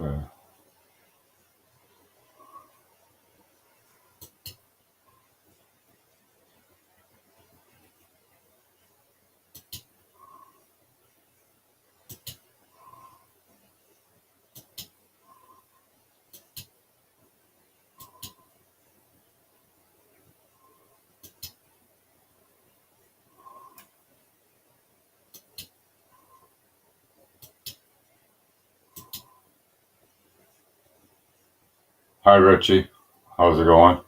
Okay. Hi, Richie. How's it going?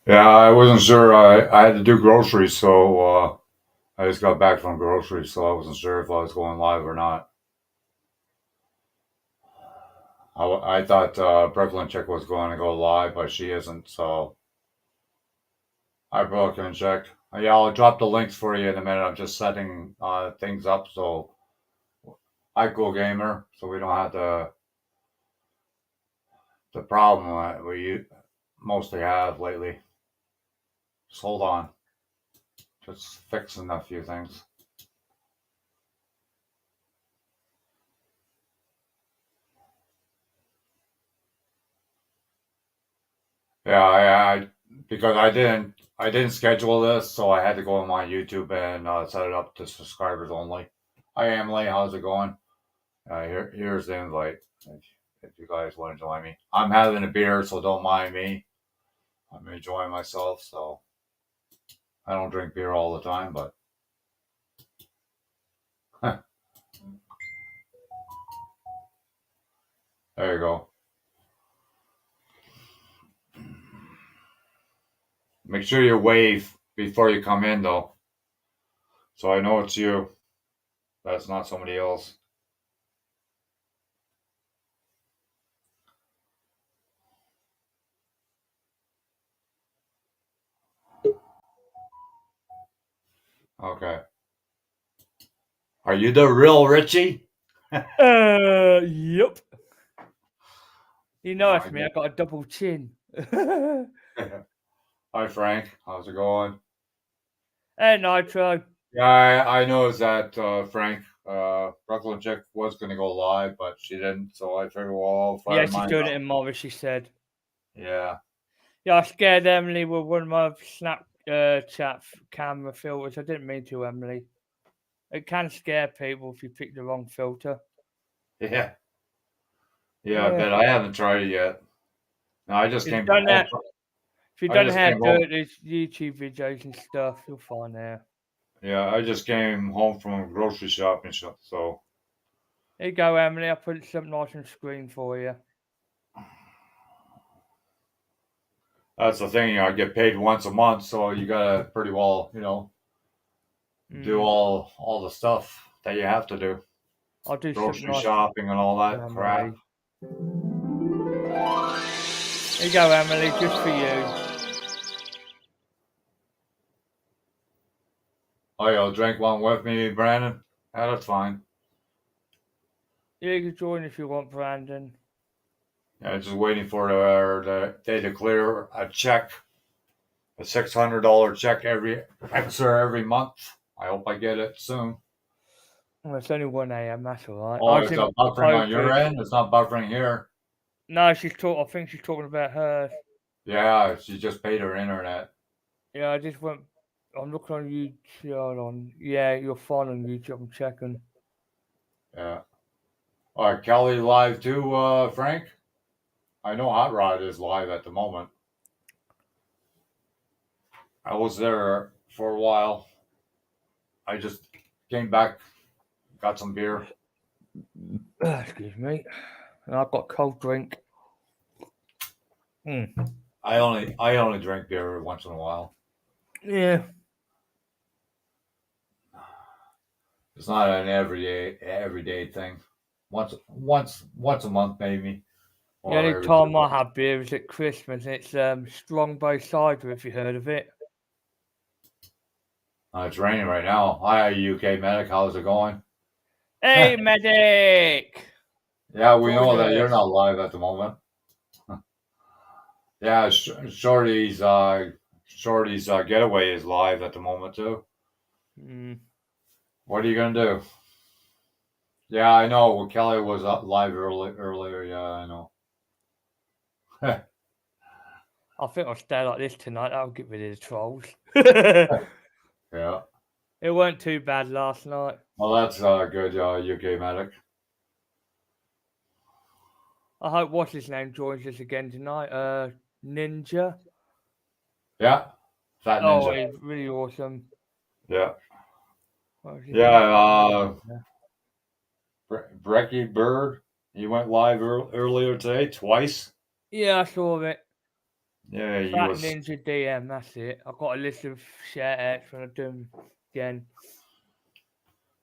Yeah, I wasn't sure. I had to do groceries, so I just got back from groceries, so I wasn't sure if I was going live or not. I thought Brooklyn Chick was going to go live, but she isn't, so I broke and check. Yeah, I'll drop the links for you in a minute. I'm just setting things up, so I go gamer, so we don't have the problem that we mostly have lately. Just hold on. Just fixing a few things. Yeah, I because I didn't schedule this, so I had to go on my YouTube and set it up to subscribers only. Hi Emily, how's it going? Here's the invite if you guys want to join me. I'm having a beer, so don't mind me. I'm enjoying myself, so I don't drink beer all the time, but there you go. Make sure you wave before you come in, though, so I know it's you. That's not somebody else. Okay. Are you the real Richie? Yep. You know, I it's me. I got a double chin. Hi Frank, how's it going? Hey, Nitro. Yeah, I noticed that Frank, Brooklyn Chick was going to go live, but she didn't, so I figured, well, I'll Yeah, fire she's mine doing up. it tomorrow, she said. Yeah. Yeah, I scared Emily with one of my Snapchat camera filters. I didn't mean to, Emily. It can scare people if you pick the wrong filter. Yeah. Yeah, I bet I haven't tried it yet. No, I just If you came from don't home. know, if you I don't know just how to came do home. it, there's YouTube videos and stuff. You'll find there. Yeah, I just came home from grocery shopping, so. Here you go, Emily. I put something nice on screen for you. That's the thing, I get paid once a month, so you gotta pretty well, do all the stuff that you have to do. I'll do something Grocery nice shopping and all that for crap. Emily. Here you go, Emily, just for you. Oh, you'll drink one with me, Brandon? Yeah, that's fine. Yeah, you can join if you want, Brandon. Yeah, just waiting for they to clear a check, a $600 check every month. I hope I get it soon. Well, it's only 1 a.m. That's all right. Oh, it's not buffering on your end? It's not buffering here. No, I think she's talking about hers. Yeah, she just paid her internet. Yeah, I just went. I'm looking on YouTube. Hold on. Yeah, you're fine on YouTube. I'm checking. Yeah. All right, Kelly live too, Frank? I know Hot Rod is live at the moment. I was there for a while. I just came back, got some beer. Excuse me. And I've got cold drink. I only drink beer once in a while. Yeah. It's not an everyday thing. Once a month maybe. The only time I have beer is at Christmas. And it's Strongbow cider. If you heard of it. It's raining right now. Hi, UK medic. How's it going? Hey, medic. Yeah, we know that you're not live at the moment. Yeah, Shorty's getaway is live at the moment too. What are you gonna do? Yeah, I know. Well, Kelly was up live earlier. Yeah, I know. I think I'll stay like this tonight. That'll get rid of the trolls. Yeah. It weren't too bad last night. Well, that's good, UK medic. I hope what's his name joins us again tonight. Ninja. Yeah. Fat Oh, Ninja. he's really awesome. Yeah. What was his Yeah. name? Brecky Bird. He went live earlier today, twice. Yeah, I saw it. Yeah, he Fat was. Ninja DM, that's it. I've got a list of shout outs when I do them again.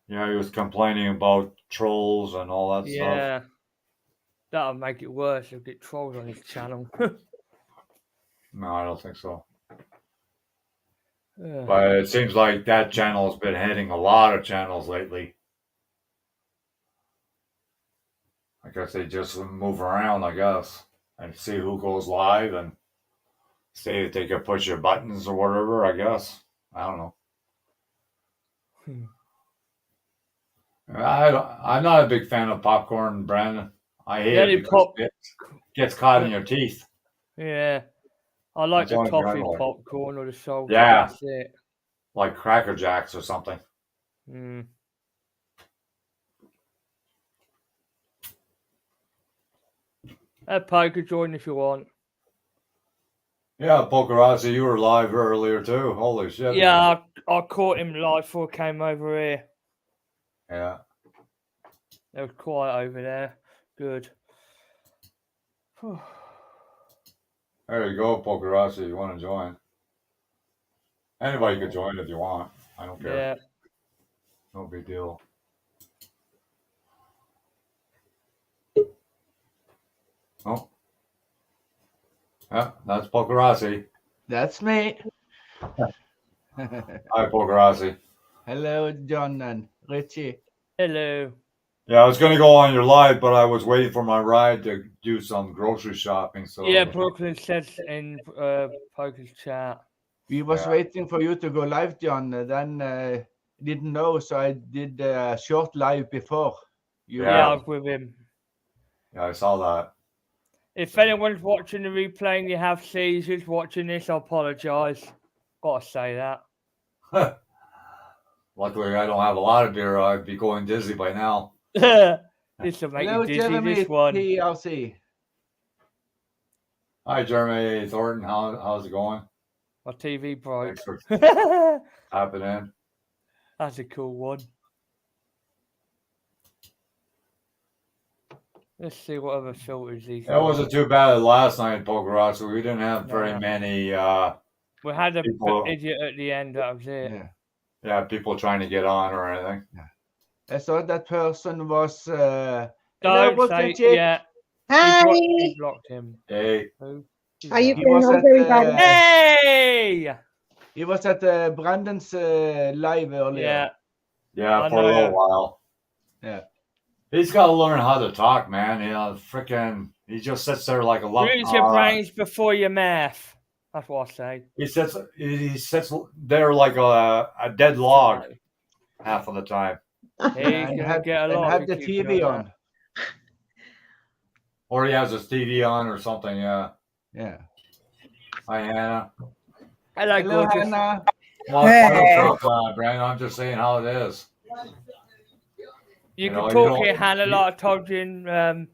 Yeah, he was complaining about trolls and all that stuff. Yeah. That'll make it worse. He'll get trolls on his channel. No, I don't think so. Yeah. But it seems like that channel's been hitting a lot of channels lately. I guess they just move around, I guess, and see who goes live and see if they can push your buttons or whatever, I guess. I don't know. I'm not a big fan of popcorn, Brandon. I hate it because it gets caught in your teeth. Yeah. I like That's the only toffee generally. popcorn or the salted. Yeah. That's it. Like Cracker Jacks or something. Mm. Poker, join if you want. Yeah, Pokerazzi, you were live earlier too. Holy shit. Yeah, I caught him live before I came over here. Yeah. It was quiet over there. Good. There you go, Pokerazzi. You want to join? Anybody could join if you want. I don't care. Yeah. No big deal. Oh. Yeah, that's Pokerazzi. That's me. Hi, Pokerazzi. Hello, John and Richie. Hello. Yeah, I was going to go on your live, but I was waiting for my ride to do some grocery shopping. So Yeah, Brooklyn said in Poker's chat. We was waiting for you to go live, John. Then didn't know, so I did a short live before. Yeah, I was with him. Yeah, I saw that. If anyone's watching the replay and you have seizures watching this, I apologise. Gotta say that. Luckily, I don't have a lot of beer. I'd be going dizzy by now. This will make Hello, you dizzy, Jeremy, this one. TLC. Hi, Jeremy Thornton. How's it going? My TV broke. Thanks for tapping in. That's a cool one. Let's see what other filters these. It wasn't too bad last night, Pokerazzi. We didn't have very many. We had a people, idiot at the end. That was it. Yeah, people trying to get on or anything. I saw that person was. Don't say yeah. Hi. He blocked him. Hey. How you doing? How's everybody? Hey! He was at Brandon's live earlier. Yeah, for a little while. Yeah. He's got to learn how to talk, man. You know, freaking, he just sits there like a lump. Use your brains before your mouth. That's what I say. He sits there like a dead log half of the time. And have the TV on. Or he has his TV on or something, yeah. Yeah. Hi, Hannah. Hello, Hannah. Well, Brandon, I'm just saying how it is. You can talk here, Hannah, like I told you in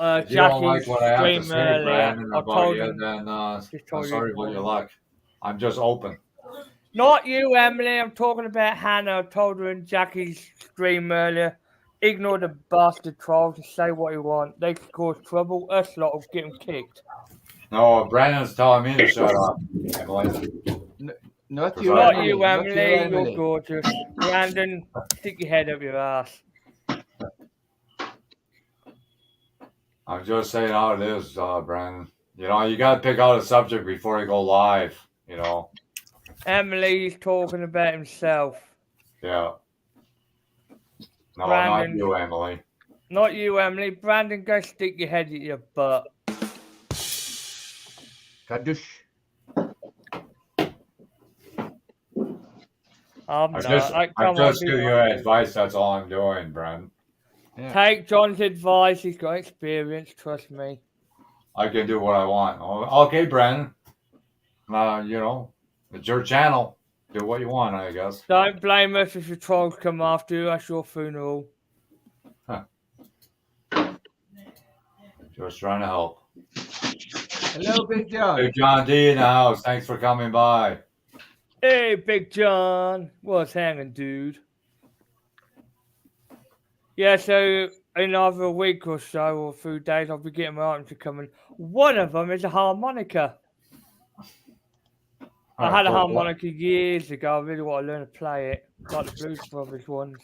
if you don't like Jackie's what I have to stream say, earlier. Brandon, I about told you, him. then I'm sorry about your luck. I'm just open. Not you, Emily. I'm talking about Hannah. I told her in Jackie's stream earlier. Ignore the bastard trolls and say what you want. They could cause trouble. Us lot will get them kicked. No, Brandon's telling me to shut up, Emily. Not you, Not Emily. you, Emily. Not you, You're gorgeous. Brandon, stick your head up your ass. I'm just saying how it is, Brandon. You know, you got to pick out a subject before you go live, you know. Emily's talking about himself. Yeah. No, Brandon, not you, Emily. Not you, Emily. Brandon, go stick your head at your butt. Kadush. I'm just giving you advice. That's all I'm doing, Brandon. Yeah. Take John's advice. He's got experience. Trust me. I can do what I want. Oh, okay, Brandon. You know, it's your channel. Do what you want, I guess. Don't blame us if the trolls come after you. That's your funeral. Just trying to help. Hello, Big John. Big John D in the house. Thanks for coming by. Hey, Big John. What's hanging, dude? Yeah, so in either a week or so, or a few days, I'll be getting my items to come in. One of them is a harmonica. I had a harmonica years ago. I really want to learn to play it, like the Blues Brothers ones.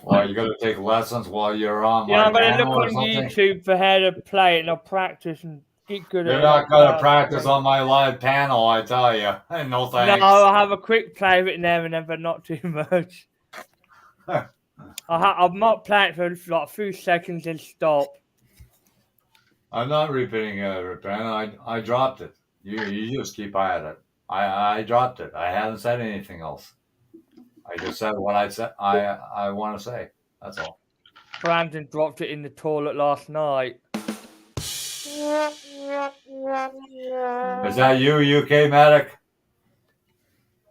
Well, you got to take lessons while you're on. Yeah, my I'm going to channel look or on something. YouTube for how to play it, and I'll practice and get good You're at it. not going to practice on my live panel, I tell you. No thanks. No, I'll have a quick play of it now and then, but not too much. I might play it for like a few seconds and stop. I'm not repeating it, Brandon. I dropped it. You just keep at it. I dropped it. I haven't said anything else. I just said what I said. I want to say. That's all. Brandon dropped it in the toilet last night. Is that you, UK medic?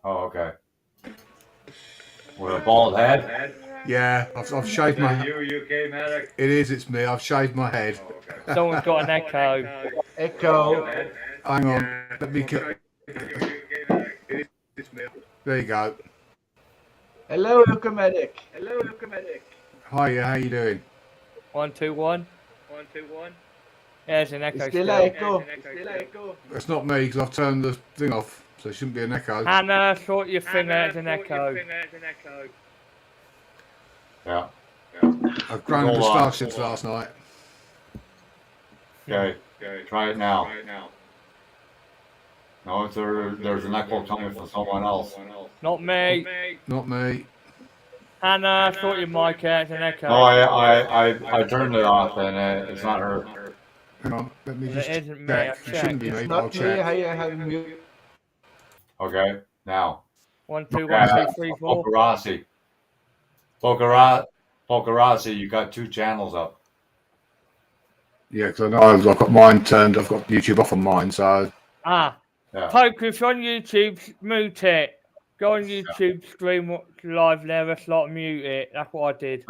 Oh, okay. With a bald head? Yeah, I've shaved my head. You, UK medic? It is, it's me. I've shaved my head. Oh, okay. Someone's got an echo. Echo. Hang on. Let me get. There you go. Hello, Medic. Hiya, how you doing? 1, 2, 1. There's an echo. Still still. echo. That's not me because I've turned the thing off, so it shouldn't be an echo. Hannah, sort your finger. There's an echo. Yeah. I've grown up with starships last night. Okay. Try it now. No, there's an echo coming from someone else. Not me. Not me. Hannah, sort your mic out. There's an echo. No, I turned it off and it's not her. Hang on, let me It just isn't me, check. I've It shouldn't be It's me, but I'll not me. check. I have mute. Okay, now. 1, 2, 1, 2, 3, 4. Pokerasi, you got 2 channels up. Yeah, because I know I've got mine turned. I've got YouTube off on mine, so. Ah. Yeah. Poker, if you're on YouTube, mute it. Go on YouTube, stream live there, that's like mute it. That's what I did.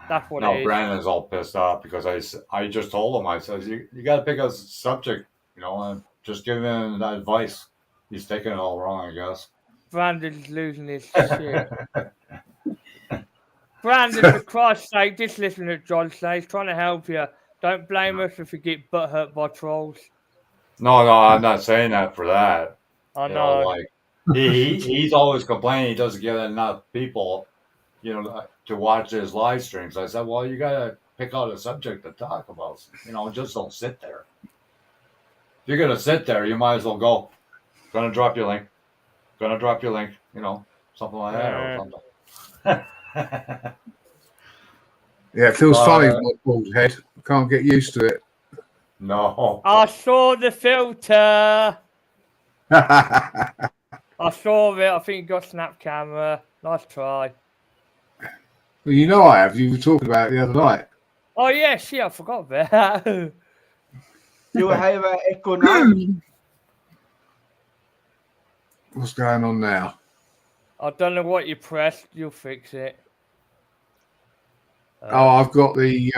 That's what it No, is. Brandon's all pissed off because I just told him, I said, you got to pick a subject, and just give him that advice. He's taking it all wrong, I guess. Brandon's losing his shit. Brandon, for Christ's sake, just listen to John say. He's trying to help you. Don't blame us if we get butt hurt by trolls. No, I'm not saying that for that. I know. Like he's always complaining he doesn't get enough people, to watch his live streams. I said, well, you gotta pick out a subject to talk about. Just don't sit there. If you're gonna sit there, you might as well go. Gonna drop your link. Something like that or something. Yeah, it feels funny with my bald head. I can't get used to it. No. I saw the filter. I saw it. I think you got snap camera. Nice try. Well, you know I have. You were talking about it the other night. Oh, yeah, shit, I forgot that. You have an echo now. What's going on now? I don't know what you pressed. You'll fix it. Oh, I've got the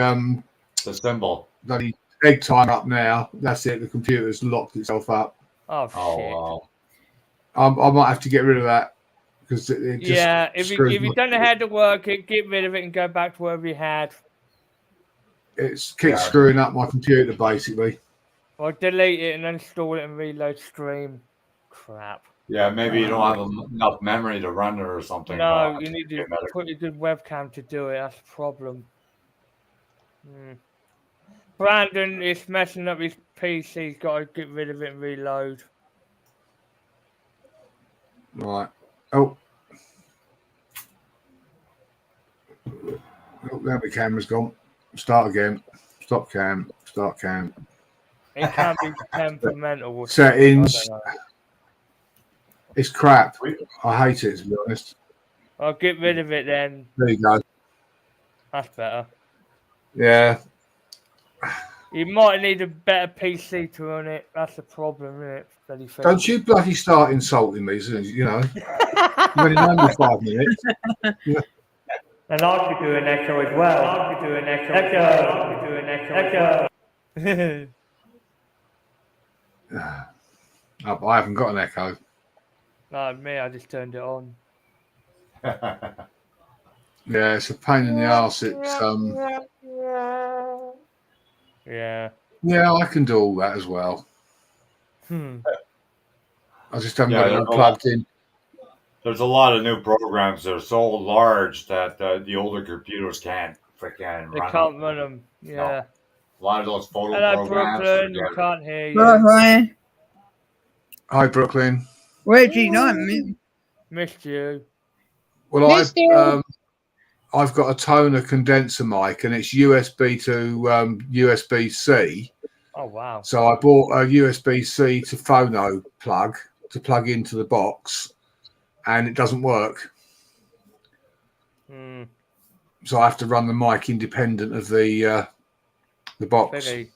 symbol. bloody egg time up now. That's it. The computer's locked itself up. Oh, shit. Wow. I might have to get rid of that because it just Yeah, if you don't know how to work it, get rid of it and go back to wherever you had. It keeps screwing up my computer basically. Or delete it and uninstall it and reload stream. Crap. Yeah, maybe you don't have enough memory to run it or something. No, you need to put a good webcam to do it. That's the problem. Brandon is messing up his PC. He's got to get rid of it and reload. Right. Oh, now the camera's gone. Start again. Stop cam. Start cam. It can be temperamental. Settings. It's crap. I hate it, to be honest. I'll get rid of it then. There you go. That's better. Yeah. You might need a better PC to run it. That's the problem, isn't it? Bloody thing. Don't you bloody start insulting me, you know. You've only known me 5 minutes. And I could do an echo as well. I could do an echo. I could do an echo. I haven't got an echo. No, me, I just turned it on. Yeah, it's a pain in the arse. It's Yeah. yeah, I can do all that as well. I just haven't got it all plugged in. There's a lot of new programs that are so large that the older computers can't freaking They run can't them. run them. Yeah. No. A lot of those photo Hello, programs. Brooklyn. We can't hear you. Ryan. Hi, Brooklyn. Where did you go, man? Missed you. Well, Missed you. I've got a toner condenser mic, and it's USB to USB-C. Oh, wow. So I bought a USB-C to phono plug to plug into the box, and it doesn't work. So I have to run the mic independent of the box. Really?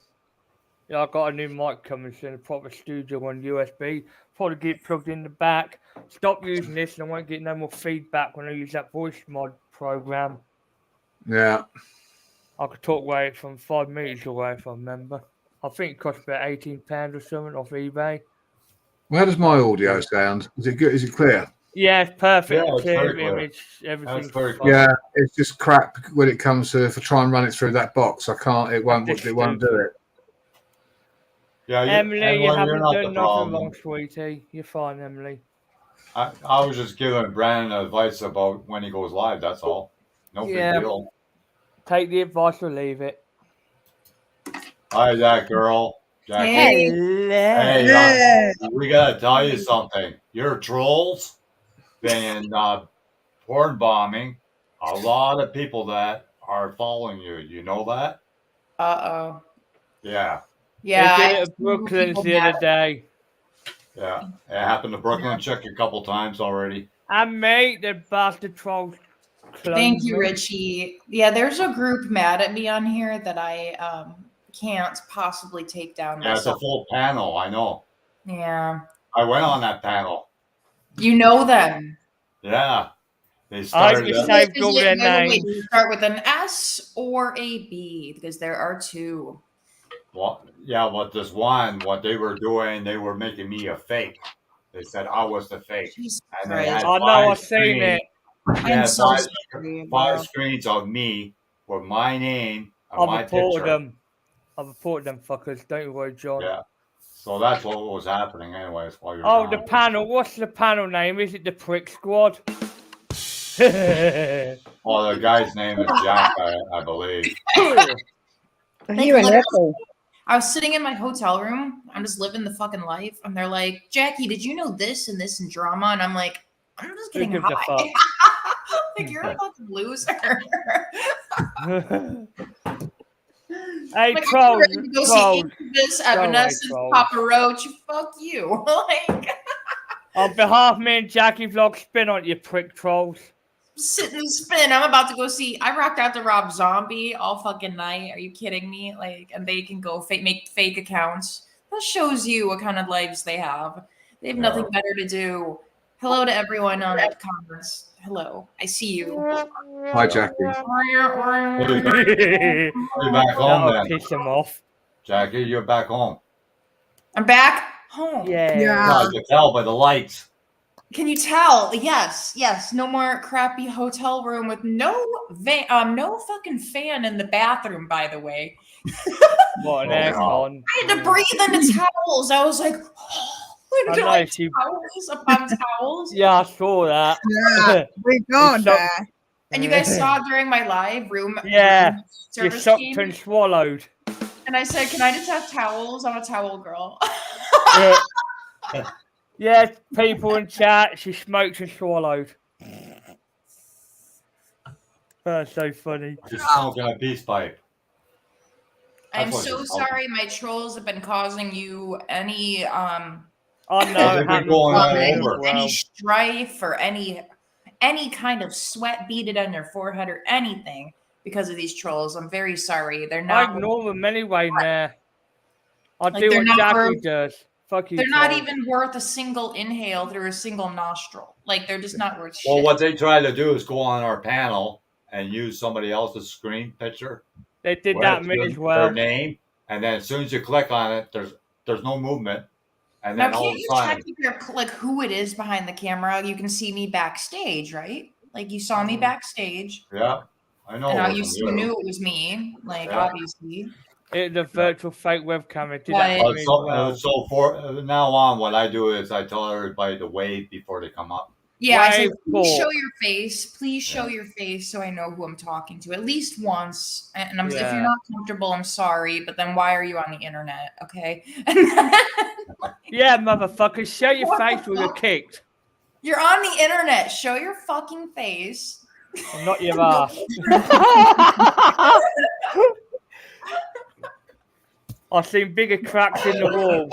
Yeah, I've got a new mic coming soon, a proper studio on USB. Probably get it plugged in the back. Stop using this and I won't get no more feedback when I use that voice mod program. Yeah. I could talk away from 5 meters away if I remember. I think it costs about £18 or something off eBay. Well, how does my audio sound? Is it good? Is it clear? Yeah, it's perfect. Yeah, it's clear very clear. image, everything's That's very fine. clear. Yeah, it's just crap when it comes to if I try and run it through that box. I can't. It won't do it. Yeah, Emily, you haven't not done the nothing problem. wrong, sweetie. You're fine, Emily. I was just giving Brandon advice about when he goes live. That's all. No big deal. Take the advice or leave it. Hi, that girl. Jackie. Hello. Hey, we gotta tell you something. Your trolls been porn bombing a lot of people that are following you. You know that? Uh-oh. Yeah. Yeah. They did it at Brooklyn's the other day. Yeah. It happened to Brooklyn Chick a couple times already. And mate, the bastard trolls. Thank you, Richie. Yeah, there's a group mad at me on here that I can't possibly take down Yeah, it's a myself. full panel. I know. Yeah. I went on that panel. You know them. Yeah. They started. You saved all their Wait, names. do you start with an S or a B? Because there are two. Well, yeah, but this one, what they were doing, they were making me a fake. They said I was the fake. Jesus And they had Christ. I know, five I've seen it. They had I'm so five, sorry. five screens of me with my name and my I've reported picture. them. I've reported them fuckers. Don't you worry, John. Yeah. So that's what was happening anyways while you're Oh, gone. the panel. What's the panel name? Is it the Prick Squad? Oh, the guy's name is Jack, I believe. You and Ricky. I was sitting in my hotel room. I'm just living the fucking life. And they're like, Jackie, did you know this and this and drama? And I'm like, I'm just Who getting gives a high. fuck? Like, you're a fucking loser. Hey, Like, trolls. I'm ready to go Trolls. see this Go away, Evanescence, trolls. Papa Roach. Fuck you. Like, On behalf of me and Jackie Vlog, spin on you prick trolls. sit and spin. I'm about to go see. I rocked out to Rob Zombie all fucking night. Are you kidding me? Like, and they can go make fake accounts. That shows you what kind of lives they have. They have nothing better to do. Hello to everyone on the comments. Hello, I see you. Hi, Jackie. You're back home That'll then. piss them off. Jackie, you're back home. I'm back home. Yeah. I can tell by the lights. Can you tell? Yes, yes. No more crappy hotel room with no fucking fan in the bathroom. By the way, What an Oh, aircon. I had to breathe into towels. I was like, I know, like she- towels upon towels. Yeah, I saw that. Yeah, we got So- that. And you guys saw during my live room. Yeah, room You service sucked came, and swallowed. and I said, "Can I just have towels? I'm a towel girl." Yes, people in chat, she smoked and swallowed. That's so funny. Just smoking a peace pipe. I'm That's what so she's talking. sorry. My trolls have been causing you any I Oh, know they've it been happens going to all me as over. well. any strife or any kind of sweat beaded on your forehead or anything because of these trolls. I'm very sorry. They're I not. ignore them anyway now. I Like, do they're what not Jackie worth- does. Fuck you, They're not trolls. even worth a single inhale through a single nostril. Like they're just not worth shit. Well, what they try to do is go on our panel and use somebody else's screen picture. They did with that to me their- as well. Their name, and then as soon as you click on it, there's no movement, and Now, then all of can't a you check sudden, if you're, like who it is behind the camera? You can see me backstage, right? Like you saw me backstage, yeah, I know. and it you, wasn't you knew it was me. Like Yeah. obviously. It's a virtual fake webcam. It did But- that to me as well. So for now on, what I do is I tell everybody to wave before they come up. Yeah, I said, Wave please call. show your face. Please show Yeah. your face so I know who I'm talking to at least once. And if Yeah. you're not comfortable, I'm sorry. But then why are you on the internet? Okay. And then, Yeah, motherfucker, show your What the face or you're fuck? kicked. you're on the internet. Show your fucking face. And not your ass. I've seen bigger cracks in the wall.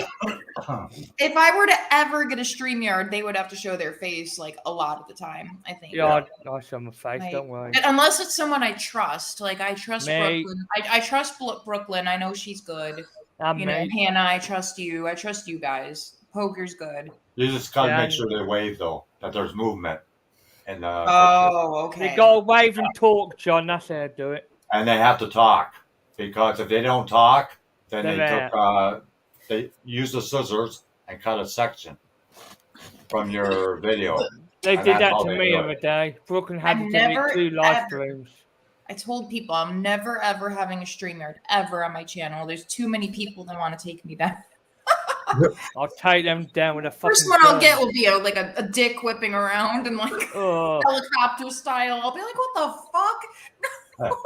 If I were to ever get a StreamYard, they would have to show their face like a lot of the time, I think. Yeah, I show my face, Like, don't worry. unless it's someone I trust. Like I trust Mate. Brooklyn. I trust Brooklyn. I know she's good. I'm You know, me. Hannah, I trust you. I trust you guys. Poker's good. You just gotta Yeah. make sure they wave though, that there's movement in the picture. Oh, okay. You gotta wave and talk, John. That's how to do it. And they have to talk, because if they don't talk, then They're they use the scissors and cut a section from your video. They And did that's that how to they me do the other it. day. Brooklyn had I've to delete never, 2 live ever- streams. I told people I'm never ever having a StreamYard ever on my channel. There's too many people that want to take me down. I'll take them down with a fucking First one I'll gun. get will be like a dick whipping around and like Oh, helicopter style. I'll be like, what the fuck?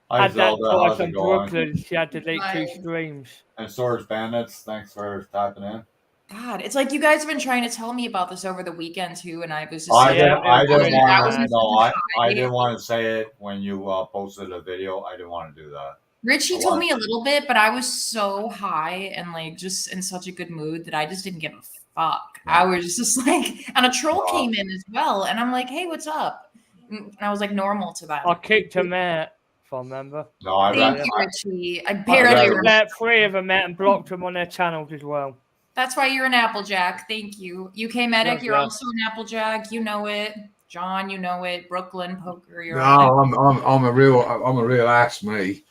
I Hi had that Zelda, how's twice it on going? Brooklyn. She had to delete 2 Hi. streams. And Storage Bandits, thanks for tapping in. God, it's like you guys have been trying to tell me about this over the weekend too, and I was just I like, didn't, yeah, I it didn't was- I want was to. in No, such a I high. didn't want to say it when you posted a video. I didn't want to do that. Richie I told want- me a little bit, but I was so high and like just in such a good mood that I just didn't give a fuck. I was just like, and a troll Wow. came in as well, and I'm like, hey, what's up? And I was like normal to them. I kicked him out, if I remember. No, I Thank read. you, Richie. I read barely it. remember. Let 3 of them out and blocked them on their channels as well. That's why you're an Applejack. Thank you. UK Medic, Yeah, you're yeah. also an Applejack. You know it. John, you know it. Brooklyn Poker, you're No, I'm a real ass, me.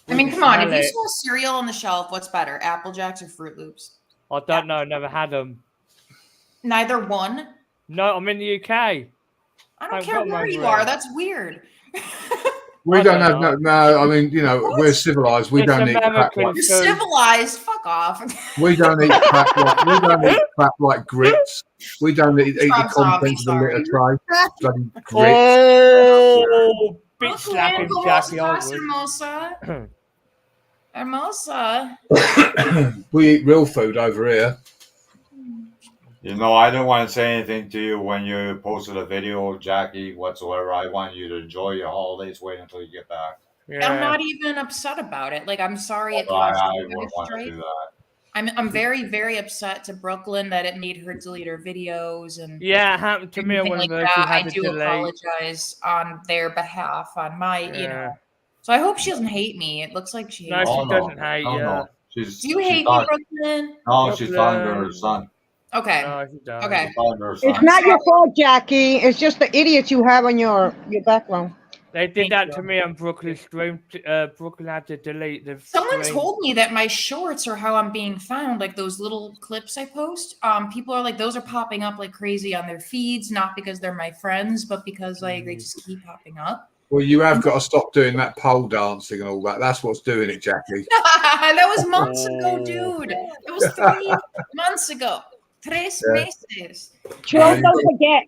I mean, come on. If Smell you it. saw cereal on the shelf, what's better, Apple Jacks or Fruit Loops? I don't know, never had them. Neither one. No, I'm in the UK. I don't I've care got where mine you right. are. That's weird. We I don't don't have no. I mean, you know, we're civilized. We It's don't eat crap American. like You're So- civilized. Fuck off. we don't eat crap like grits. We don't eat the Trump zombie, contents of the litter sorry. tray. Bloody grits. Oh, bitch Brooklyn, slapping ¿cómo Jackie estás, Oswald. hermosa? Hermosa. We eat real food over here. You know, I didn't want to say anything to you when you posted a video, Jackie, whatsoever. I want you to enjoy your holidays. Wait until you get back. I'm Yeah. not even upset about it. Like, I'm sorry it I cost you wouldn't guys want to straight. do that. I'm very, very upset to Brooklyn that it made her delete her videos and Yeah, it happened to me on everything one like of those. She that. I had to do delete. apologize on their behalf, on my, you know. Yeah. So I hope she doesn't hate me. It looks like she No, hates she me. Oh, no. doesn't hate No, you. no. She's, Do you she's hate me, talking- Brooklyn? No, she's talking to her Brooklyn. son. Okay. No, she don't. Okay. She's talking to her It's son. not your fault, Jackie. It's just the idiots you have on your background. They did Thank that you. to me on Brooklyn stream. Brooklyn had to delete the Someone stream. told me that my shorts are how I'm being found, like those little clips I post. People are like, those are popping up like crazy on their feeds, not because they're my friends, but because like they just keep popping up. Well, you have got to stop doing that pole dancing and all that. That's what's doing it, Jackie. That was months ago, Oh. dude. It was 3 months ago. 3 Yeah. meses. Trump, don't forget.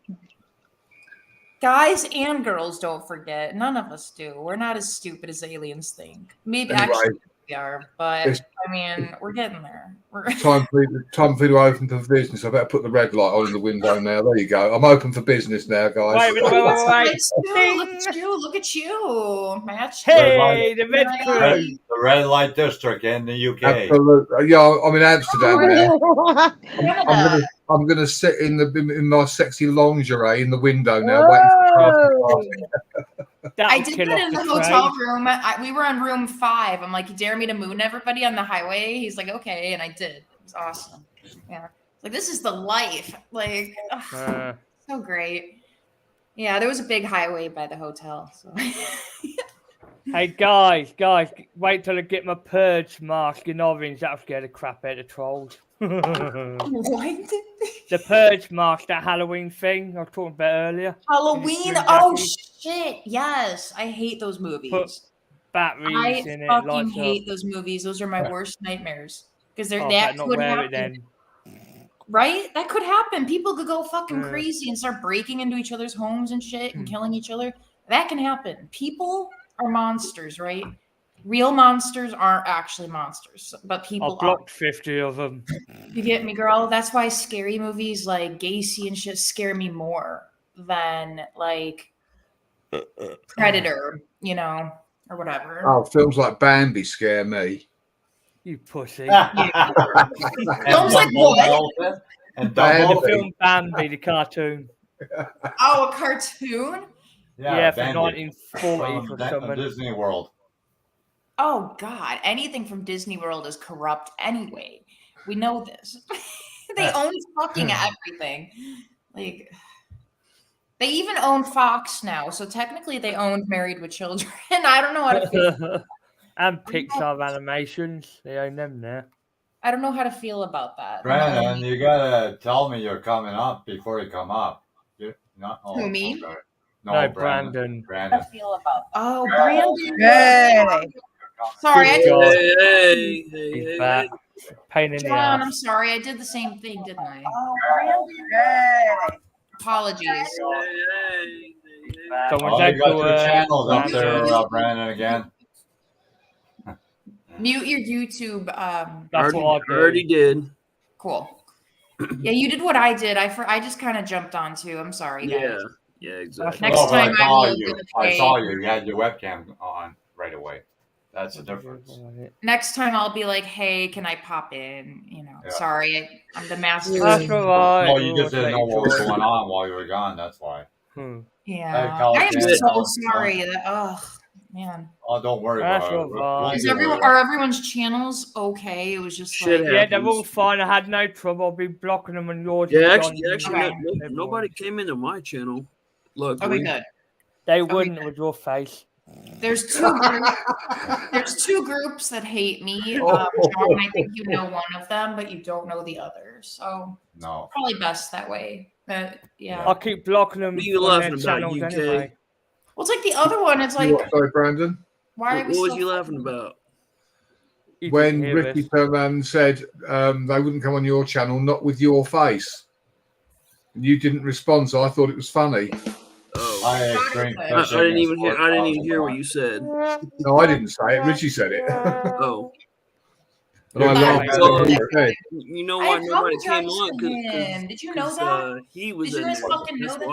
Guys and girls don't forget. None of us do. We're not as stupid as aliens think. Maybe Anyway. actually we are, but It's- I mean, we're getting there. We're Time for you to open for business. I better put the red light on in the window now. There you go. I'm open for business now, guys. Wait a minute, wait, wait, wait. Look at you! Look at you! Match. Hey, the red Red crew. The red light district in the UK. Absolutely. Yeah, I'm in Amsterdam now. Canada. I'm gonna sit in my sexy lingerie in the window now, waiting for the car to pass. That'll I did kill that off in the the hotel trade. room. We were on room 5. I'm like, you dare me to moon everybody on the highway? He's like, okay, and I did. It was awesome. Yeah, like this is the life. Like, ugh, so great. Yeah, there was a big highway by the hotel. So. Hey guys, wait till I get my purge mask in orange. That'll scare the crap out of trolls. What? The purge mask, that Halloween thing I was talking about earlier. Halloween? Jackie. Oh shit! Yes, I hate those movies. Put batteries I in it. fucking Lights hate up. those movies. Those are my worst nightmares because Oh, that better not could wear happen. it then. Right? That could happen. People could go fucking crazy and start breaking into each other's homes and shit and killing each other. That can happen. People are monsters, right? Real monsters aren't actually monsters, but people I blocked 50 of them. You get me, girl? That's why scary movies like Gacy and shit scare me more than like Predator, you know, or whatever. Oh, films like Bambi scare me. You pussy. Films like what? And Bambi. The film Bambi, the cartoon. Oh, a cartoon? Yeah, from Bambi. 1940s or From something. Disney World. Oh God, anything from Disney World is corrupt anyway. We know this. They own fucking everything. Like they even own Fox now, so technically they own Married with Children. I don't know how to feel. And Pixar animations, they own them now. I don't know how to feel about that. Brandon, you gotta tell me you're coming up before you come up. You're not, Who, me? Okay. No, Brandon. How to feel about? Oh, Brandon. Hey. Sorry, I Good God. Hey, He's back. Pain in the John, I'm ass. sorry. I did the same thing, didn't I? Hey. Apologies. Someone Oh, said you got to, your channels up Brandon. there, Brandon, again. Mute your YouTube. That's what I do. already did. Cool. Yeah, you did what I did. I just kind of jumped on too. I'm sorry, guys. Yeah, exactly. Next Oh, but time I will do the I pay. saw you. You had your webcam on right away. That's the difference. Next time I'll be like, hey, can I pop in? You know, Yeah. sorry, I'm the master. That's alright. No, you just didn't know what was going on while you were gone. That's why. Yeah, College I am kids. so sorry. That, man. Oh, don't worry That's about it. alright. Is everyone's channels okay? It was just Shit like Yeah, they're all fine. I had no trouble. I'll be blocking them on yours. Yeah, John, actually, Okay. nobody came into my channel. Look, okay, good. They wouldn't with your face. There's two groups that hate me. John, I think you know one of them, but you don't know the other. So No. probably best that way. But yeah. I keep blocking them What are you on their laughing about, channels UK? anyway. Well, it's like the other one. It's like, You what, sorry, Brandon? why are What we was so you laughing about? You When didn't hear Ricky us. turned around and said they wouldn't come on your channel, not with your face. And you didn't respond, so I thought it was funny. Oh, I extreme I fishing I didn't is even hear. what I didn't caused even hear it. what you said. No, I didn't say it. Richie said it. Oh, And I Yeah, laughed at well, what he said. you know I why nobody came apologize on? to him. Did you know that? He was Did you in guys there. fucking know That's that?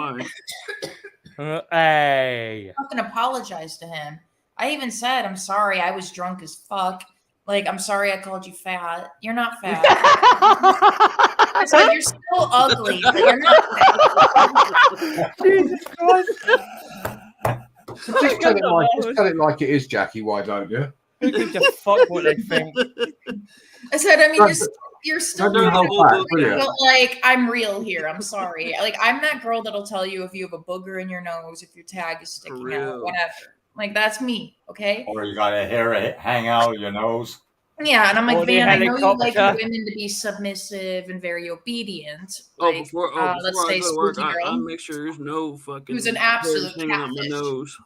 why. Hey. Fucking apologize to him. I even said, I'm sorry, I was drunk as fuck. Like, I'm sorry I called you fat. You're not fat. I said, you're still ugly, but you're not fat. Jesus Christ. Just tell it like it is, Jackie. Why don't you? Who gives a fuck what they think? I said, I mean, you're still Don't do the kind whole of fact, will you? but like, I'm real here. I'm sorry. Like, I'm that girl that'll tell you if you have a booger in your nose, if your tag is sticking out, real. whatever. Like, that's me, okay? Or you got a hair hang out of your nose. Yeah, and I'm Or like, the Van, I know you like your helicopter. women to be submissive and very obedient. Oh, Like, before let's I say go to work, Spooky I Girl. make sure there's no fucking Who's an hairs absolute hanging out my catfish. nose.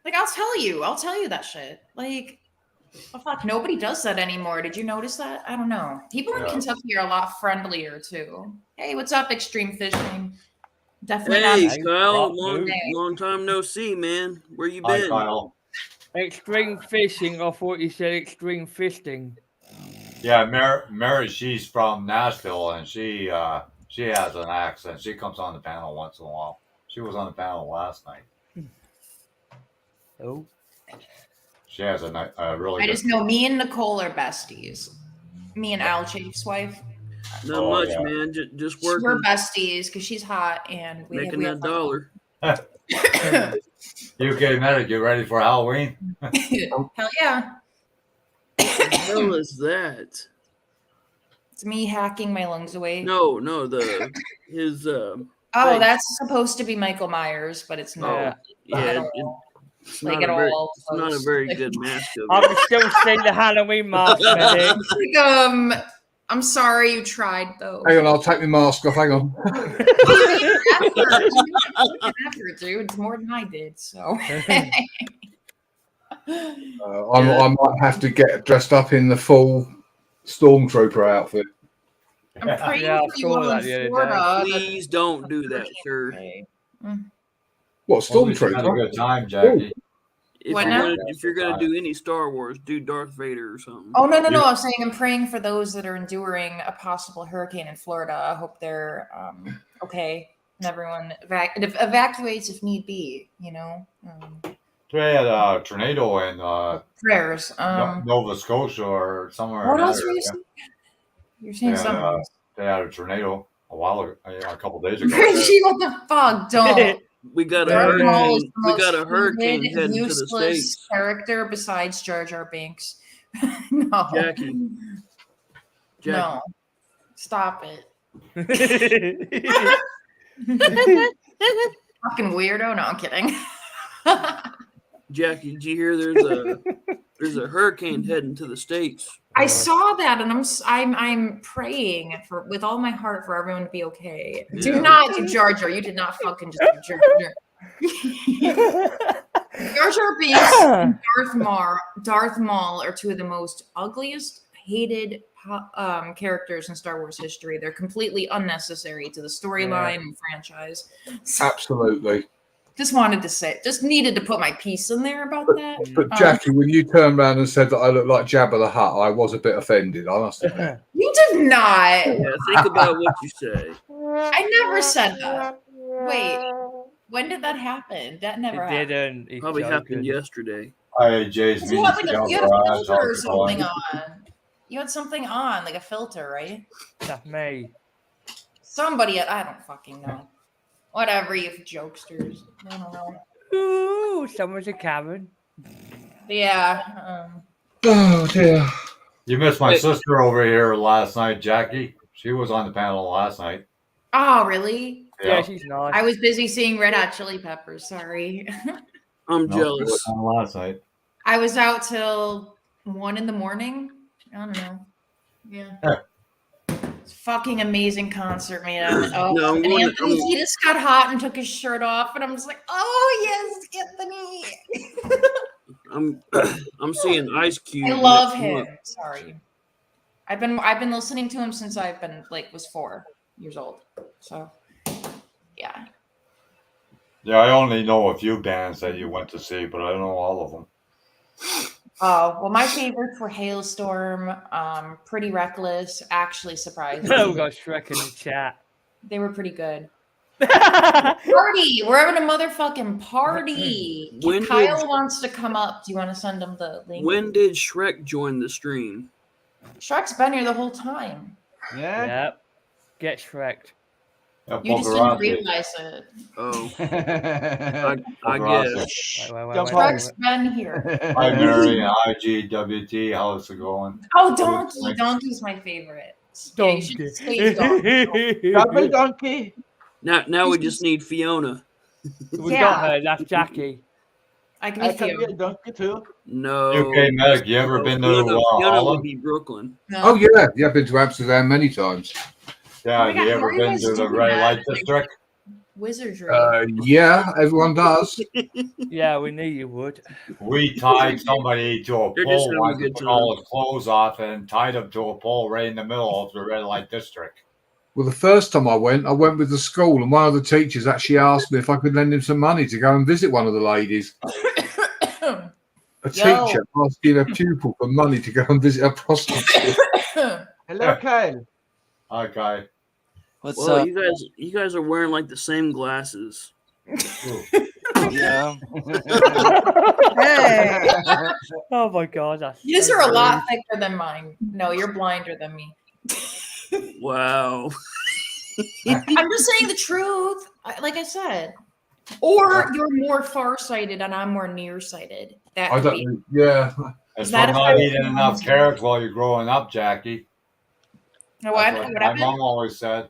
Like, I'll tell you that shit. Like, oh fuck, nobody does that anymore. Did you notice that? I don't know. People in Yeah. Kentucky are a lot friendlier too. Hey, what's up, Extreme Fishing? Definitely Hey, not. Kyle, Dude. long time no see, man. Where you Hi, been? Kyle. Extreme fishing. I thought you said extreme fisting. Yeah, Mary, she's from Nashville, and she has an accent. She comes on the panel once in a while. She was on the panel last night. Oh. She has a really I good. just know me and Nicole are besties. Me and Al Chafe's wife. Not Oh, much, yeah. man. Just We're working, besties because she's hot and we making have that dollar. UK medic, you ready for Halloween? Hell yeah. What the hell is that? It's me hacking my lungs away. No, his Oh, face. that's supposed to be Michael Myers, but it's not. Yeah, at all. it's Like not at a very, all. it's not a close. very good mask of I it. can still see the Halloween mask, medic. Like, I'm sorry you tried though. Hang on, I'll take my mask off. Hang on. Effort, dude. It's more than I did. So. I might have to get dressed up in the full stormtrooper outfit. I'm praying Yeah, I for you saw all that in the other day. Florida. Please don't do that, sir. Okay. What, Well, at least you had a stormtrooper? good time, Jackie. What now? If you're gonna do any Star Wars, do Darth Vader or something. Oh no! I'm saying I'm praying for those that are enduring a possible hurricane in Florida. I hope they're okay, and everyone evacuates if need be. You know. They had a tornado in Prayers. Nova Scotia or somewhere. What in else that were you area. saying? You're saying Yeah, something. They had a tornado a couple days ago. Richie, what the fuck? Don't. We got a Darth Maul hurricane. is the We got a most hurricane stupid, heading to the useless States. character besides Jar Jar Binks. No. Jackie. No. Stop it. Fucking weirdo. No, I'm kidding. Jackie, did you hear there's a hurricane heading to the States? I saw that, and I'm praying with all my heart for everyone to be okay. Do Yeah. not do Jar Jar. You did not fucking just do Jar Jar. Jar Jar Binks and Darth Maul are two of the most ugliest, hated characters in Star Wars history. They're completely unnecessary to the storyline and franchise. Absolutely. Just needed to put my piece in there about that. But Jackie, when you turned around and said that I look like Jabba the Hutt, I was a bit offended, I must admit. You did not. Yeah, think about what you say. I never said that. Wait, when did that happen? That never It happened. didn't. He's Probably joking. happened yesterday. Hi, Jay's You had, meeting you had a filter or something on. You had something on, like a filter, right? That's me. Somebody, I don't fucking know. Whatever, you jokesters. I don't know. Ooh, someone's a Karen. Yeah. Oh, dear. You missed my sister over here last night, Jackie. She was on the panel last night. Oh, really? Yeah, she's nice. I was busy seeing Red Hot Chili Peppers. Sorry. I'm No, she jealous. was on last night. I was out till 1 a.m. I don't know. Yeah. It's a fucking amazing concert, man. Oh, No, and Anthony just got hot and took his shirt off, and I'm just like, oh yes, Anthony. I'm seeing Ice Cube. I love next him. month. Sorry. I've been listening to him since I've been was 4 years old. So yeah. Yeah, I only know a few bands that you went to see, but I don't know all of them. Oh, well, my favorites were Hailstorm, Pretty Reckless, actually surprising. Oh, we got Shrek in the chat. They were pretty good. Party! We're having a motherfucking party. When Kyle did- wants to come up. Do you want to send him the link? When did Shrek join the stream? Shrek's been here the whole time. Yeah. Yep. Get Shreked. Yeah, You just didn't realize it. Oh, I Pogorati. guess. Wait, Shrek's been here. Hi, Mary and IGWT. How's it going? Oh, Donkey. Donkey's my favorite. Yeah, you should stage Donkey. Double donkey. Now we just need Fiona. We Yeah. got her. That's Jackie. I can I be can be a Fiona. donkey too. No. UK Medic, you ever been to Fiona would Holland? be Brooklyn. No. Oh, yeah. Yeah, I've been to Amsterdam many times. Yeah, Oh my have God, you how ever are you been guys to the doing red that? light Like- district? Wizardry. Yeah, everyone does. Yeah, we knew you would. We tied somebody to a They're just pole having a once, good took time. all his clothes off and tied him to a pole right in the middle of the red light district. Well, the first time I went with the school, and one of the teachers actually asked me if I could lend him some money to go and visit one of the ladies. A teacher asking a pupil for money to go and visit a prostitute. Hello, Kyle. Okay. What's Well, up? you guys are wearing like the same glasses. Yeah. Hey. Oh my god, that's Yours so are a lot rude. thicker than mine. No, you're blinder than me. Wow. I'm just saying the truth. Like I said. Or you're more farsighted and I'm more nearsighted. That I could don't be. know. Yeah. It's that from a not fair eating enough comment? carrots while you're growing up, Jackie. Now, That's what? what What my happened? mom always said.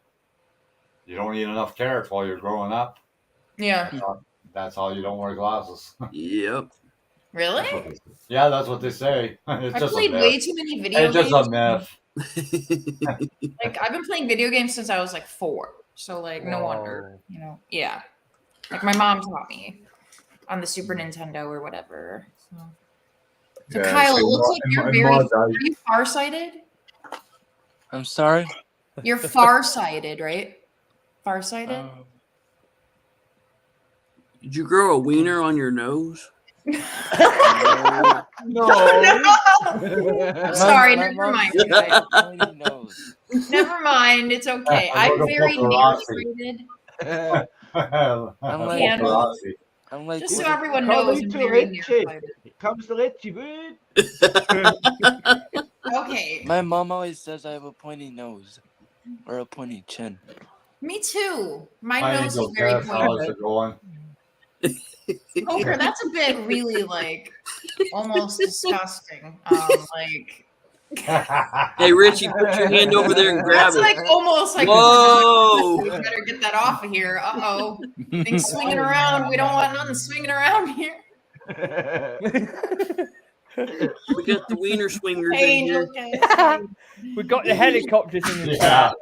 You don't eat enough carrots while you're growing up. Yeah. That's how you don't wear glasses. Yep. Really? That's what they say. Yeah, that's what they say. It's I just a played myth. way too many video It's just games. a myth. Like I've been playing video games since I was like 4. So like no wonder, Whoa. you know. Yeah. Like my mom taught me on the Super Nintendo or whatever. So Yeah, Kyle, see, it looks like in you're my very day- are you farsighted? I'm sorry. You're farsighted, right? Farsighted? Did you grow a wiener on your nose? No. No. I'm sorry, My never mom mind. said I guys. have a pointy nose. Never mind, it's okay. I I'm wrote a very book of Rossi. nearsighted. I'm like, Yeah. Rossi. I'm like, Just so what- everyone Come knows, I'm into very Richie. nearsighted. Comes to Richie, good. Okay. my mom always says I have a pointy nose or a pointy chin. Me too. My My nose is angel very Beth, how's pointy. it going? Poker, that's a bit really like almost disgusting. Like Hey, Richie, put your hand over there and grab that's it. like almost like Whoa! we better get that off of here. Uh-oh. Things swinging around. We don't want nothing swinging around here. We got the wiener swingers in Angel, here. okay. We got the helicopters in the Yeah. chat.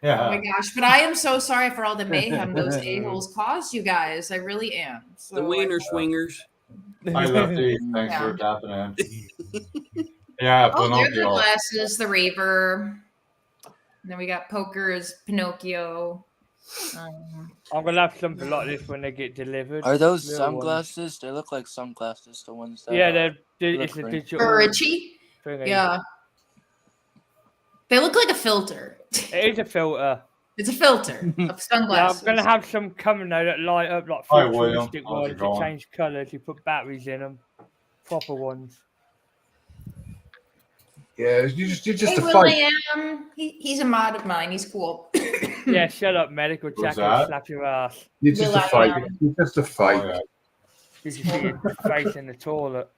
Oh my Yeah. gosh, but I am so sorry for all the mayhem those a-holes caused you guys. I really am. So, The wiener swingers. Hi, Lefty. Thanks for tapping in. Yeah, Oh, there's the Pinocchio. glasses, the Raver. And then we got Poker's Pinocchio. I'm gonna have something like this when they get delivered. Are those Real sunglasses? They look like sunglasses. The ones that. ones. Yeah, it's a look great. digital For Richie? thingy. Yeah. They look like a filter. It is a filter. It's a filter of Yeah, I'm sunglasses. gonna have some coming though that light up like Hi, William. futuristic How's it ones that going? change colours. You put batteries in them, proper ones. Yeah, you're just Hey, a fake. William. He's a mod of mine. He's cool. Yeah, shut up, medical Who's jacket. that? Slap your ass. You're just a fake. Will.i.am. You're just a Oh, fake. yeah. You should see your face in the toilet.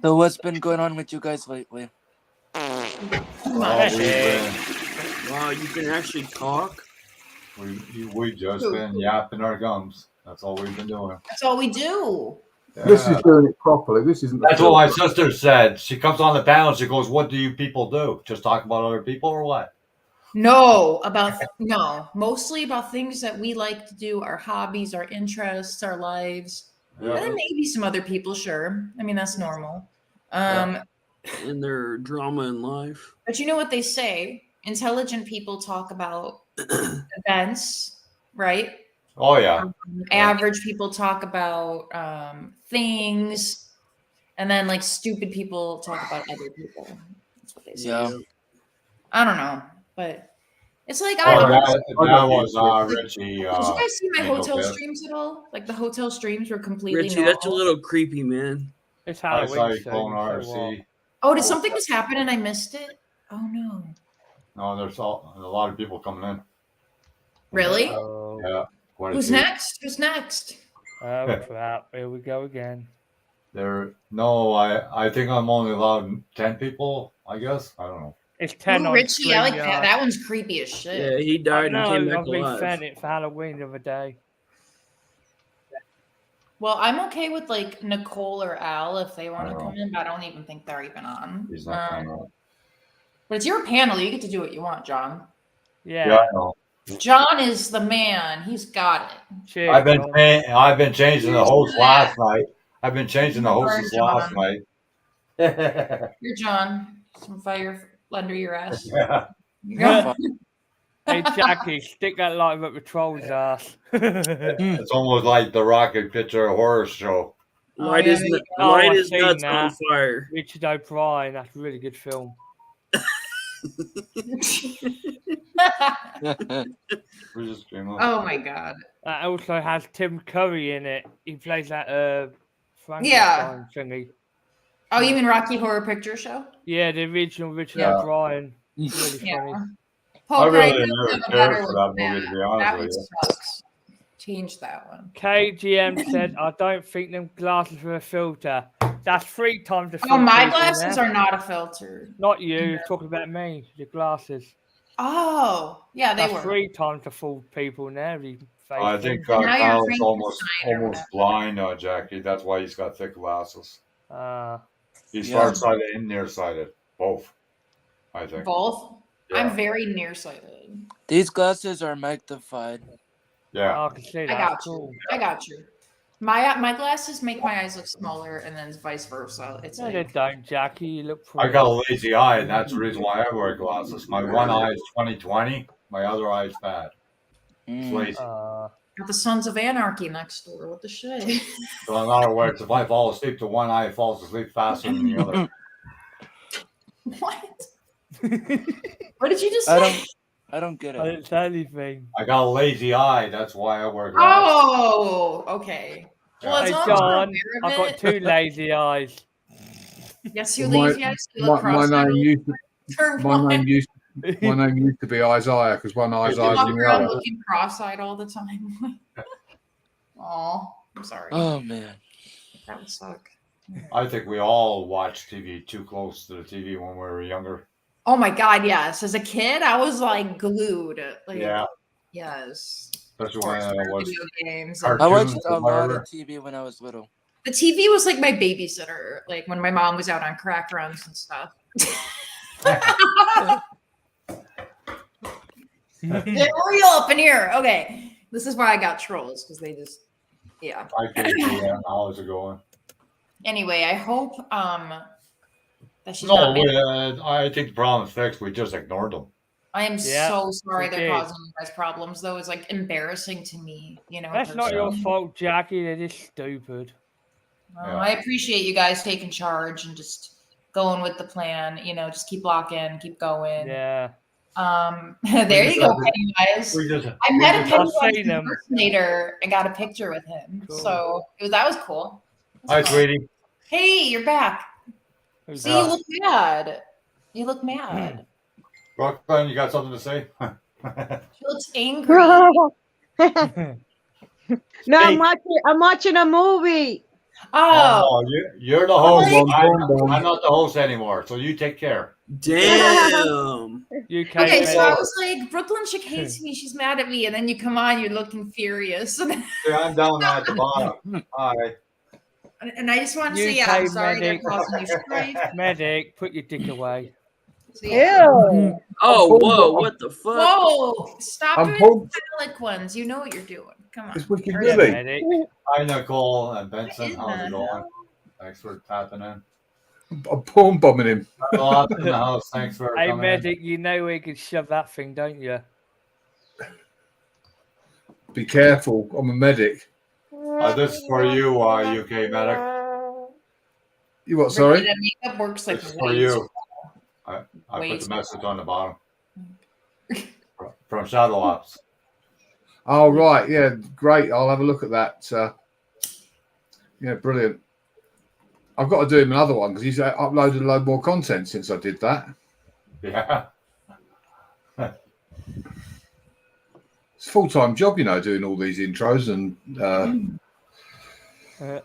So what's been going on with you guys lately? Well, Wow, you can actually talk? we just been yapping our gums. That's all we've been doing. That's all we do. This Yeah. is doing it properly. This isn't. That's what my sister said. She comes on the panel. She goes, "What do you people do? Just talk about other people or what?" No, mostly about things that we like to do, our hobbies, our interests, our lives. And then maybe some other people, sure. I mean, that's normal. In their drama in life. But you know what they say? Intelligent people talk about events, right? Oh yeah. Average people talk about things, and then like stupid people talk about other people. That's what they say. Yeah. I don't know, but it's like Oh, I don't. that was Richie. Did you guys see my Angel hotel Beth. streams at all? Like the hotel streams were completely Richie, normal. that's a little creepy, man. It's I saw Halloween you soon. calling So what? RC. Oh, did something just happen and I missed it? Oh no. No, there's a lot of people coming in. Really? Oh, Yeah. Quite a Who's few. next? Who's next? oh crap! Here we go again. I think I'm only allowed 10 people. I guess I don't know. It's 10 Ooh, on Richie, I like that. StreamYard. That one's creepy as shit. Yeah, he died and came back I've been alive. fan it for Halloween the other day. Well, I'm okay with like Nicole or Al if they want to I come in, but I don't even think they're even on. He's not coming out. But it's your panel. You get to do what you want, John. Yeah. Yeah, I know. John is the man. He's got it. Cheers, I've been John. I've been changing the host Yeah. last night. I've been changing the hostess John. last night. You're John. Some fire under your ass. Yeah. You go. Hey Jackie, stick that light up the troll's ass. It's almost like the Rocket Picture Horror Show. Light yeah, his, there you go. light Oh, his I've nuts seen on that. fire. Richard O'Brien, that's a really good film. We're just streaming. Oh my god. That also has Tim Curry in it. He plays that Frankenstein Yeah. thingy. Oh, you mean Rocky Horror Picture Show? Yeah, the original Richard Yeah. O'Brien. Really Yeah. funny. Poker, really know didn't you really have a care better for one that than movie, to be honest That with one you. sucks. Change that one. KGM said, I don't think them glasses are a filter. That's 3 times the Oh, my glasses are not a filter. Not you, talking about me, your glasses. Oh, yeah, they That's were. 3 times the full people now. I think And now you're Kyle's Frankenstein or almost blind, Jackie. That's why he's got thick glasses. He's Yeah. farsighted and nearsighted, both. I think. Both? Yeah. I'm very nearsighted. These glasses are magnified. Yeah. I can see that. I got cool. you. I got you. My glasses make my eyes look smaller, and then vice versa. It's No, like they don't, Jackie. You look I pretty. got a lazy eye, and that's the reason why I wear glasses. My one eye is 20/20. My other eye is bad. It's lazy. got the Sons of Anarchy next door. What the shit? So in other words, if I fall asleep, the one eye falls asleep faster than the other. What? What did you just say? I don't get I it. didn't say anything. I got a lazy eye. That's why I wear glasses. Oh, okay. Well, Hey, as long as John, you're aware I've of got it. 2 lazy eyes. Yes, you My- lazy eyes. You look My cross-eyed name all used to the my time. name used to be Isaiah because one eye's You eyes Walk than the around other. looking cross-eyed all the time. Oh, I'm sorry. Oh man. That would suck. I think we all watched TV too close to the TV when we were younger. Oh my god, yes. As a kid, I was like glued. Like, Yeah. Yes. Especially Of when course, it was video games. cartoons I watched a or lot whatever. of TV when I was little. The TV was like my babysitter, like when my mom was out on crack runs and stuff. Get real up in here. Okay. This is why I got trolls, because they just yeah. I can't see that. How's it going? Anyway, I hope that she's No, not I think the problem is fixed. We just ignored them. I am Yeah, so sorry we they're did. causing you guys problems, though. It's like embarrassing to me, you know. That's not your personally. fault, Jackie. They're just stupid. Yeah. I appreciate you guys taking charge and just going with the plan. You know, just keep locking, keep going. Yeah. There just you go, have to- Pennywise. We just I met a I've Pennywise seen him. impersonator and got a picture with him. Cool. So that was cool. Hi, sweetie. Hey, you're back. Who's See, Yeah. you look mad. You look mad. Brooklyn, you got something to say? She looks angry. No, Speak. I'm watching a movie. Oh, You're the host. Boom, I'm boom, boom. not the host anymore, so you take care. Damn. UK okay. So I medic. was like, Brooklyn chick hates me. She's mad at me, and then you come on, you're looking furious. See, I'm down at the bottom. Hi. And I just want to say, yeah, I'm UK sorry they're medic. causing you strife. Medic, put your dick away. So, yeah. Ew. Oh, whoa, what the fuck? Whoa! Stop I'm doing pumped. phallic ones. You know what you're doing. Come on. It's wicked Hurry Yeah, up. Billy. medic. Hi, Nicole and Benson. Hey, How's it man. going? Thanks for tapping in. I'm porn bombing him. Lots in the house. Thanks for Hey, coming medic, you know where you can shove that thing, don't you? Be careful. I'm a medic. in. This is for you, UK medic. You what? Sorry. That makeup works like This is for way you. too- I Way put the too- message on the bottom. From Shadow Ops. Oh right, yeah, great. I'll have a look at that. Yeah, brilliant. I've got to do him another one because he's uploaded a load more content since I did that. Yeah. It's a full-time job, you know, doing all these intros and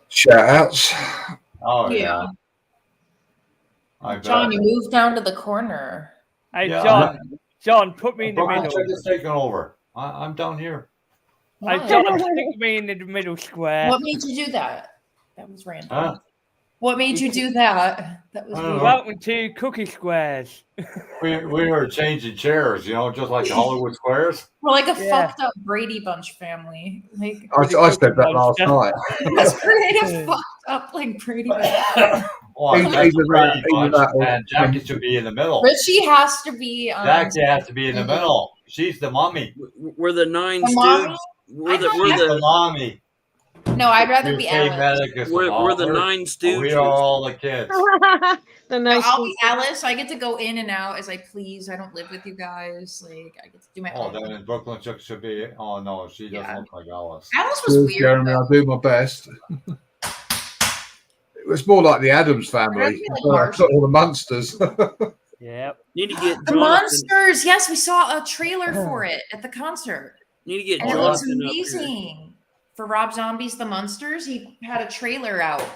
shout outs. Oh, Yeah. yeah. I bet. John, you moved down to the corner. Hey, Yeah. John, put me in the Brooklyn middle. Chick is taking over. I'm down here. Hey, Why? John, stick me in the middle square. What made you do that? That was random. Huh? What made you do that? That was I don't weird. know. Welcome to Cookie Squares. We were changing chairs, just like the Hollywood squares. We're like a Yeah. fucked up Brady Bunch family. Like I said that last night. that's creative fucked up like Brady Bunch. Oh, Either that's that- Brady either Bunch, that or- and Jackie should be in the middle. Richie has to be Jackie has to be in the middle. She's the mommy. We're the nine The mommy? stooges. We're I the thought we're She's the the mommy. No, I'd rather be UK Alice. medic is we're the father. nine We are stooges. all the kids. The No, nice I'll be Alice. I get to go in and out as I please. I don't live with you guys. Like I get to do my Oh, own then thing. in Brooklyn Chick should be. Oh no, she doesn't Yeah. look like Alice. Alice was Cheers, weird. Jeremy, though. I'll do my best. It's more like the Adams I'd family, be like not Marshall. all the monsters. Yep. Need to get The Jonathan. Monsters. Yes, we saw a trailer for it at the concert. Need to get And it looks Jonathan up here. amazing. For Rob Zombie's The Monsters, he had a trailer out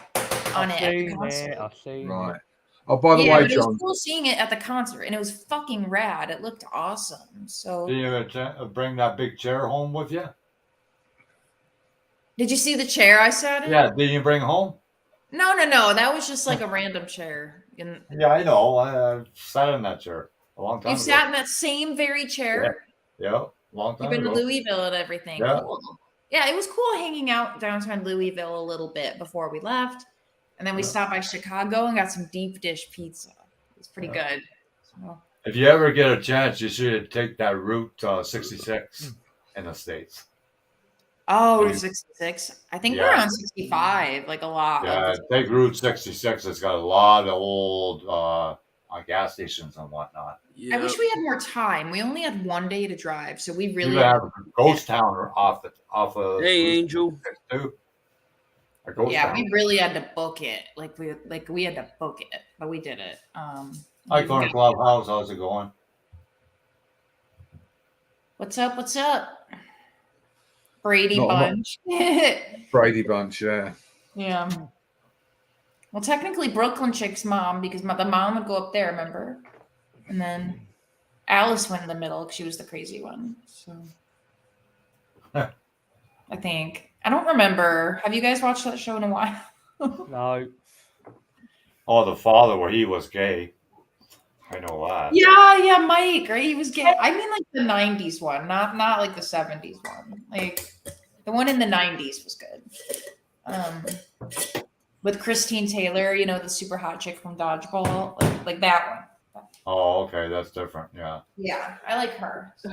on it at the concert. I've seen Right. it. Oh, by the Yeah, way, but it was John, cool seeing it at the concert, and it was fucking rad. It looked awesome. So, Did you bring that big chair home with you? did you see the chair I sat in? Yeah. Did you bring home? No. That was just like a random chair. And Yeah, I know. I sat in that chair a long time you ago. sat in that same very chair. Yeah, long time You've been to ago. Louisville and everything. Yeah. Cool. Yeah, it was cool hanging out downtown Louisville a little bit before we left. And then we stopped by Chicago and got some deep dish pizza. It was pretty good. So, If you ever get a chance, you should take that Route 66 in the States. oh, Route 66. I think we're Yeah. on 65, like a lot. Yeah, Of take Route 66. It's got a lot of old gas stations and whatnot. I wish we had more time. We only had one day to drive, so we You really have a ghost town off of Hey, Route Angel. 66 too. A ghost yeah, town. we really had to book it. We had to book it, but we did it. Hi, Corner Clubhouse. How's it going? What's up? What's up? Brady Not Bunch. Brady Bunch, yeah. Yeah. Well, technically Brooklyn Chick's mom, because the mom would go up there, remember? And then Alice went in the middle because she was the crazy one. So I think. I don't remember. Have you guys watched that show in a while? No. Oh, the father, where he was gay. I know that. Yeah, Mike, right? He was gay. I mean like the 90s one, not like the 70s one. Like the one in the 90s was good. With Christine Taylor, you know, the super hot chick from Dodgeball, like that one. Oh, okay, that's different. Yeah. Yeah, I like her. So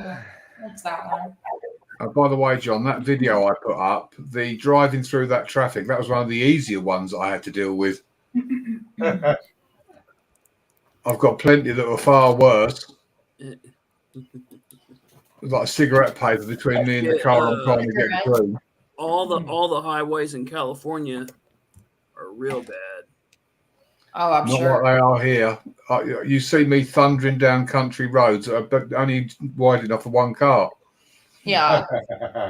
that's that one. By the way, John, that video I put up, the driving through that traffic, that was one of the easier ones I had to deal with. I've got plenty that were far worse. Like a cigarette paper between me and the car I'm trying to get through. All the highways in California are real bad. Oh, I'm Not sure. like they are here. You see me thundering down country roads, but only wide enough for one car. Yeah.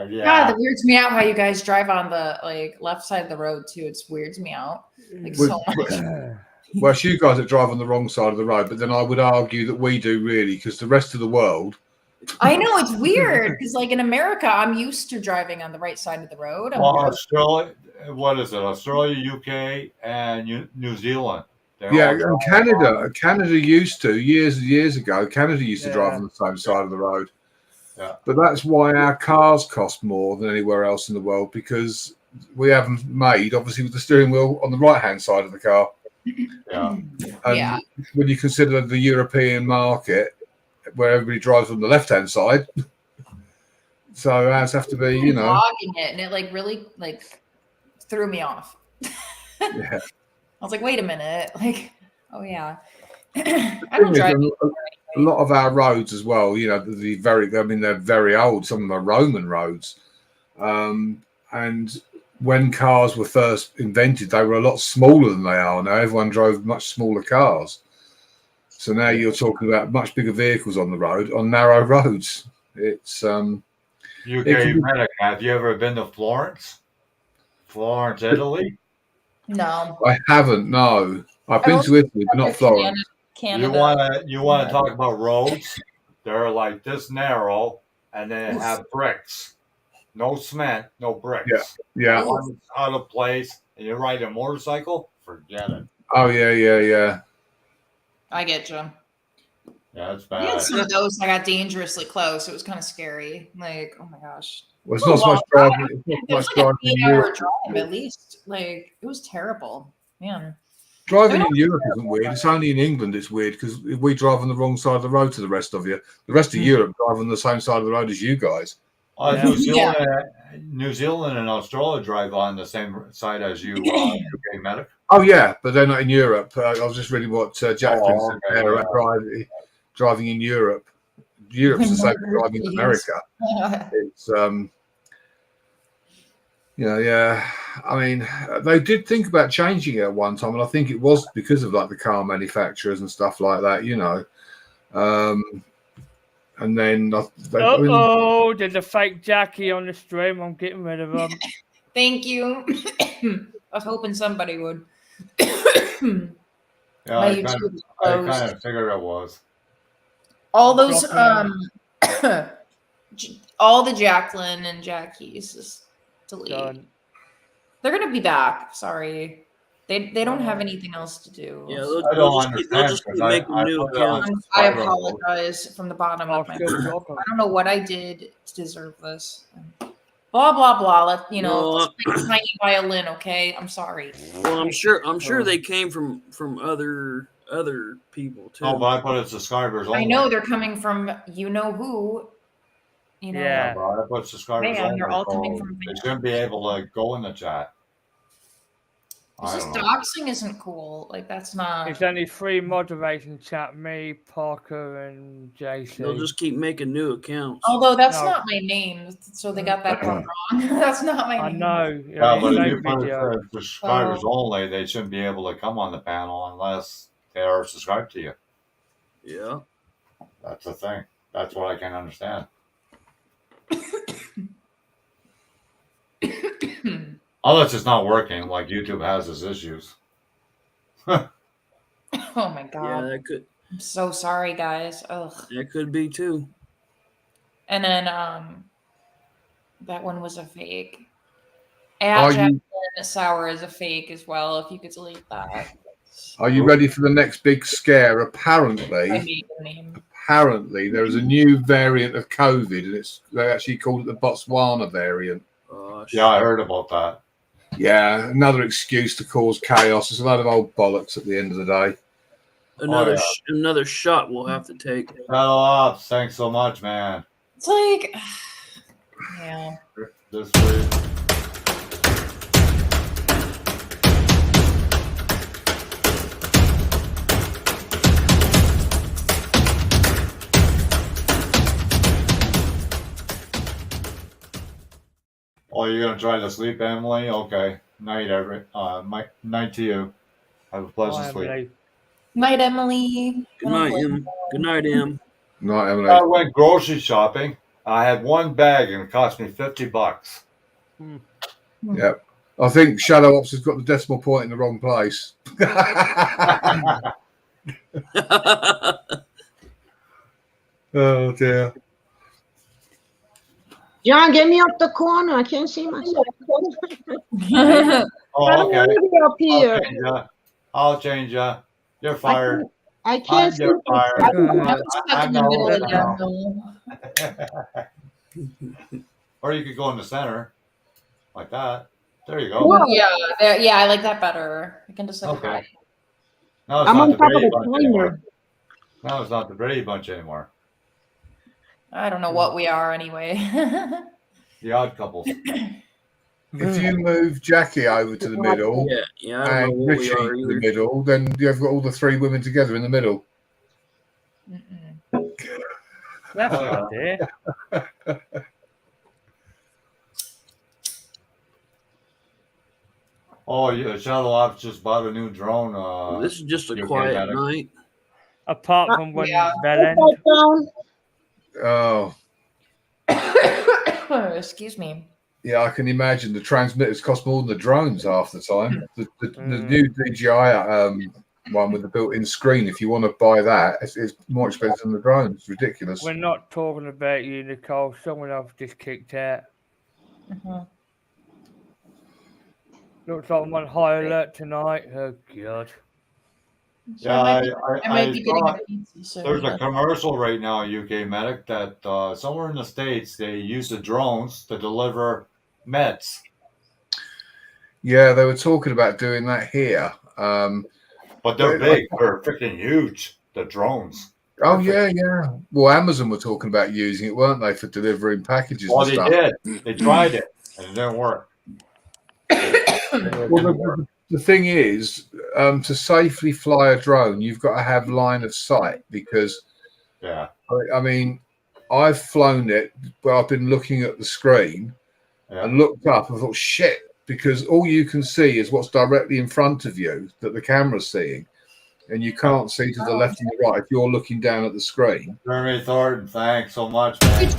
Yeah. God, that weirds me out how you guys drive on the left side of the road too. It weirds me out so much. Well, it's you guys that drive on the wrong side of the road, but then I would argue that we do really, because the rest of the world. I know it's weird because, in America, I'm used to driving on the right side of the road. Australia, what is it? Australia, UK, and New Zealand. Yeah, and Canada used to years and years ago. Canada used to drive on the same side of the road. Yeah. But that's why our cars cost more than anywhere else in the world, because we haven't made, obviously, with the steering wheel on the right-hand side of the car. Yeah. And when you consider the European market, where everybody drives on the left-hand side, so ours have to be, Logging it, and it really threw me off. Yeah. I was like, wait a minute, oh yeah. I I don't drive. A lot of our roads as well, they're very old. Some of them are Roman roads. And when cars were first invented, they were a lot smaller than they are now. Everyone drove much smaller cars. So now you're talking about much bigger vehicles on the road, on narrow roads. It's UK Medic. Have you ever been to Florence? Florence, Italy? No. I haven't, no. I've been to Italy, but not Florence. Canada. You wanna talk about roads? They're like this narrow, and then have bricks. No cement, no bricks. Yeah. One out of place, and you ride a motorcycle, forget it. Oh, yeah. I get you. Yeah, it's We had bad. some of those that got dangerously close. It was kind of scary. Oh my gosh. Well, it's not so much driving. It's not It was so much like an driving in 8-hour Europe. drive at least. It was terrible. Man. Driving in Europe isn't weird. It's only in England it's weird, because we drive on the wrong side of the road to the rest of you. The rest of Europe drive on the same side of the road as you guys. New Zealand and Australia drive on the same side as you, UK Medic. Oh, yeah, but they're not in Europe. I was just reading what Jack said there about driving in Europe. Europe's the same as driving in America. It's, yeah. I mean, they did think about changing it at one time, and I think it was because of like the car manufacturers and stuff like that, you know. And then I mean, Oh, there's a fake Jackie on the stream. I'm getting rid of him. Thank you. I was hoping somebody would. Yeah, My I YouTube is kind closed. of figured it was. All those Blocking all the Jacqueline and Jackies is delete. Done. They're gonna be back. Sorry. They don't have anything else to do. Yeah, I don't they'll just understand keep making I new put it on accounts. I subscriber mode. apologize from the bottom I'll of my still heart. block him. I don't know what I did to deserve this. Blah blah blah. Let's Well, play a tiny violin, okay? I'm sorry. Well, I'm sure they came from other people too. No, but I put it subscribers only. I know they're coming from you know who. You know. Yeah. But I put subscribers Man, only. they're all so coming from they shouldn't be able to go in the chat. It's I just don't know. doxing isn't cool. Like that's not. It's only 3 moderation chat, me, Parker, and JC. They'll just keep making new accounts. Although that's No. not my name, so they got that part wrong. That's not my I name. know. Yeah, but if same you put it video. for subscribers only, they shouldn't be able to come on the panel unless they are subscribed to you. Yeah. That's the thing. That's what I can't understand. Unless it's not working, like YouTube has its issues. Oh my Yeah, god. I'm so sorry, guys. Ugh. that could be too. And then that one was a fake. Are At you- Jacqueline Sour is a fake as well. If you could delete that. are you ready for the next big scare? I Apparently, made the name. there is a new variant of COVID, and they actually called it the Botswana variant. Yeah, I heard about that. Yeah, another excuse to cause chaos. It's a lot of old bollocks at the end of the day. Another yeah. another shot we'll have to take. Shut up. Thanks so much, man. It's like, yeah. This week. Oh, you're gonna try to sleep, Emily? Okay. Night, night to you. Have a pleasant sleep. Emily. Night, Emily. Good night, Em. Good night, Em. Night, Emily. I went grocery shopping. I had one bag and it cost me $50. Yep. I think Shadow Ops has got the decimal point in the wrong place. Oh dear. John, get me up the corner. I can't see myself. Oh, I don't okay. want to be up here. I'll change ya. You're fired. I can't see You're myself. fired. I'm stuck I in the know, middle I again. know. Or you could go in the center, like that. There you go. Whoa. Yeah, I like that better. I can just like Okay. hide. Now it's I'm not on the top of Brady the Bunch timer. anymore. Now it's not the Brady Bunch anymore. I don't know what we are anyway. The Odd Couples. If you move Jackie over to the middle Yeah, I don't know and what we Richie are to the either. middle, then you've got all the 3 women together in the middle. That's Oh, an idea. Oh, yeah, Shadow Ops just bought a new drone. This is just a you're quiet getting better. night. Apart from when Yeah. Belen. Oh, Excuse me. yeah, I can imagine the transmitters cost more than the drones half the time. The new DJI one with the built-in screen, if you want to buy that, it's more expensive than the drones. It's ridiculous. We're not talking about you, Nicole. Someone else just kicked out. Looks like I'm on high alert tonight. Oh, God. Yeah, I might be getting saw a pizza soon. there's a commercial right now, UK Medic, that somewhere in the States they use the drones to deliver meds. Yeah, they were talking about doing that here. But they're big. They're freaking huge. The drones. Oh yeah. Well, Amazon were talking about using it, weren't they, for delivering packages Well, and they stuff? did. They tried it, and it didn't work. Well, the thing is, to safely fly a drone, you've got to have line of sight because, Yeah. I mean, I've flown it, but I've been looking at the screen Yeah. and looked up and thought, shit, because all you can see is what's directly in front of you that the camera's seeing, and you can't see to the left and the right if you're looking down at the screen. Jeremy Thornton, thanks so much, man.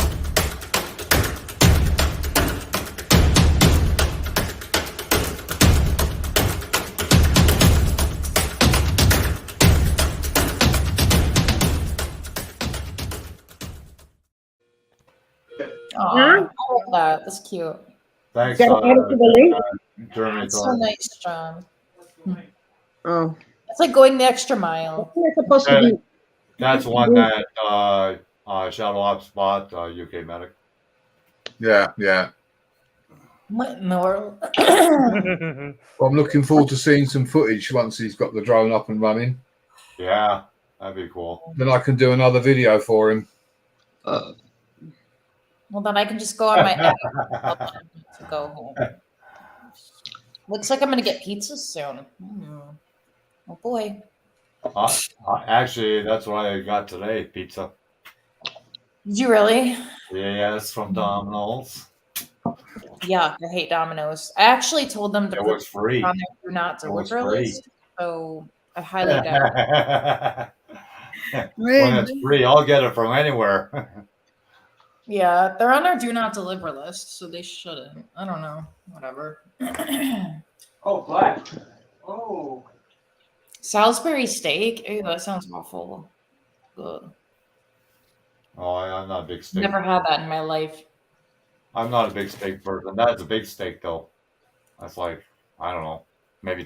Aw, I love that. That's cute. Thanks, Got to add it to the link? Jeremy That's so Thornton. nice, John. Oh, It's like going the extra mile. it's supposed to be. That's one that Shadow Ops bought, UK Medic. Yeah, yeah. What in the world? Well, I'm looking forward to seeing some footage once he's got the drone up and running. Yeah, that'd be cool. Then I can do another video for him. Well, then I can just go on my app to go home. Looks like I'm gonna get pizza soon. Oh boy. Actually, that's what I got today, pizza. Did you really? Yes, from Domino's. Yeah, I hate Domino's. I actually told them to It put was free. on their do not It was deliver free. list. So I highly doubt it. When it's free, I'll get it from anywhere. Yeah, they're on our do not deliver list, so they shouldn't. I don't know. Whatever. Oh, black. Oh. Salisbury steak? Ew, that sounds awful. Ugh. Oh, I'm not a big steak. Never had that in my life. I'm not a big steak person. That's a big steak, though. That's like, I don't know, maybe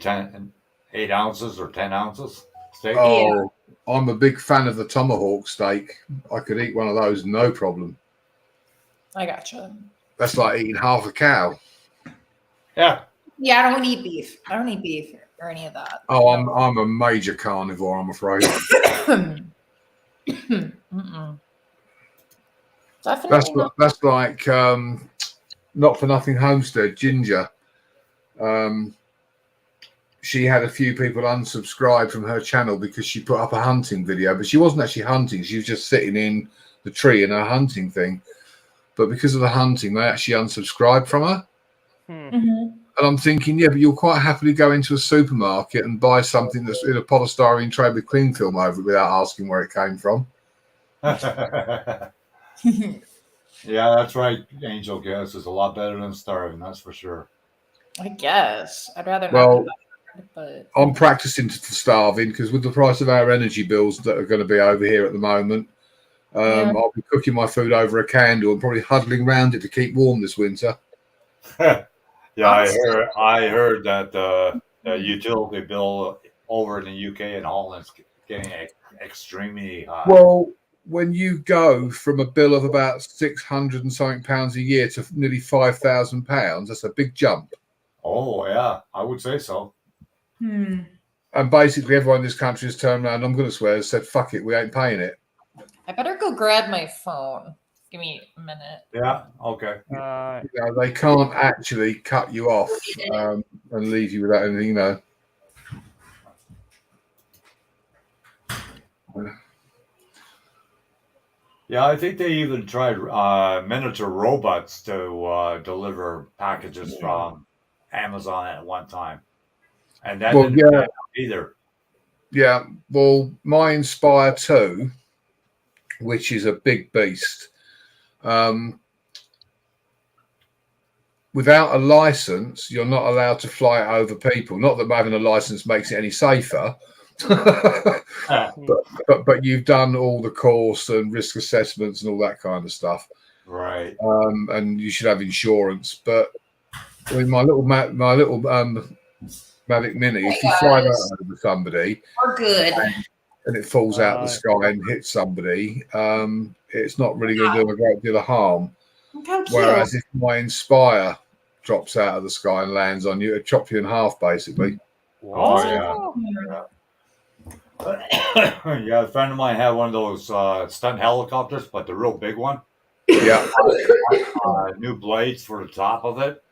8 ounces or 10 ounces steak. Oh, I'm a big fan of the tomahawk steak. I could eat one of those, no problem. I gotcha. That's like eating half a cow. Yeah. Yeah, I don't eat beef. I don't eat beef or any of that. Oh, I'm a major carnivore, I'm afraid. Mm-mm. Definitely not. That's like Not For Nothing Homestead, Ginger. She had a few people unsubscribe from her channel because she put up a hunting video, but she wasn't actually hunting. She was just sitting in the tree in her hunting thing. But because of the hunting, they actually unsubscribed from her. Mm-hmm. And I'm thinking, yeah, but you'll quite happily go into a supermarket and buy something that's in a polystyrene tray with cling film over it without asking where it came from. Yeah, that's right, Angel Guess is a lot better than starving, that's for sure. I guess. I'd rather Well, not do that, but I'm practicing for starving because with the price of our energy bills that are going to be over here at the moment, Yeah. I'll be cooking my food over a candle and probably huddling around it to keep warm this winter. Yeah, I heard that the utility bill over in the UK and Holland's getting extremely high. Well, when you go from a bill of about 600 and something pounds a year to nearly £5,000, that's a big jump. Oh yeah, I would say so. Hmm. And basically, everyone in this country has turned around, I'm going to swear, has said, fuck it, we ain't paying it. I better go grab my phone. Give me a minute. Yeah, okay. You know, they can't actually cut you off and leave you without anything, you know. Yeah, I think they even tried miniature robots to deliver packages from Amazon at one time, and that Well, didn't yeah. pan out either. Yeah, well, my Inspire 2, which is a big beast, without a license, you're not allowed to fly it over people. Not that having a license makes it any safer, but you've done all the course and risk assessments and all that kind of stuff, Right. and you should have insurance. But I mean, my little Mavic Mini, if you fly that over somebody, We're good. and it falls out of the sky and hits somebody, it's not really going to do a great deal of harm. Look how cute. Whereas if my Inspire drops out of the sky and lands on you, it chops you in half, basically. Oh yeah. Yeah, a friend of mine had one of those stunt helicopters, but the real big one. Yeah. New blades for the top of it.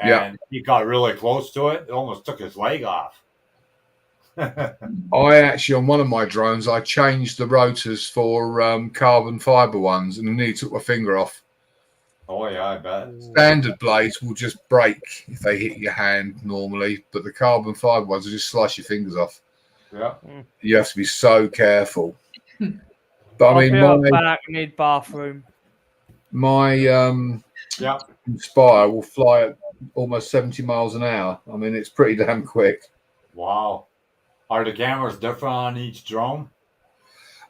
And Yeah. he got really close to it. It almost took his leg off. I actually, on one of my drones, I changed the rotors for carbon fiber ones and I nearly took my finger off. Oh yeah, I bet. Standard blades will just break if they hit your hand normally, but the carbon fiber ones will just slice your fingers off. Yeah. You have to be so careful. But I mean, feel like I need bathroom. my Yeah. Inspire will fly at almost 70 miles an hour. I mean, it's pretty damn quick. Wow. Are the cameras different on each drone?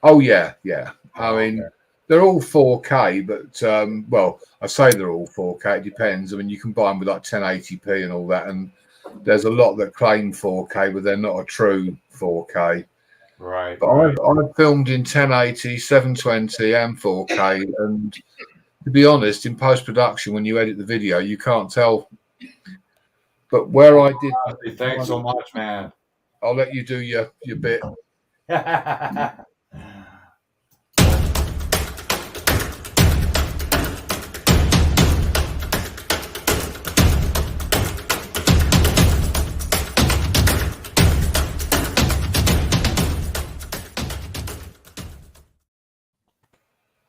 Oh yeah, yeah. I Oh, mean, okay. they're all 4K, but well, I say they're all 4K. It depends. I mean, you can buy them with like 1080p and all that, and there's a lot that claim 4K, but they're not a true 4K. Right. But Right. I've filmed in 1080, 720, and 4K, and to be honest, in post production, when you edit the video, you can't tell. But where I did, Thanks so much, man. I'll let you do your bit.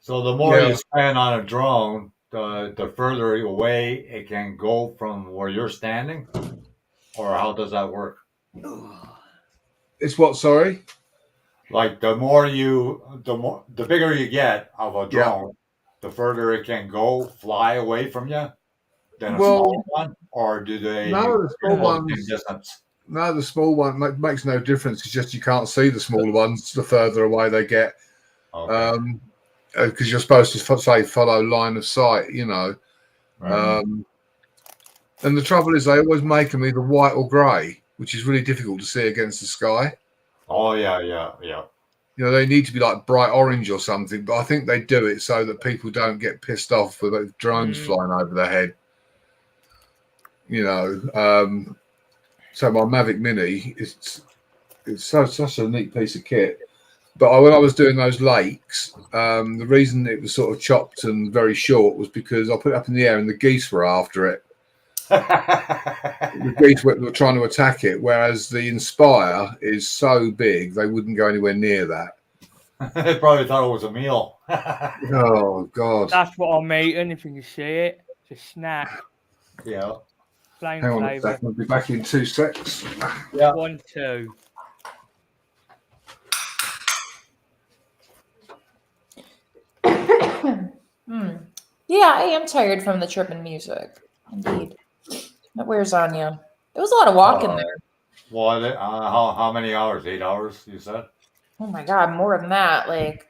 So the more Yeah. you spend on a drone, the further away it can go from where you're standing, or how does that work? It's what? Sorry. Like the bigger you get of a drone, the further it can go fly away from you than a small one, or do they? No, the small both ones. same distance? No, the small one makes no difference. It's just you can't see the smaller ones the further away they get. Okay. Because you're supposed to follow line of sight, you know. Right. And the trouble is they always make them either white or grey, which is really difficult to see against the sky. Oh yeah, yeah, yeah. You know, they need to be like bright orange or something, but I think they do it so that people don't get pissed off with drones flying over their head. You know, so my Mavic Mini, it's such a neat piece of kit. But when I was doing those lakes, the reason it was sort of chopped and very short was because I put it up in the air and the geese were after it. The geese were trying to attack it, whereas the Inspire is so big they wouldn't go anywhere near that. They probably thought it was a meal. Oh God! That's what I'm eating. If you can see it, it's a snack. Yeah. Flame Hang on a flavour. second. I'll be back in 2 seconds. Yeah. 1, 2. Yeah, I am tired from the tripping music. Indeed. That wears on you. There was a lot of walking there. What? How many hours? 8 hours? You said? Oh my god, more than that. Like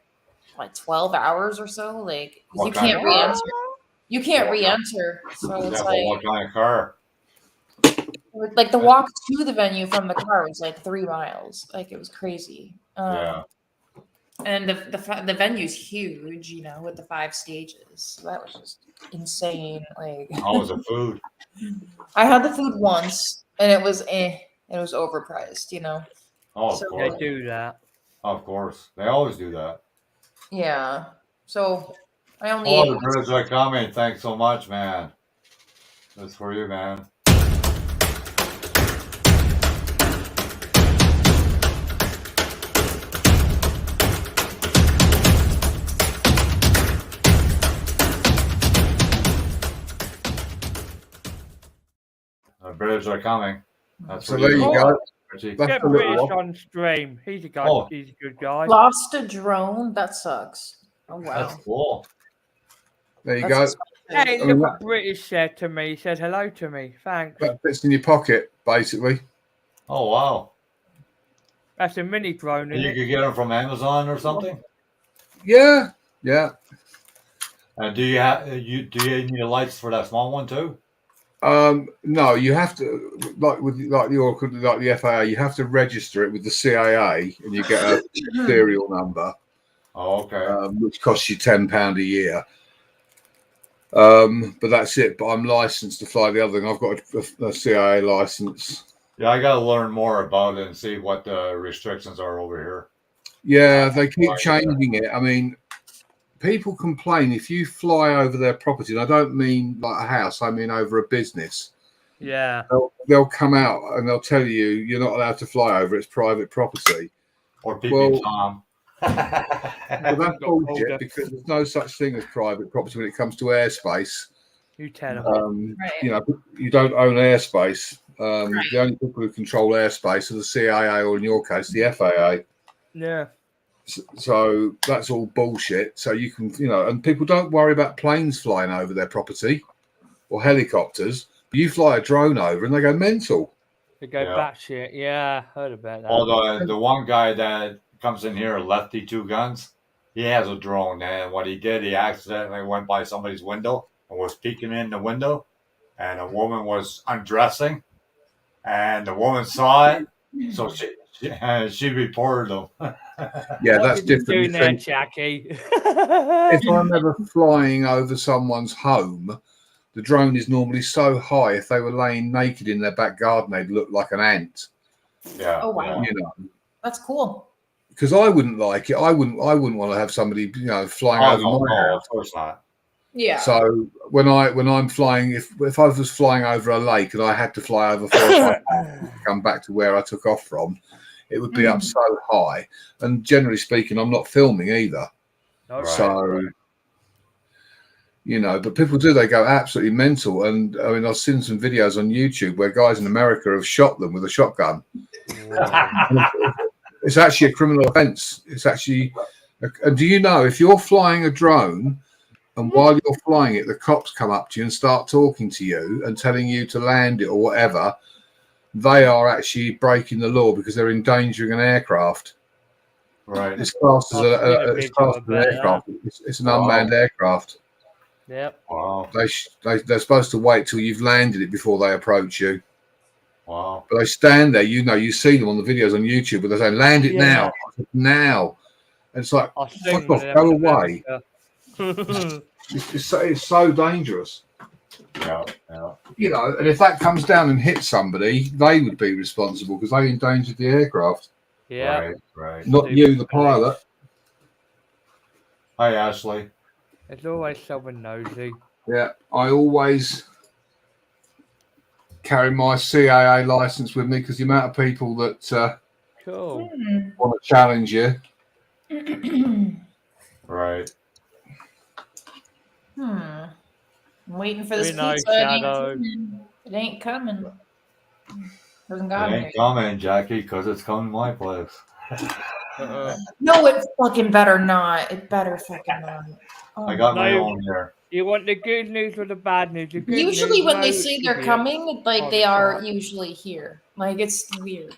12 hours or so. Like What you kind can't of car? re-enter. You can't re-enter. So it's Yeah, but like what kind of car? the walk to the venue from the car was like 3 miles. Like it was crazy. Yeah. And the venue's huge, you know, with the 5 stages. So that was just insane. Like How was the food? I had the food once and it was overpriced, you know. Oh, of So, course. They do that. Of course. They always do that. Yeah. So I only Oh, ate the once. birds are coming. Thanks so much, man. That's for you, man. The birds are coming. That's So for there you go. Richie. That's Get a little British one. on stream. He's a guy. Oh. He's a good guy. Lost a drone? That sucks. Oh wow. That's cool. There you That's go. expensive. Hey, I mean, look what British said to me. He said hello to me. Thanks. That fits in your pocket, basically. Oh, wow. That's a mini drone, You isn't it? could get them from Amazon or something? Yeah, yeah. And do you need lights for that small one too? No, you have to like the FAA. You have to register it with the CAA, and you get a serial number, Oh, okay. which costs you £10 a year. But that's it. But I'm licensed to fly the other thing. I've got a CAA license. Yeah, I got to learn more about it and see what the restrictions are over here. Yeah, they keep changing it. I mean, people complain if you fly over their property, and I don't mean like a house, I mean over a business. Yeah. They'll come out and they'll tell you you're not allowed to fly over, it's private property. Or peeping Tom. Well, that's bullshit because there's no such thing as private property when it comes to airspace. You tell them. Right. You know, you don't own airspace. Right. The only people who control airspace are the CIA, or in your case, the FAA. Yeah. So that's all bullshit. So you can, you know, and people don't worry about planes flying over their property or helicopters. But you fly a drone over and they go mental. They go batshit. Yeah, I heard about that. Although the one guy that comes in here, Lefty Two Guns, he has a drone, and what he did, he accidentally went by somebody's window and was peeking in the window, and a woman was undressing, and the woman saw it, so she reported him. Yeah, What that's did you different. do there, Jackie? If I'm ever flying over someone's home, the drone is normally so high. If they were laying naked in their back garden, they'd look like an ant. Yeah. Oh wow. You know, That's cool. because I wouldn't like it. I wouldn't want to have somebody, you know, flying over my house. Of course not. Yeah. So when I'm flying, if I was flying over a lake and I had to fly over 4 or 5 miles to come back to where I took off from, it would be up so high. And generally speaking, I'm not filming either. Right. So, you know, but people do, they go absolutely mental. And I mean, I've seen some videos on YouTube where guys in America have shot them with a shotgun. It's actually a criminal offense. It's actually, and do you know, if you're flying a drone and while you're flying it, the cops come up to you and start talking to you and telling you to land it or whatever, they are actually breaking the law because they're endangering an aircraft. Right. It's classed as an aircraft. It's an unmanned aircraft. Yep. Wow. They're supposed to wait till you've landed it before they approach you. Wow. But they stand there, you know, you see them on the videos on YouTube, but they're saying, land it now. Now. And it's like, fuck off, go away. It's so dangerous. Yeah. You know, and if that comes down and hits somebody, they would be responsible because they endangered the aircraft. Yeah. Right. Not you, the pilot. Hi, Ashley. There's always someone nosy. Yeah, I always carry my CAA license with me because the amount of people that Cool. want to challenge you. Right. I'm waiting for this Very nice, pizza. Shadow. It ain't coming. Hasn't It gotten ain't here. coming, Jackie, because it's coming to my place. No, it fucking better not. It better fucking not. Oh, I got my No. own here. You want the good news or the bad news? The good usually news, when they no, say they're idiot. coming, like Oh, they that's are right. usually here. Like it's weird.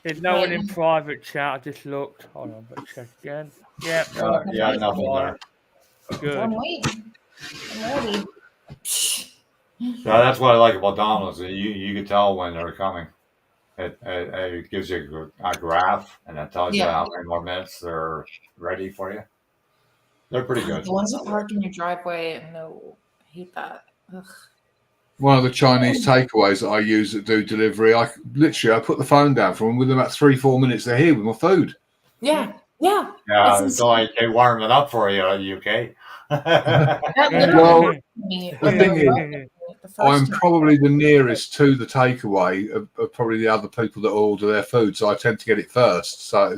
There's no one in private chat. I just looked. Hold on, but check again. Yeah. Yeah, nothing there. Good. I'm waiting. I'm ready. Yeah, that's what I like about Domino's. You can tell when they're coming. It gives you a graph, and it tells you how many more minutes they're ready for you. They're pretty good. The ones that park in your driveway, no, I hate that. Ugh. One of the Chinese takeaways that I use that do delivery, I put the phone down for them. Within about 3-4 minutes, they're here with my food. Yeah. Yeah, so like they warm it up for you. Are you okay? That Well, literally the thing is, I'm probably the nearest to the takeaway of probably the other people that order their food, so I tend to get it first. So,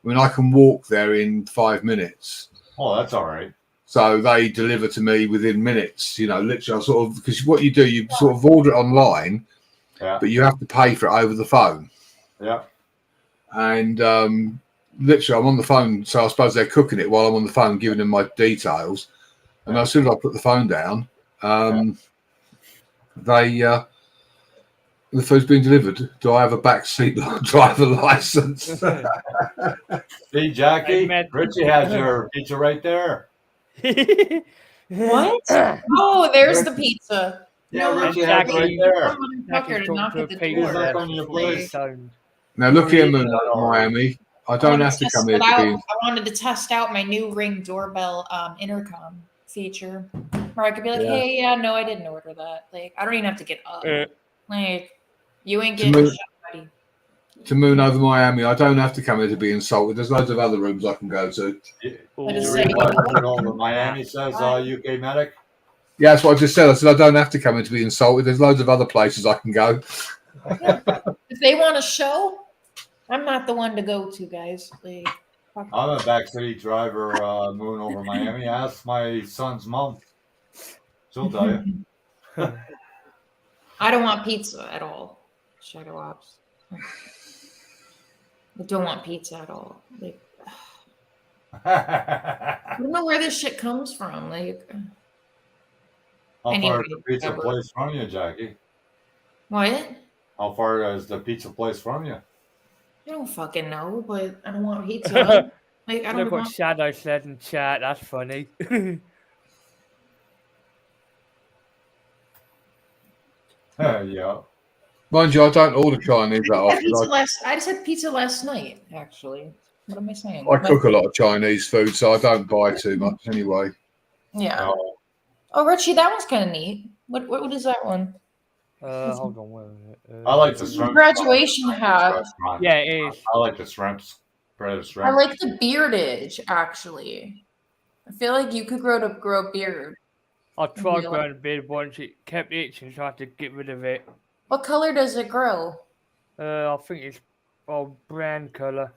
I can walk there in 5 minutes. Oh, that's all right. So they deliver to me within minutes. You know, literally, because what you do, you sort of order it online, but you have to pay for it over the phone. Yeah. And literally, I'm on the phone, so I suppose they're cooking it while I'm on the phone, giving them my details. And as soon as I put the phone down, the food's been delivered. Do I have a backseat driver license? See, Jackie, Richie has your pizza right there. What? Oh, there's the pizza. Yeah, No, Richie has it right there. motherfucker to knock at the door. Now look here, Moon, Miami. I don't have to come here to be. I wanted to test out my new Ring doorbell intercom feature, where I could be like, "Hey, no, I didn't order that. Like, I don't even have to get up. Like, you ain't getting shot, buddy." To Moon over Miami, I don't have to come here to be insulted. There's loads of other rooms I can go to. Over Miami says UK medic. Yeah, that's what I just said. I said I don't have to come here to be insulted. There's loads of other places I can go. If they want a show, I'm not the one to go to, guys. Like, I'm a backseat driver, Moon over Miami. Ask my son's mom. She'll tell you. I don't want pizza at all. Shadow Ops. I don't want pizza at all. Like, I don't know where this shit comes from. Like, How anyway, far is the pizza whatever. place from you, Jackie? What? How far is the pizza place from you? I don't fucking know, but I don't want pizza. Like, I Look don't what want. Shadow said in chat. That's funny. Yeah. Mind you, I don't order Chinese that I often. just had pizza last night, actually. What am I saying? I cook a lot of Chinese food, so I don't buy too much anyway. Yeah. No. Oh, Richie, that one's kind of neat. What is that one? Hold on, where is it? I like the shrimp. Graduation hat. Restaurant. Yeah, it is. I like the shrimps. Breaded I shrimp. like the beardage, actually. I feel like you could grow a beard. I tried Yeah. growing a beard once. It kept itching, so I had to get rid of it. What color does it grow? I think it's brown color.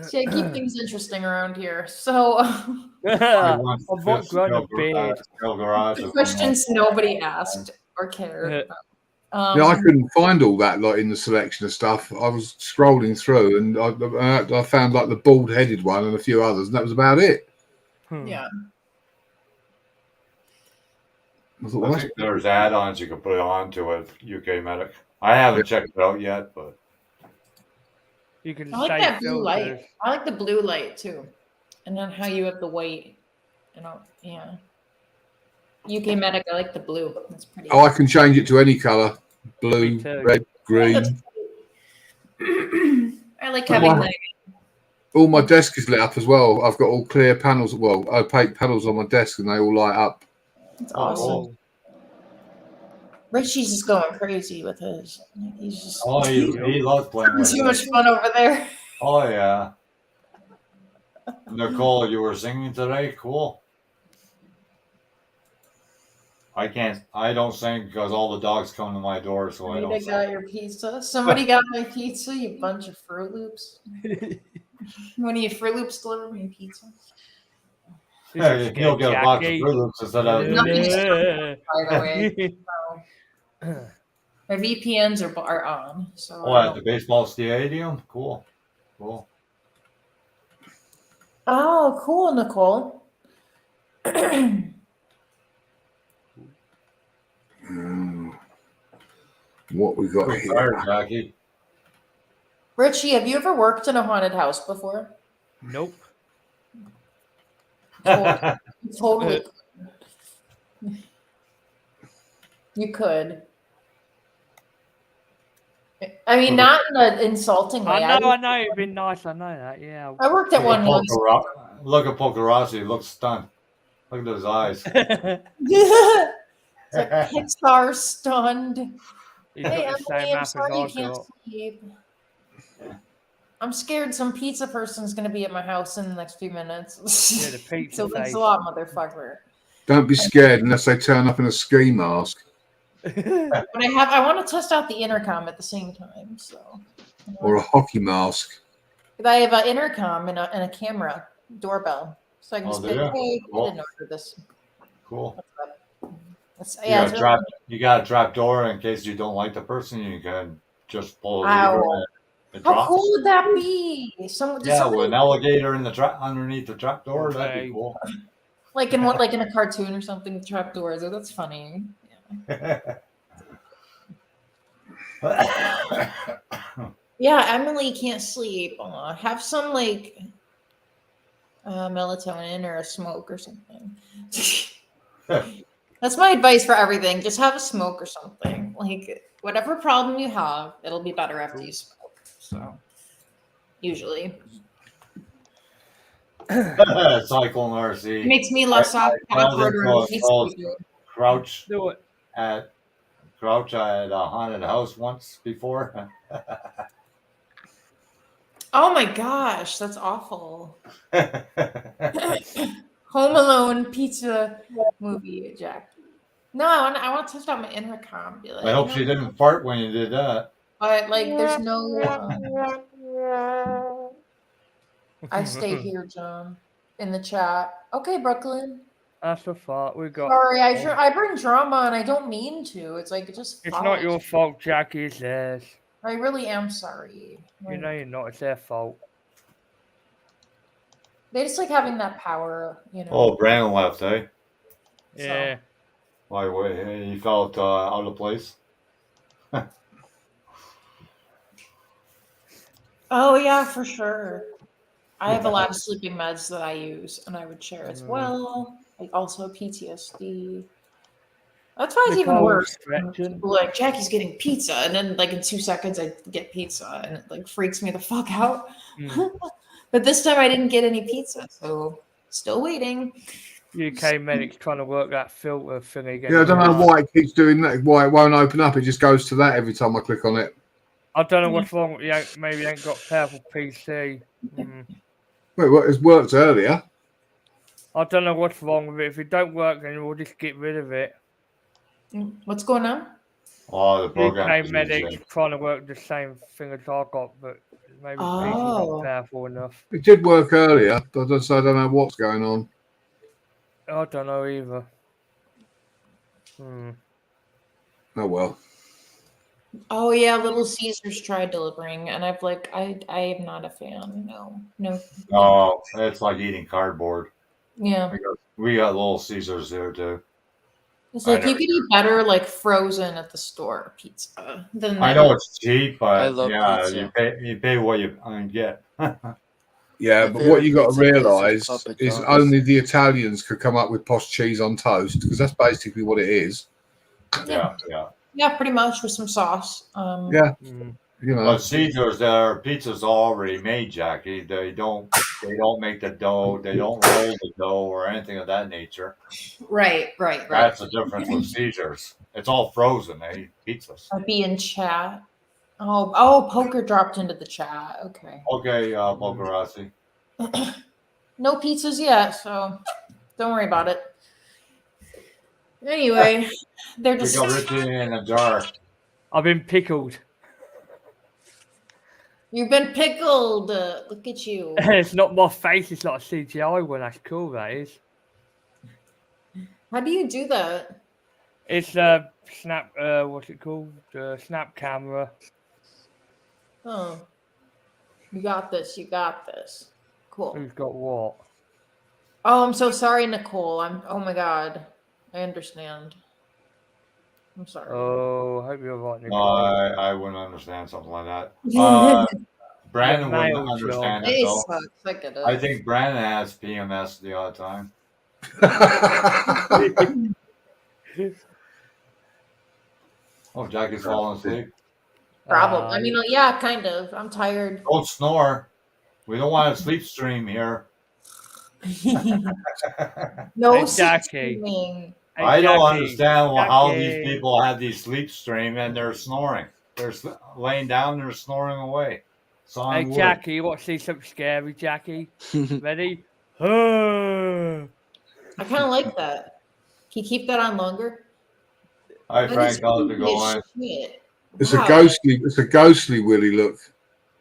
See, I keep things interesting around here. So, I've wants not this grown a Steel beard. Garage. questions nobody asked or cared. Yeah, I couldn't find all that like in the selection of stuff. I was scrolling through, and I found like the bald-headed one and a few others, and that was about it. Yeah. I thought, I well, think there's add-ons you can put onto it, UK Medic. I haven't checked it out yet, but You can I like save that blue light. filters. I like the blue light too. And then how you have the white. Yeah. UK Medic, I like the blue. That's pretty. I can change it to any color: blue, Me too. red, green. I like having like. All my desk is lit up as well. I've got all clear panels, well, opaque panels on my desk, and they all light up. It's awesome. Richie's just going crazy with his. He's just. oh, he loves playing with too it. much fun over there. Oh yeah. Nicole, you were singing today? Cool. I don't sing because all the dogs come to my door, so I don't Rita sing. got your pizza. Somebody got my pizza, you bunch of Fruit Loops. When you Fruit Loops deliver me pizza? Hey, you'll get a box of Fruit Loops instead of Nothing's by the way. So. My VPNs are on. So Oh, at the baseball stadium? Cool. Cool. Oh, cool, Nicole. What we got Pretty here? tired, Jackie. Richie, have you ever worked in a haunted house before? Nope. Totally. You could. I mean, not in an insulting way. I know. It'd been nice. I know that. Yeah. I worked at one once. Look at Pokerossi. He looks stunned. Look at his eyes. It's like Pixar stunned. He's Hey, got the same Emily, I'm map sorry you as can't Ocelot. sleep. I'm scared some pizza person's gonna be at my house in the next few minutes. Yeah, the pizza So thanks face. a lot, motherfucker. Don't be scared unless they turn up in a ski mask. But I want to test out the intercom at the same time. So. Or a hockey mask. I have an intercom and a camera doorbell, so I can just be do like, ya? "Hey, Cool. I didn't order this." Cool. You got a trap door in case you don't like the person. You can just pull a lever Ow. and How drop. cool would that be? With an alligator in the underneath the trap door. That'd be cool. like in a cartoon or something, trap doors. Oh, that's funny. Yeah, Emily can't sleep. Have some melatonin or a smoke or something. That's my advice for everything. Just have a smoke or something. Like whatever problem you have, it'll be better after you smoke. So usually. Cyclone RC. It makes me less awkward or Crouch Do it. at a haunted house once before. Oh my gosh, that's awful. Home Alone pizza movie, Jack. No, I want to test out my intercom. Be like, I hope she didn't fart when you did that. But there's no. I stay here, John, in the chat. Okay, Brooklyn. That's a fault. We got. Sorry, I bring drama and I don't mean to. It's like it just. It's not your follows. fault, Jackie. It's theirs. I really am sorry. You know you're not. It's their fault. They just like having that power, you know. Oh, Brandon left, eh? Yeah. Why? He felt out of place. Oh yeah, for sure. I have a lot of sleeping meds that I use, and I would share as well. Like also PTSD. That's why it's even Nicole worse. stretching. People are like Jackie's getting pizza, and then like in 2 seconds I get pizza, and it like freaks me the fuck out. But this time I didn't get any pizza, so still waiting. UK Medic's trying to work that filter thing again. Yeah, I don't know why it keeps doing that. Why it won't open up? It just goes to that every time I click on it. I don't know what's wrong with you. Maybe you ain't got powerful PC. Wait, what? It's worked earlier. I don't know what's wrong with it. If it don't work, then we'll just get rid of it. What's going on? Oh, the program. UK Medic's trying to work the same thing as I got, but maybe PC's not powerful enough. It did work earlier, but I don't know what's going on. I don't know either. Oh well. Oh yeah, Little Caesars tried delivering, and I've like I am not a fan. No. Oh, it's like eating cardboard. Yeah. We got Little Caesars here too. It's like you could eat better like frozen at the store pizza than I know it's cheap, but I love yeah, pizza. you pay what you get. Yeah, My but what you got to favorite pizza realise is Papa is John's. only the Italians could come up with posh cheese on toast, because that's basically what it is. Yeah. pretty much with some sauce. Yeah, you know. But Caesars, their pizza's already made, Jackie. They don't make the dough. They don't roll the dough or anything of that nature. Right. That's the difference with Caesars. It's all frozen, pizzas. I'd be in chat. Oh, poker dropped into the chat. Okay. Okay, Pokerazzi. No pizzas yet, so don't worry about it. Anyway, they're We just got Richie in a jar. I've been pickled. You've been pickled. Look at you. It's not my face. It's like a CGI one. That's cool. That is. How do you do that? It's a snap. What's it called? Snap camera. Oh, you got this. You got this. Cool. Who's got what? Oh, I'm so sorry, Nicole. Oh my God. I understand. I'm sorry. Oh, I hope you're right, No, Nicole. I wouldn't understand something like that. Brandon The wouldn't mail understand It it though. sucks. I get it. I think Brandon has PMS the odd time. Oh, Jackie's falling asleep. Probably. I mean, yeah, kind of. I'm tired. Don't snore. We don't want a sleep stream here. No Hey, sleep Jackie. streaming. Hey, I don't Jackie, understand how these Jackie. people have these sleep stream and they're snoring. They're laying down, they're snoring away. Hey, Sawing wood. Jackie, you want to see something scary, Jackie? Ready? I I kind of like that. Can you keep that on longer? Hi That Frank, is how's it creepy as going? shit. It's Wow. a ghostly Willy look.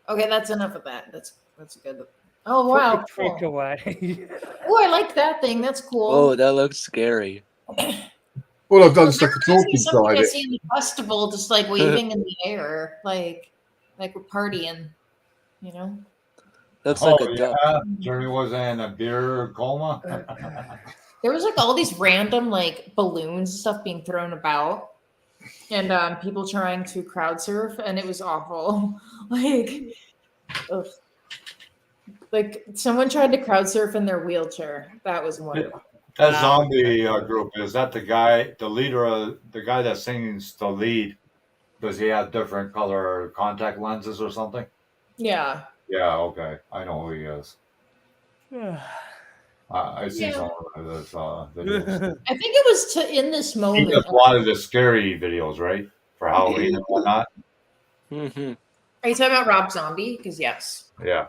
Okay, that's enough of that. That's good. Oh wow. Put the trick Cool. away. Oh, I like that thing. That's cool. Oh, that looks scary. All I've done is That stuck a reminds torch me of something inside I it. see in the festival, just like waving in the air, like we're partying. You know. Looks Oh like a duck. yeah, Jeremy was in a beer coma. There was like all these random like balloons and stuff being thrown about, and people trying to crowd surf, and it was awful. Ugh. Like someone tried to crowd surf in their wheelchair. That was wonderful. That zombie group, is that the guy, the leader, the guy that sings the lead? Does he have different color contact lenses or something? Yeah. Yeah, okay, I know who he is. I see some of his videos. I think it was in this He moment. does a lot of the scary videos, right? For Halloween and whatnot. Mm-hmm. Are you talking about Rob Zombie? Because yes, Yeah.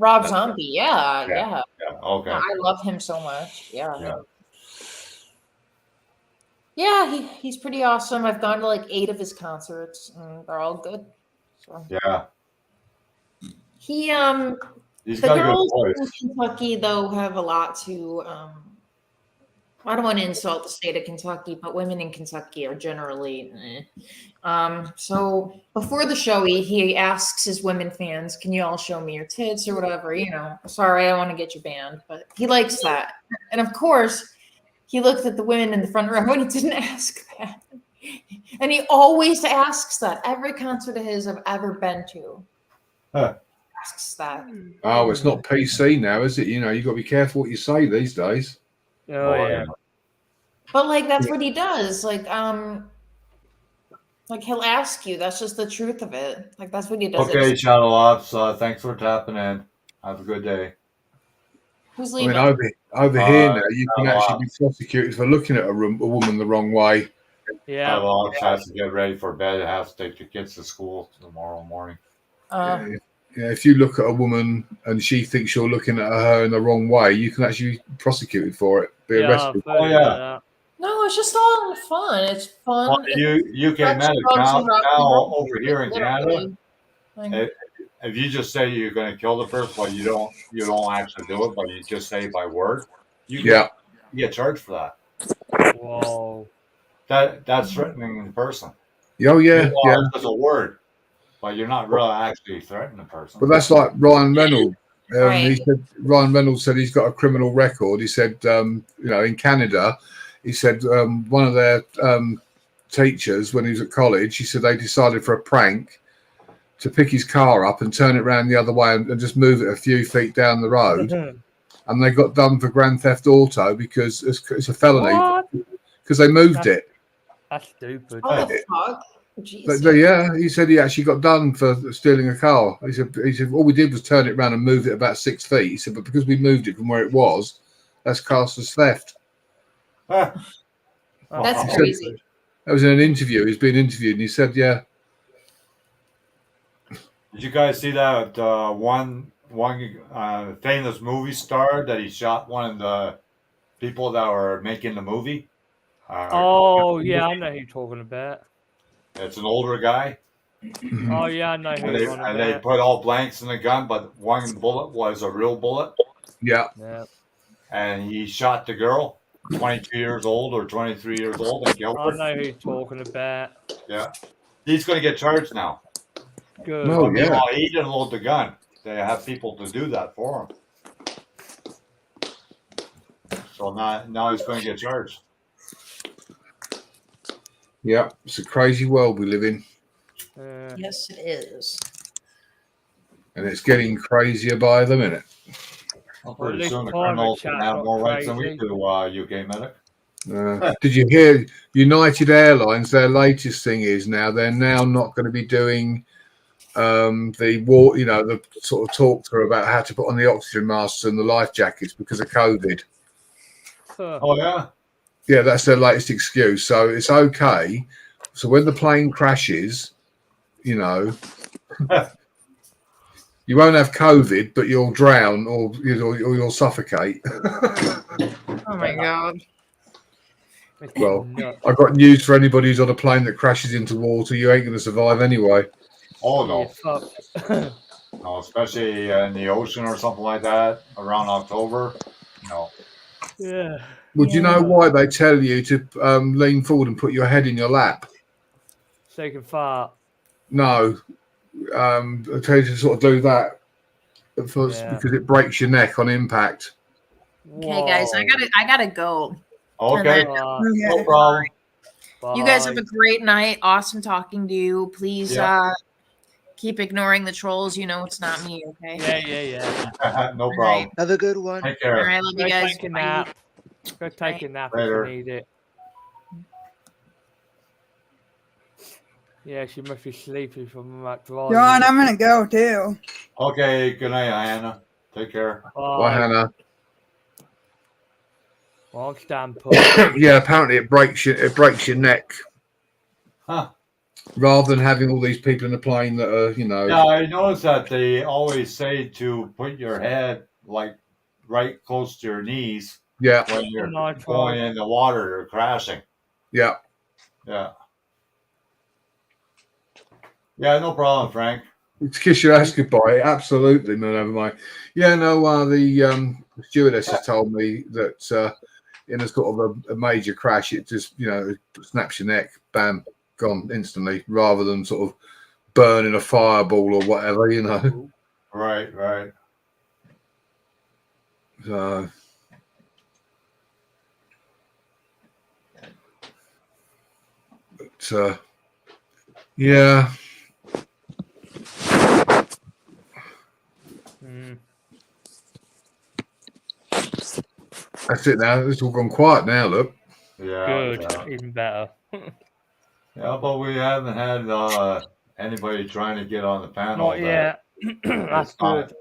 Rob Zombie. Yeah. Yeah, okay. I love him so much. Yeah. Yeah. He's pretty awesome. I've gone to like 8 of his concerts, and they're all good. So Yeah. he He's the got a good girls voice. in Kentucky though have a lot to I don't want to insult the state of Kentucky, but women in Kentucky are generally. So before the show, he asks his women fans, "Can you all show me your tits or whatever?" You know, sorry, I want to get you banned, but he likes that. And of course, he looked at the women in the front row and he didn't ask that. And he always asks that. Every concert of his I've ever been to asks that. Oh, it's not PC now, is it? You know, you got to be careful what you say these days. Oh, yeah. But like that's what he does. Like he'll ask you. That's just the truth of it. Like that's what he does. Okay, Shadow Ops. Thanks for tapping in. Have a good day. Who's I mean, leaving? over here now, you can actually be prosecuted for looking at a woman the wrong way. Yeah. Shadow Ops has to get ready for bed. Has to take the kids to school tomorrow morning. Yeah, if you look at a woman and she thinks you're looking at her in the wrong way, you can actually be prosecuted for it. Be arrested. Oh yeah. No, it's just all in fun. It's fun. Well, you can medic now over here in Canada. If you just say you're going to kill the person, but you don't actually do it, but you just say by word, you get charged for that. Whoa. That's threatening the person. Oh yeah, yeah. It's a word, but you're not really actually threatening the person. But that's like Ryan Reynolds. Right. He said Ryan Reynolds said he's got a criminal record. He said, you know, in Canada, he said one of their teachers when he was at college, he said they decided for a prank to pick his car up and turn it around the other way and just move it a few feet down the road. And they got done for Grand Theft Auto because it's a felony because they moved it. That's stupid. What the fuck? Yeah, he said he actually got done for stealing a car. He said all we did was turn it around and move it about 6 feet. He said, but because we moved it from where it was, that's classed as theft. That's crazy. That was in an interview. He's been interviewed, and he said, "Yeah." Did you guys see that one famous movie star that he shot one of the people that were making the movie? Oh yeah, I know who you're talking about. It's an older guy. Oh yeah, I know who you're talking and they about. put all blanks in the gun, but one bullet was a real bullet. Yeah. And he shot the girl, 22 years old or 23 years old, and killed her. I know who you're talking about. Yeah. He's going to get charged now. Good. Oh, yeah. Meanwhile, he didn't load the gun. They have people to do that for him. So now he's going to get charged. Yeah, it's a crazy world we live in. Yes, it is. And it's getting crazier by the minute. Well, pretty soon the criminals can have more rights than we do, UK medic. Did you hear United Airlines? Their latest thing is now they're not going to be doing the war. You know, the sort of talk through about how to put on the oxygen masks and the life jackets because of COVID. Oh yeah. Yeah, that's their latest excuse. So it's okay. So when the plane crashes, you know, you won't have COVID, but you'll drown or you'll suffocate. Oh my god. Well, I've got news for anybody who's on a plane that crashes into water. You ain't going to survive anyway. Oh no. No, especially in the ocean or something like that around October. No. Yeah. Would you know why they tell you to lean forward and put your head in your lap? So you can fart. No. They tell you to sort of do that because it breaks your neck on impact. Okay, guys, I gotta go. Okay. No problem. You guys have a great night. Awesome talking to you. Please keep ignoring the trolls. You know it's not me, okay? Yeah. No problem. Have a good one. Take care. All right, love you guys. Take a nap. Go take a nap Later. if you need it. Yeah, she must be sleepy from that drive. John, I'm gonna go too. Okay, good night, Hannah. Take care. Bye, Hannah. Well, stand put. Yeah, apparently it breaks your neck. Huh. Rather than having all these people in the plane that are, you know. Yeah, I noticed that they always say to put your head like right close to your knees. Yeah. When you're going in the water or crashing. Yeah. Yeah. Yeah, no problem, Frank. To kiss your ass goodbye, absolutely, man. Over my, yeah, no. The stewardess has told me that in a sort of a major crash, it just, snaps your neck, bam, gone instantly, rather than sort of burning a fireball or whatever, Right, right. So, but, yeah. That's it now. It's all gone quiet now, look. Yeah. Good, Yeah. even better. Yeah, but we haven't had anybody trying to get on the panel. Not yet. That's good.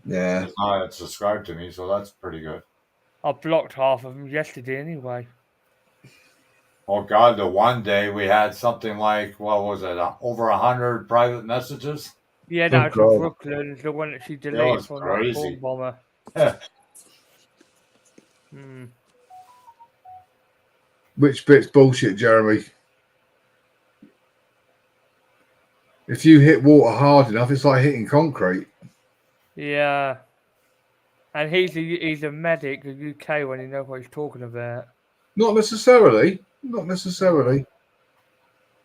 Yeah. It's not subscribed to me, so that's pretty good. I blocked half of them yesterday anyway. Oh God, the one day we had something like, what was it, over 100 private messages? Yeah, that was in Brooklyn, the one that she deleted was from crazy. that bomb bomber. Which bit's bullshit, Jeremy? If you hit water hard enough, it's like hitting concrete. Yeah. And he's a medic in the UK when he knows what he's talking about. Not necessarily. Not necessarily.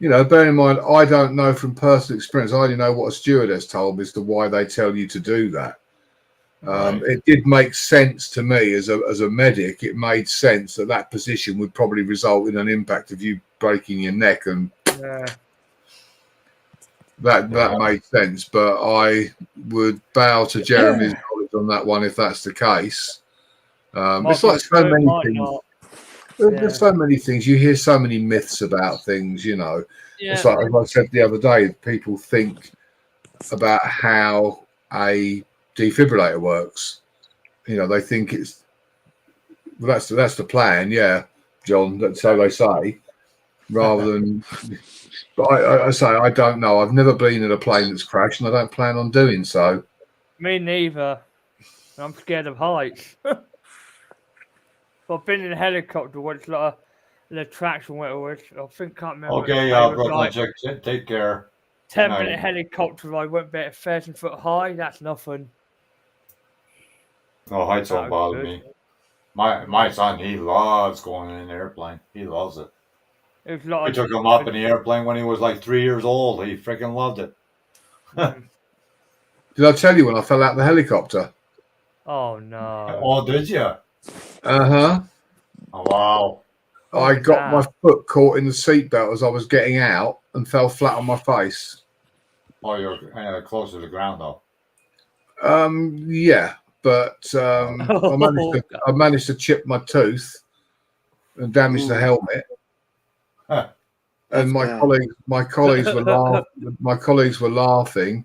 Bear in mind, I don't know from personal experience. I only know what a stewardess told me as to why they tell you to do that. Right. It did make sense to me as a medic. It made sense that position would probably result in an impact of you breaking your neck, and that made sense. But I would bow to Jeremy's knowledge on that one if that's the case. It's like so many things. There's so many things. You hear so many myths about things, It's like, as I said the other day, people think about how a defibrillator works. They think it's that's the plan, yeah, John. So they say, rather than. But I say I don't know. I've never been in a plane that's crashed, and I don't plan on doing so. Me neither. I'm scared of heights. I've been in a helicopter once, like an attraction where it was. Can't remember. Okay, Brooklyn, take care. 10-minute helicopter ride, went about 1,000 foot high. That's nothing. No, heights don't bother me. My son, he loves going in an airplane. He loves it. We took him up in the airplane when he was like 3 years old. He freaking loved it. Did I tell you when I fell out of the helicopter? Oh no! Oh, did you? Oh wow! I got my foot caught in the seatbelt as I was getting out and fell flat on my face. Oh, you're close to the ground though. Yeah, but I managed to chip my tooth and damage the helmet. And my colleagues were laughing,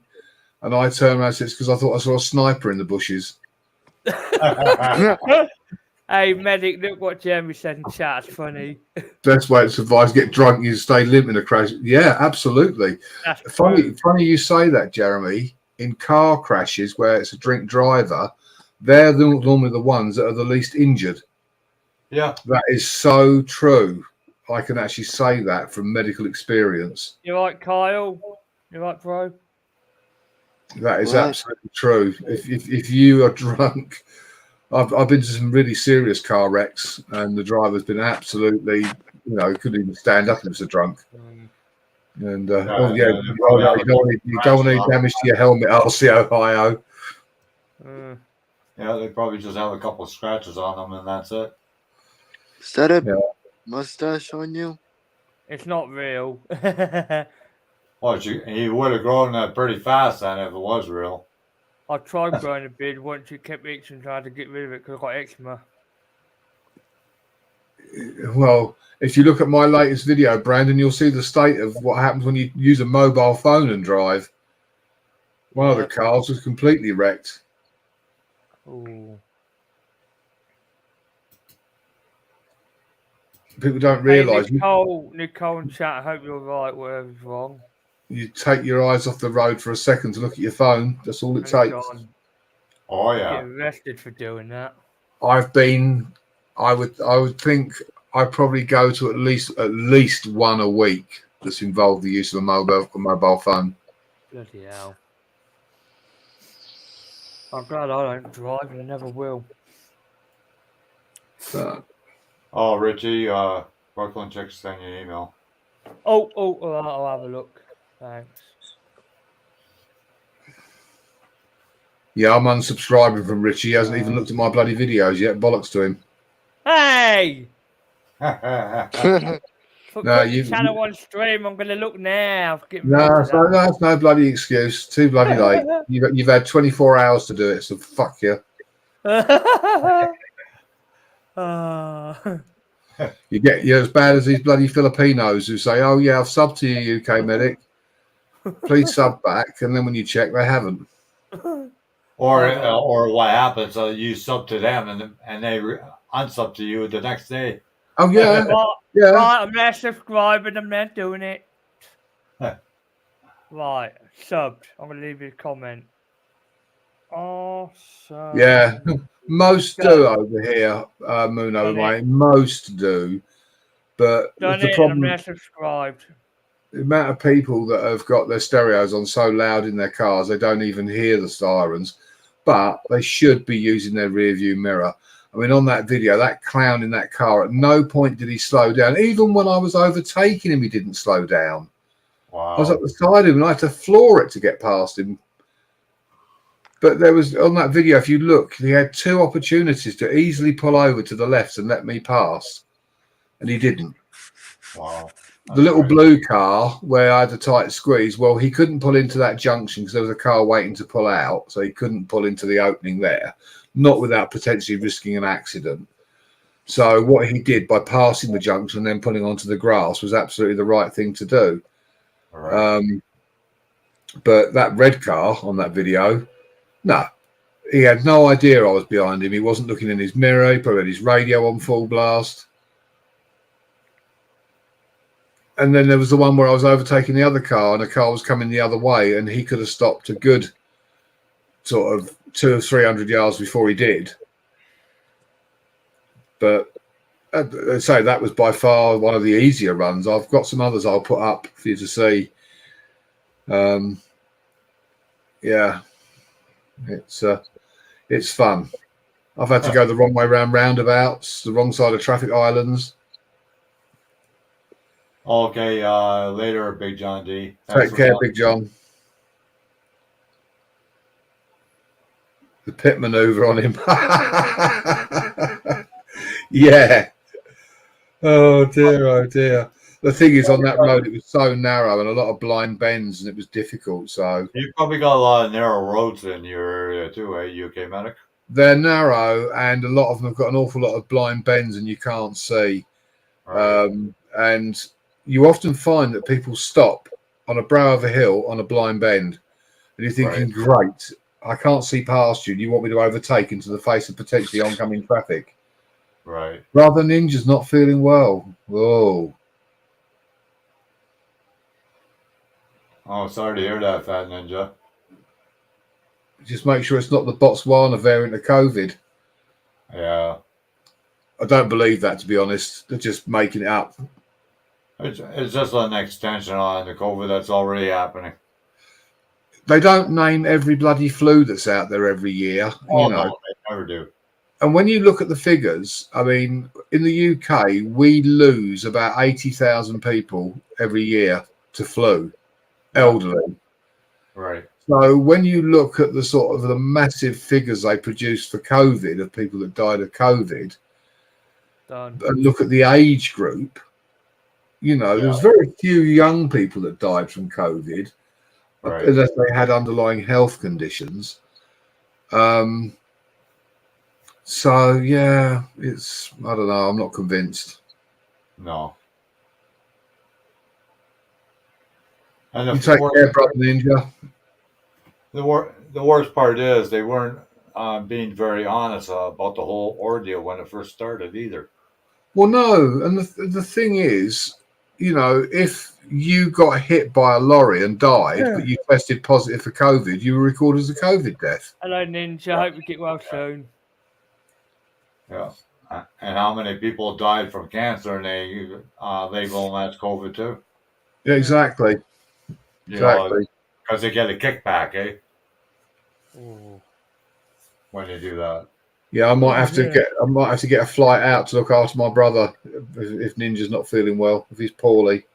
and I turned around and said, "It's because I thought I saw a sniper in the bushes." Hey, medic, look what Jeremy said in chat. It's funny. Best way to survive is get drunk. You stay limp in a crash. Yeah, absolutely. That's funny you say that, Jeremy. In car crashes where it's a drink driver, they're normally the ones that are the least injured. Yeah, that is so true. I can actually say that from medical experience. You right, Kyle? You right, bro? That is absolutely true. If you are drunk, I've been to some really serious car wrecks, and the driver's been absolutely, couldn't even stand up if he was a drunk. And you don't need damage to your helmet, RC Ohio. Yeah, they probably just have a couple of scratches on them, and that's it. Is that a mustache on you? It's not real. Well, he would have grown pretty fast then if it was real. I tried growing a beard once. It kept itching, so I had to get rid of it because I got eczema. Well, if you look at my latest video, Brandon, you'll see the state of what happens when you use a mobile phone and drive. One of the cars was completely wrecked. Ooh. People don't realise. Nicole and chat, I hope you're right, whatever's wrong. You take your eyes off the road for a second to look at your phone. That's all it takes. Oh yeah. Get arrested for doing that. I would think I probably go to at least one a week that's involved the use of a mobile phone. Bloody hell. I'm glad I don't drive and I never will. Oh, Richie, Brooklyn Chick sent you an email. Oh, I'll have a look. Thanks. Yeah, I'm unsubscribing from Richie. He hasn't even looked at my bloody videos yet. Bollocks to him. Hey! No, Put the channel on stream. I'm going to look now. That's no bloody excuse. Too bloody late. You've had 24 hours to do it, so fuck you. You're as bad as these bloody Filipinos who say, "Oh yeah, I've subbed to you, UK medic. Please sub back," and then when you check, they haven't. Or what happens? You sub to them and they unsub to you the next day. Oh yeah, yeah. Right, I'm not subscribing. I'm not doing it. Right, subbed. I'm gonna leave you a comment. Awesome. Yeah, most do over here, Muno. Mate, most do, but the problem. I'm not subscribed. The amount of people that have got their stereos on so loud in their cars they don't even hear the sirens, but they should be using their rear view mirror. I mean, on that video, that clown in that car, at no point did he slow down. Even when I was overtaking him, he didn't slow down. Wow. I was at the side of him and I had to floor it to get past him. But there was, on that video, if you look, he had 2 opportunities to easily pull over to the left and let me pass, and he didn't. Wow. The little blue car where I had a tight squeeze, well, he couldn't pull into that junction because there was a car waiting to pull out, so he couldn't pull into the opening there, not without potentially risking an accident. So what he did by passing the junction and then pulling onto the grass was absolutely the right thing to do. Right. But that red car on that video, no, he had no idea I was behind him. He wasn't looking in his mirror. He probably had his radio on full blast. And then there was the one where I was overtaking the other car and a car was coming the other way and he could have stopped a good sort of 200 or 300 yards before he did. But I'd say that was by far one of the easier runs. I've got some others I'll put up for you to see. Yeah, it's fun. I've had to go the wrong way around roundabouts, the wrong side of traffic islands. Okay, later, Big John D. Take care, Big John. The pit maneuver on him. Yeah. Oh dear. The thing is, on that road, it was so narrow and a lot of blind bends, and it was difficult. So you probably got a lot of narrow roads in your area too, UK medic? They're narrow, and a lot of them have got an awful lot of blind bends, and you can't see. Right. And you often find that people stop on a brow of a hill on a blind bend, and you're thinking, great, I can't see past you, and you want me to overtake into the face of potentially oncoming traffic. Right. Rather ninjas not feeling well. Whoa. Oh, sorry to hear that, Fat Ninja. Just make sure it's not the Botswana variant of COVID. Yeah. I don't believe that, to be honest. They're just making it up. It's just an extension on the COVID that's already happening. They don't name every bloody flu that's out there every year. Oh, no, they never do. And when you look at the figures, I mean, in the UK, we lose about 80,000 people every year to flu, elderly. Right. So when you look at the sort of the massive figures they produced for COVID of people that died of COVID, and look at the age group, you know, there's very few young people that died from COVID, unless they had underlying health conditions. So yeah, it's, I don't know, I'm not convinced. No. And you take care, brother Ninja. The worst part is they weren't being very honest about the whole ordeal when it first started either. Well, no, and the thing is, you know, if you got hit by a lorry and died, but you tested positive for COVID, you were recorded as a COVID death. Hello, Ninja. Hope you get well soon. Yeah. And how many people died from cancer and they label them as COVID too? Yeah, exactly. Exactly. Because they get a kickback, eh? Ooh. When they do that. Yeah, I might have to yeah. get a flight out to look after my brother if Ninja's not feeling well, if he's poorly.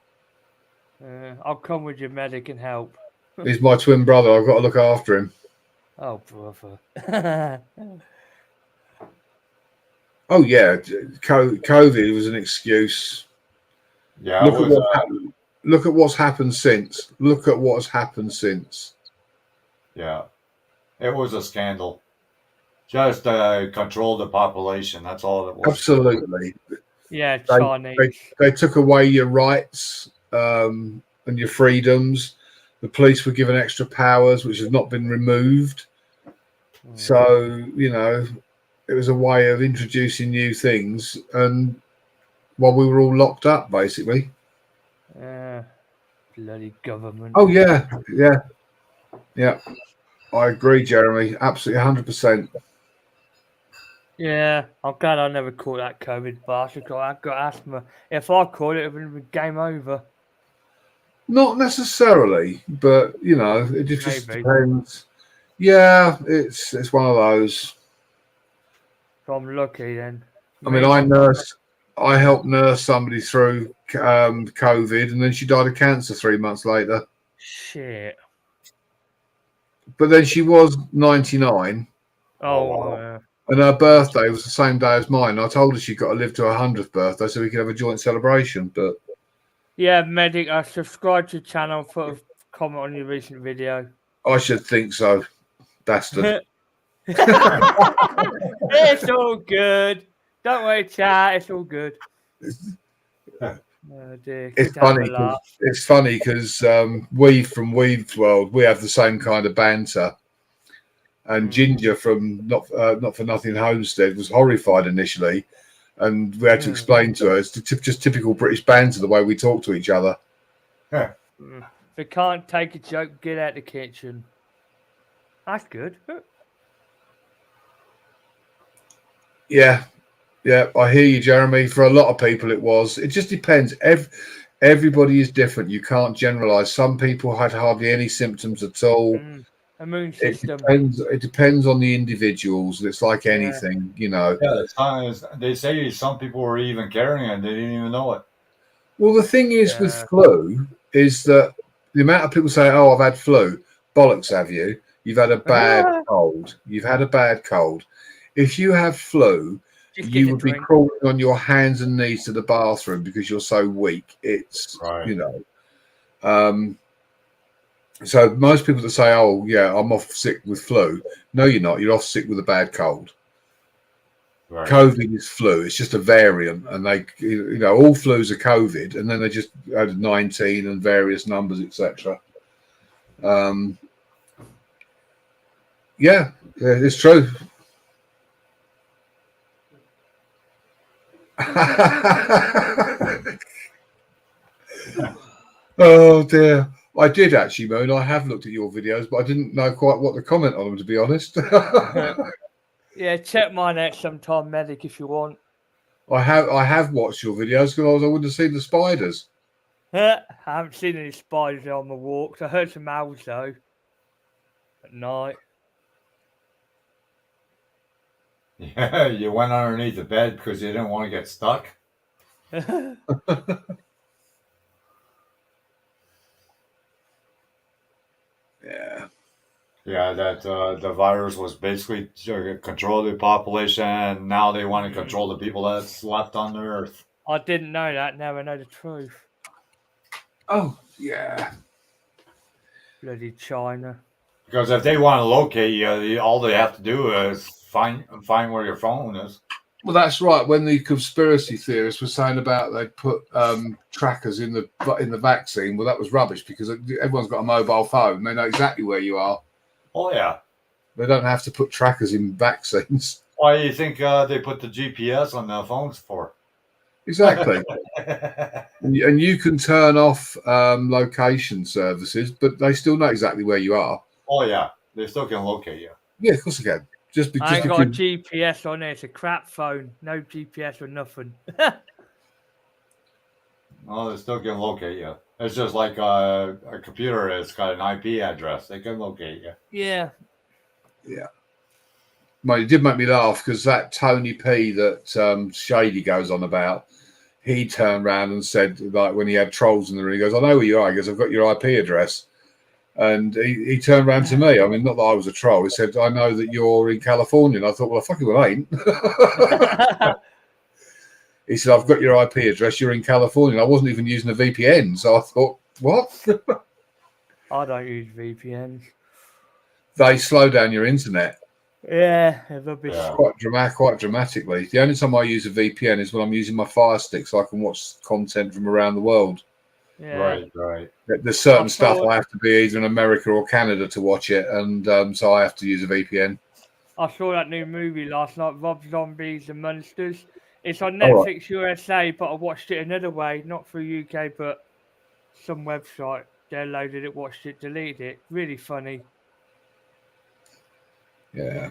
I'll come with your medic and help. He's my twin brother. I've got to look after him. Oh, brother. Oh yeah, COVID was an excuse. Yeah, Look it at was. look at what's happened since. Look at what's happened since. Yeah, it was a scandal. Just control the population. That's all it was. Absolutely. Yeah, Chinese. They took away your rights and your freedoms. The police were given extra powers, which have not been removed. So, it was a way of introducing new things. And while we were all locked up, basically. Bloody government. Oh, yeah. I agree, Jeremy. Absolutely, 100%. Yeah, I'm glad I never caught that COVID bastard. I've got asthma. If I caught it, it would have been game over. Not necessarily, but it just Maybe. depends. Yeah, it's one of those. So I'm lucky then. I mean, I helped nurse somebody through COVID, and then she died of cancer 3 months later. Shit. But then she was 99, Oh, and her birthday was the same day as mine. I told her she got to live to her 100th birthday so we could have a joint celebration. But yeah, medic. I subscribed to your channel. Put a comment on your recent video. I should think so, bastard. It's all good. Don't worry, chat. It's all good. Oh dear. It's funny because we from Weed's World, we have the same kind of banter. And Ginger from Not for Nothing Homestead was horrified initially, and we had to explain to her it's just typical British banter, the way we talk to each other. If you can't take a joke, get out the kitchen. That's good. Yeah, I hear you, Jeremy. For a lot of people, it was. It just depends. Everybody is different. You can't generalize. Some people had hardly any symptoms at all. Immune system. It depends on the individuals. It's like anything, Yeah, they say some people were even carrying it. They didn't even know it. Well, the thing is with flu is that the amount of people say, "Oh, I've had flu." Bollocks, have you? You've had a bad cold. You've had a bad cold. If you have flu, you would be crawling on your hands and knees to the bathroom because you're so weak. It's so most people that say, "Oh, yeah, I'm off sick with flu," no, you're not. You're off sick with a bad cold. Right. COVID is flu. It's just a variant, and they, all flus are COVID, and then they just added 19 and various numbers, etc. Yeah, it's true. Oh dear. I did actually, Moon. I have looked at your videos, but I didn't know quite what to comment on them, to be honest. Yeah, check mine out sometime, medic, if you want. I have watched your videos because I wouldn't have seen the spiders. I haven't seen any spiders on the walks. I heard some owls though at night. Yeah, you went underneath the bed because you didn't want to get stuck. Yeah, that the virus was basically to control the population, and now they want to control the people that's left on the earth. I didn't know that. Now I know the truth. Oh, yeah. Bloody China. Because if they want to locate you, all they have to do is find where your phone is. Well, that's right. When the conspiracy theorists were saying about they put trackers in the vaccine, well, that was rubbish because everyone's got a mobile phone. They know exactly where you are. Oh, yeah. They don't have to put trackers in vaccines. Why do you think they put the GPS on their phones for? Exactly. And you can turn off location services, but they still know exactly where you are. Oh, yeah. They still can locate you. Yeah, of course they can. I ain't got a GPS on it. It's a crap phone. No GPS or nothing. Oh, they still can locate you. It's just like a computer. It's got an IP address. They can locate you. Yeah. Yeah. Mate, it did make me laugh because that Tony P that Shady goes on about, he turned around and said, like, when he had trolls in the room, he goes, I know where you are. He goes, I've got your IP address. And he turned around to me. I mean, not that I was a troll. He said, I know that you're in California. And I thought, well, I fucking well ain't. He said, I've got your IP address. You're in California. And I wasn't even using a VPN. So I thought, what? I don't use VPNs. They slow down your internet. Yeah, rubbish. Yeah. Quite dramatically. The only time I use a VPN is when I'm using my Fire Stick so I can watch content from around the world. Yeah. Right. There's certain I stuff thought- I have to be either in America or Canada to watch it, and so I have to use a VPN. I saw that new movie last night, Rob Zombies and Monsters. It's on All right. Netflix USA, but I watched it another way, not through UK, but some website. Downloaded it, watched it, deleted it. Really funny. Yeah.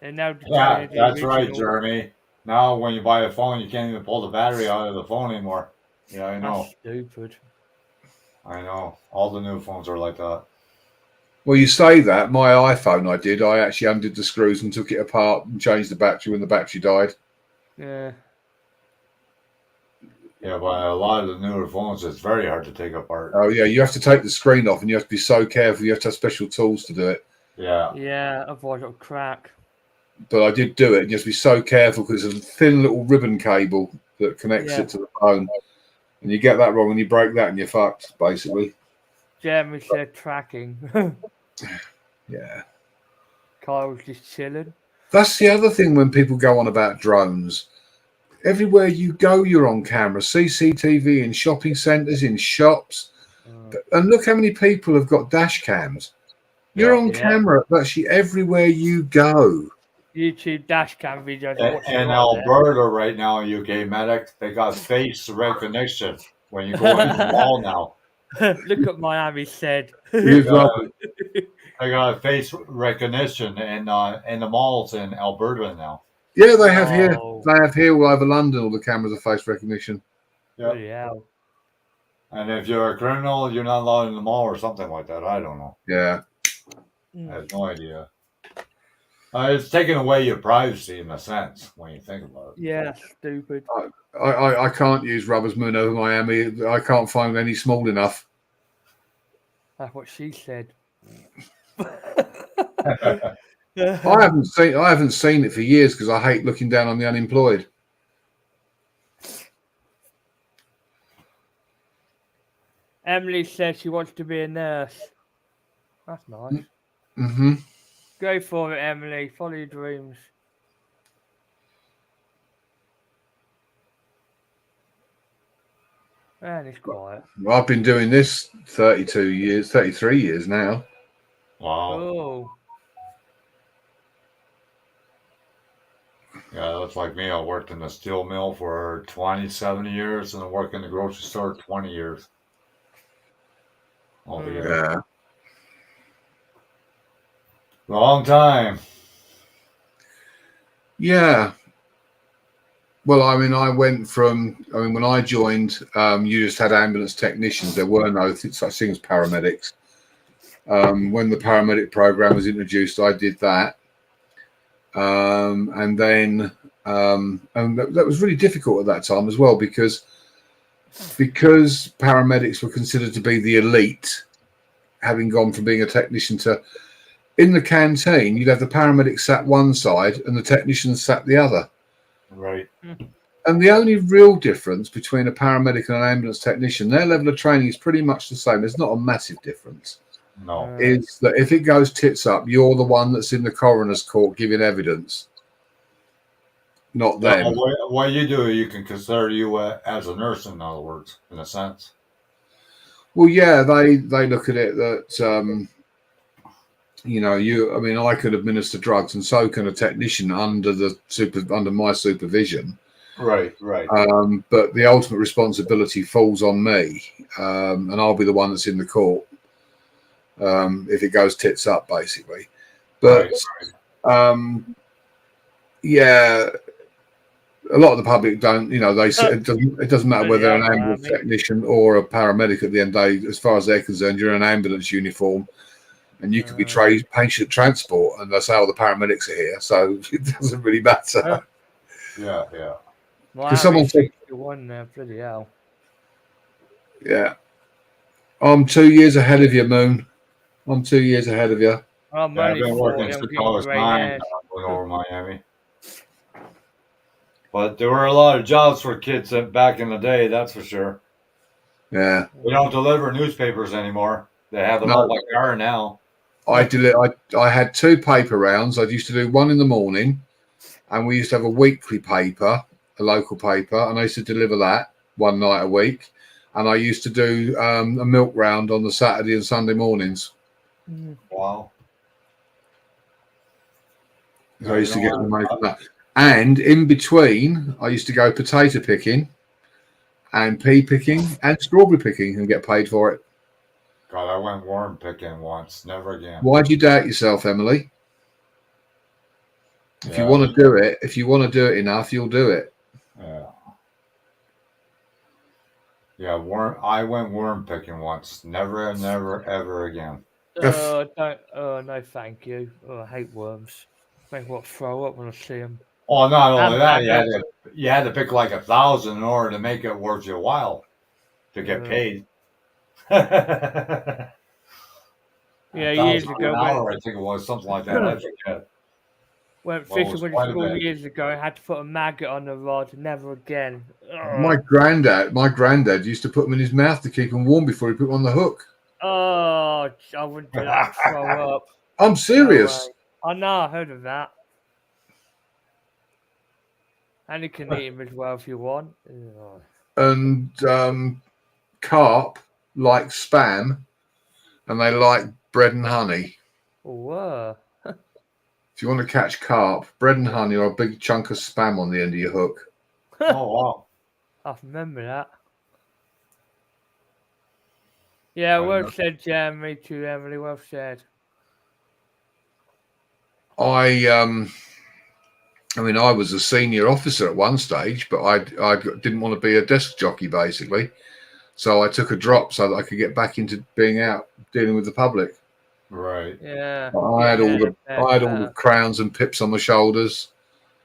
And now Yeah, the that's right, original. Jeremy. Now, when you buy a phone, you can't even pull the battery out of the phone anymore. Yeah, I know. That's stupid. I know. All the new phones are like that. Well, you say that. My iPhone, I actually undid the screws and took it apart and changed the battery when the battery died. Yeah. Yeah, but a lot of the newer phones, it's very hard to take apart. Oh, yeah. You have to take the screen off and you have to be so careful. You have to have special tools to do it. Yeah. Yeah, otherwise it'll crack. But I did do it. And you have to be so careful because it's a thin little ribbon cable that connects Yeah. it to the phone. And you get that wrong and you break that and you're fucked, basically. Jeremy said tracking. Yeah. Kyle's just chilling. That's the other thing when people go on about drones. Everywhere you go, you're on camera. CCTV in shopping centres, in shops. And look how many people have got dash cams. You're on camera actually everywhere you go. YouTube dash cam videos. In Alberta right now, UK Medic, they got face recognition when you go into the mall now. Look at Miami said. They got face recognition in the malls in Alberta now. Yeah, they have here. They have here all over London. All the cameras are face recognition. Yeah. And if you're a criminal, you're not allowed in the mall or something like that. I don't know. Yeah. I have no idea. It's taking away your privacy in a sense when you think about it. Yeah, stupid. I can't use Rubber's Moon over Miami. I can't find any small enough. That's what she said. I haven't seen it for years because I hate looking down on the unemployed. Emily said she wants to be a nurse. That's nice. Mm-hmm. Go for it, Emily. Follow your dreams. Man, it's quiet. Well, I've been doing this 33 years now. Wow. Oh. Yeah, that's like me. I worked in the steel mill for 27 years and I worked in the grocery store 20 years. Altogether. Yeah. Long time. Yeah. Well, I mean, when I joined, you just had ambulance technicians. There were no such thing as paramedics. When the paramedic program was introduced, I did that. And then that was really difficult at that time as well because paramedics were considered to be the elite, having gone from being a technician to in the canteen, you'd have the paramedics sat one side and the technicians sat the other. Right. And the only real difference between a paramedic and an ambulance technician, their level of training is pretty much the same. There's not a massive difference. No. Is that if it goes tits up, you're the one that's in the coroner's court giving evidence, not them. What you do, you can consider you as a nurse, in other words, in a sense. Well, yeah, they look at it that I could administer drugs, and so can a technician under my supervision. Right. But the ultimate responsibility falls on me, and I'll be the one that's in the court if it goes tits up, basically. But yeah, a lot of the public don't. They say it doesn't matter whether an ambulance technician or a paramedic. At the end of the day, as far as they're concerned, you're in an ambulance uniform. and you could be patient transport, and they say, "Oh, the paramedics are here," so it doesn't really matter. Yeah. Because someone said, one there, bloody hell. "Yeah, I'm 2 years ahead of you, Moon. I'm 2 years ahead of you." I'm Yeah, I've only been 40, working I'm since I getting was grey 9 hairs. going over Miami. But there were a lot of jobs for kids back in the day, that's for sure. Yeah. We don't deliver newspapers anymore. They have them No. out by car now. I had 2 paper rounds. I used to do one in the morning, and we used to have a weekly paper, a local paper, and I used to deliver that one night a week. And I used to do a milk round on the Saturday and Sunday mornings. Wow. So I used to get the money from that. And in between, I used to go potato picking and pea picking and strawberry picking and get paid for it. God, I went worm picking once. Never again. Why'd you doubt yourself, Emily? If you want to do it enough, you'll do it. Yeah. Yeah, I went worm picking once. Never, ever again. No, thank you. Oh, I hate worms. Make me throw up when I see them. Oh, not only that, you had to pick like 1,000 in order to make it worth your while to get paid. Yeah, years ago. An hour, I think it was something like that. I forget. Went fishing with the school years ago. I had to put a maggot on the rod. Never again. My granddad used to put them in his mouth to keep them warm before he put them on the hook. Oh, I wouldn't do that. Throw up. I'm serious. No, I know. I heard of that. And you can eat them as well if you want. And carp like spam, and they like bread and honey. Whoa. If you want to catch carp, bread and honey or a big chunk of spam on the end of your hook. Oh, wow. I remember that. Yeah, well said, Jeremy, to Emily. Well said. I mean, I was a senior officer at one stage, but I didn't want to be a desk jockey, basically. So I took a drop so that I could get back into being out dealing with the public. Right. Yeah. I had all the crowns and pips on my shoulders.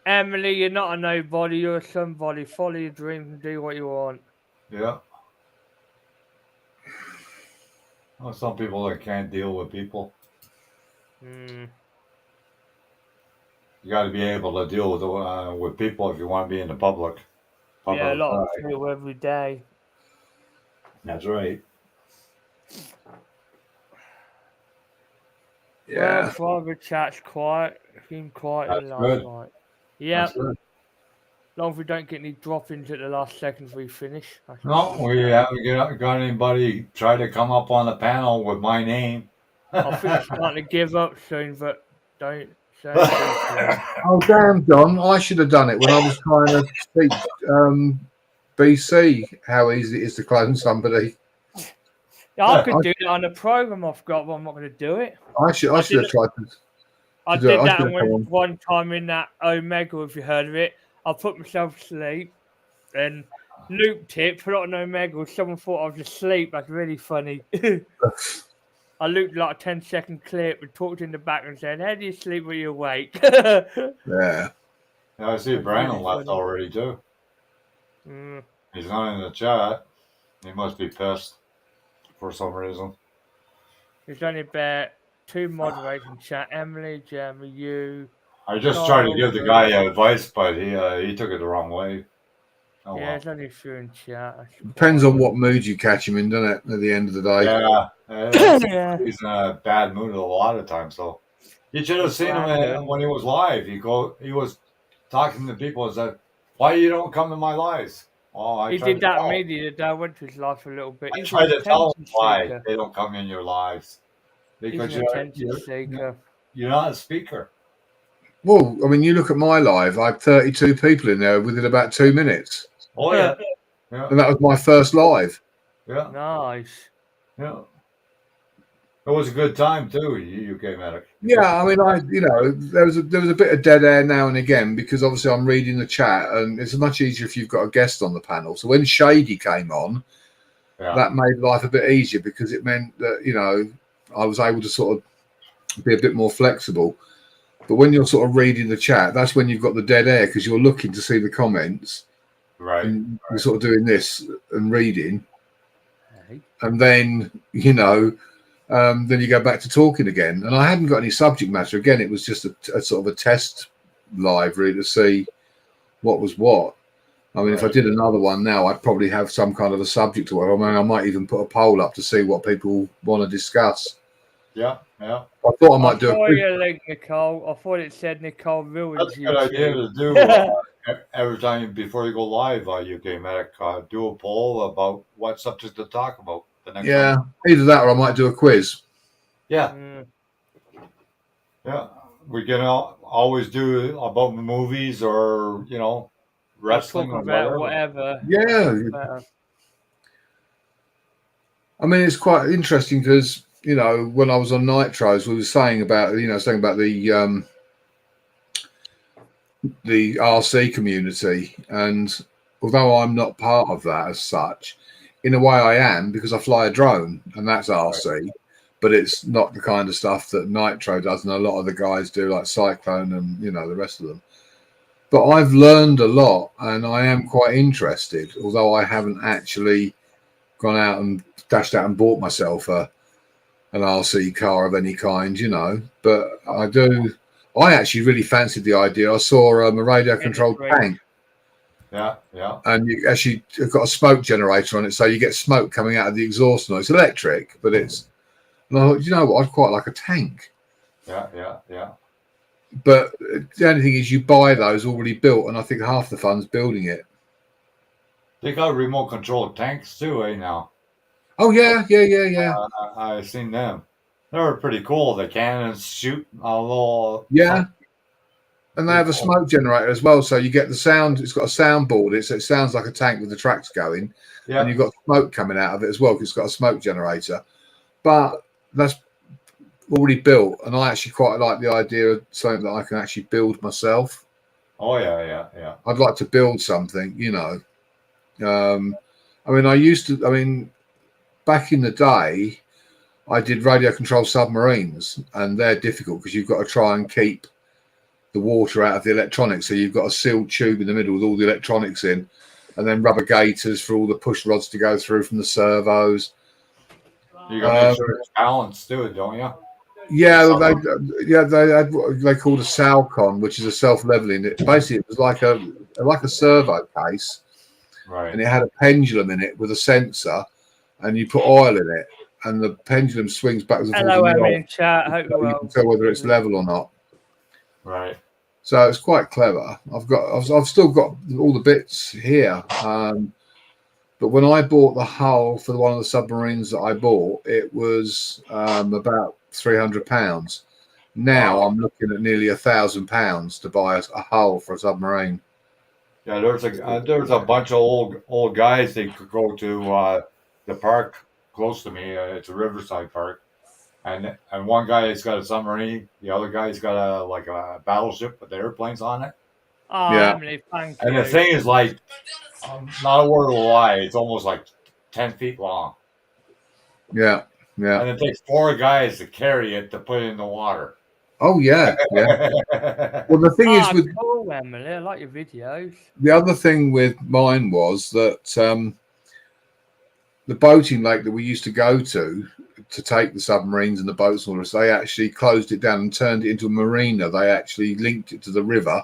Emily, you're not a nobody. You're a somebody. Follow your dreams and do what you want. Yeah. Well, some people that can't deal with people. You got to be able to deal with people if you want to be in the public. Yeah, a lot of people every day. That's right. Yeah. Well, private chat's quiet. It's been quiet last night. Yeah. Long as we don't get any drop-ins at the last seconds we finish. No, we haven't got anybody try to come up on the panel with my name. I think it's starting to give up soon, but don't say Oh, damn, Don. I should have done it when I was trying to teach BC how easy it is to clone somebody. Yeah, I could do that on a program I've got, but I'm not going to do it. I should have tried to. I did that one time in that Omega, if you heard of it. I put myself to sleep and looped it, put it on Omega. Someone thought I was asleep. That's really funny. I looped like a 10-second clip and talked in the back and said, "How do you sleep when you're awake?" Yeah. I see Brandon left already too. He's not in the chat. He must be pissed for some reason. There's only about 2 moderators in chat. Emily, Jeremy, you. I just tried to give the guy advice, but he took it the wrong way. Oh, yeah, it's only a few in chat. Depends on what mood you catch him in, doesn't it? At the end of the day. Yeah. He's in a bad mood a lot of times. So you should have seen him when he was live. He was talking to people and said, "Why you don't come to my lives?" Oh, he did that immediately. I went to his live for a little bit. I tried to tell him why they don't come in your lives. Because you're not a speaker. Well, I mean, you look at my live. I had 32 people in there within about 2 minutes. Oh yeah. And that was my first live. Yeah. Nice. Yeah. It was a good time too, UK Medic. Yeah, I mean, there was a bit of dead air now and again because obviously I'm reading the chat, and it's much easier if you've got a guest on the panel. So when Shady came on, that made life a bit easier because it meant that I was able to sort of be a bit more flexible. But when you're sort of reading the chat, that's when you've got the dead air because you're looking to see the comments. Right. And you're sort of doing this and reading. Hey. And then, then you go back to talking again. And I hadn't got any subject matter. Again, it was just a sort of a test live really to see what was what. I mean, if I did another one now, I'd probably have some kind of a subject to it. I mean, I might even put a poll up to see what people want to discuss. Yeah, yeah. I thought I might do a quiz. Your link, Nicole. I thought it said Nicole ruins That's a you. good idea to do every time before you go live, UK Medic. Do a poll about what subject to talk about the next time. Either that or I might do a quiz. Yeah. Yeah. We can always do about movies or, wrestling or whatever. Yeah. I mean, it's quite interesting because, when I was on Nitros, we were saying about the RC community. And although I'm not part of that as such, in a way I am because I fly a drone and that's RC, but it's not the kind of stuff that Nitro does. And a lot of the guys do like Cyclone and, the rest of them. But I've learned a lot and I am quite interested, although I haven't actually gone out and dashed out and bought myself an RC car of any kind, but I actually really fancied the idea. I saw a radio controlled tank. Yeah, yeah. And you actually have got a smoke generator on it, so you get smoke coming out of the exhaust noise. It's electric, but it's, and I thought, you know what, I'd quite like a tank. Yeah, yeah, yeah. But the only thing is you buy those already built, and I think half the fun's building it. They got remote controlled tanks too, now? Oh, yeah. I've seen them. They were pretty cool. The cannons shoot a little... Yeah. And they have a smoke generator as well, so you get the sound. It's got a soundboard, so it sounds like a tank with the tracks going. Yeah. And you've got smoke coming out of it as well because it's got a smoke generator. But that's already built, and I actually quite like the idea of something that I can actually build myself. Oh, yeah. I'd like to build something, back in the day, I did radio control submarines, and they're difficult because you've got to try and keep the water out of the electronics. So you've got a sealed tube in the middle with all the electronics in, and then rubber gaiters for all the push rods to go through from the servos. You got to make sure it's balanced too, don't you? Yeah, they called a Salcon, which is a self-leveling. Basically, it was like a servo case, right? And it had a pendulum in it with a sensor, and you put oil in it, and the pendulum swings backwards and forwards. Hello, Emily in chat. Hope so you can tell whether it's level or not. Right. So it's quite clever. I've still got all the bits here. But when I bought the hull for one of the submarines that I bought, it was about £300. Now I'm looking at nearly £1,000 to buy a hull for a submarine. Yeah, there's a bunch of old guys. They could go to the park close to me. It's a riverside park, and one guy has got a submarine. The other guy's got a battleship with the airplanes on it. Oh, yeah. Emily, thank you. And the thing is, not a word of a lie, it's almost like 10 feet long. Yeah. And it takes 4 guys to carry it to put it in the water. Oh, yeah. Well, the thing is with... Cool, Emily. I like your videos. The other thing with mine was that the boating lake that we used to go to take the submarines and the boats and all this, they actually closed it down and turned it into a marina. They actually linked it to the river.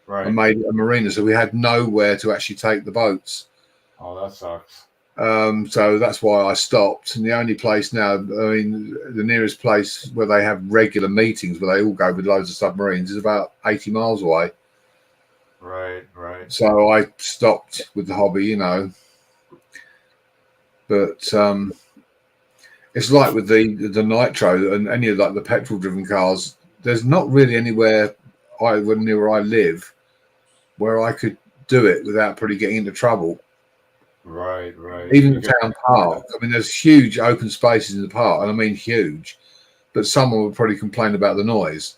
Right. And made it a marina, so we had nowhere to actually take the boats. Oh, that sucks. So that's why I stopped. And the only place now, the nearest place where they have regular meetings where they all go with loads of submarines is about 80 miles away. Right. So I stopped with the hobby, But it's like with the nitro and any of the petrol-driven cars. There's not really anywhere near where I live where I could do it without probably getting into trouble. Right. Even the town park. There's huge open spaces in the park, and I mean huge, but someone would probably complain about the noise.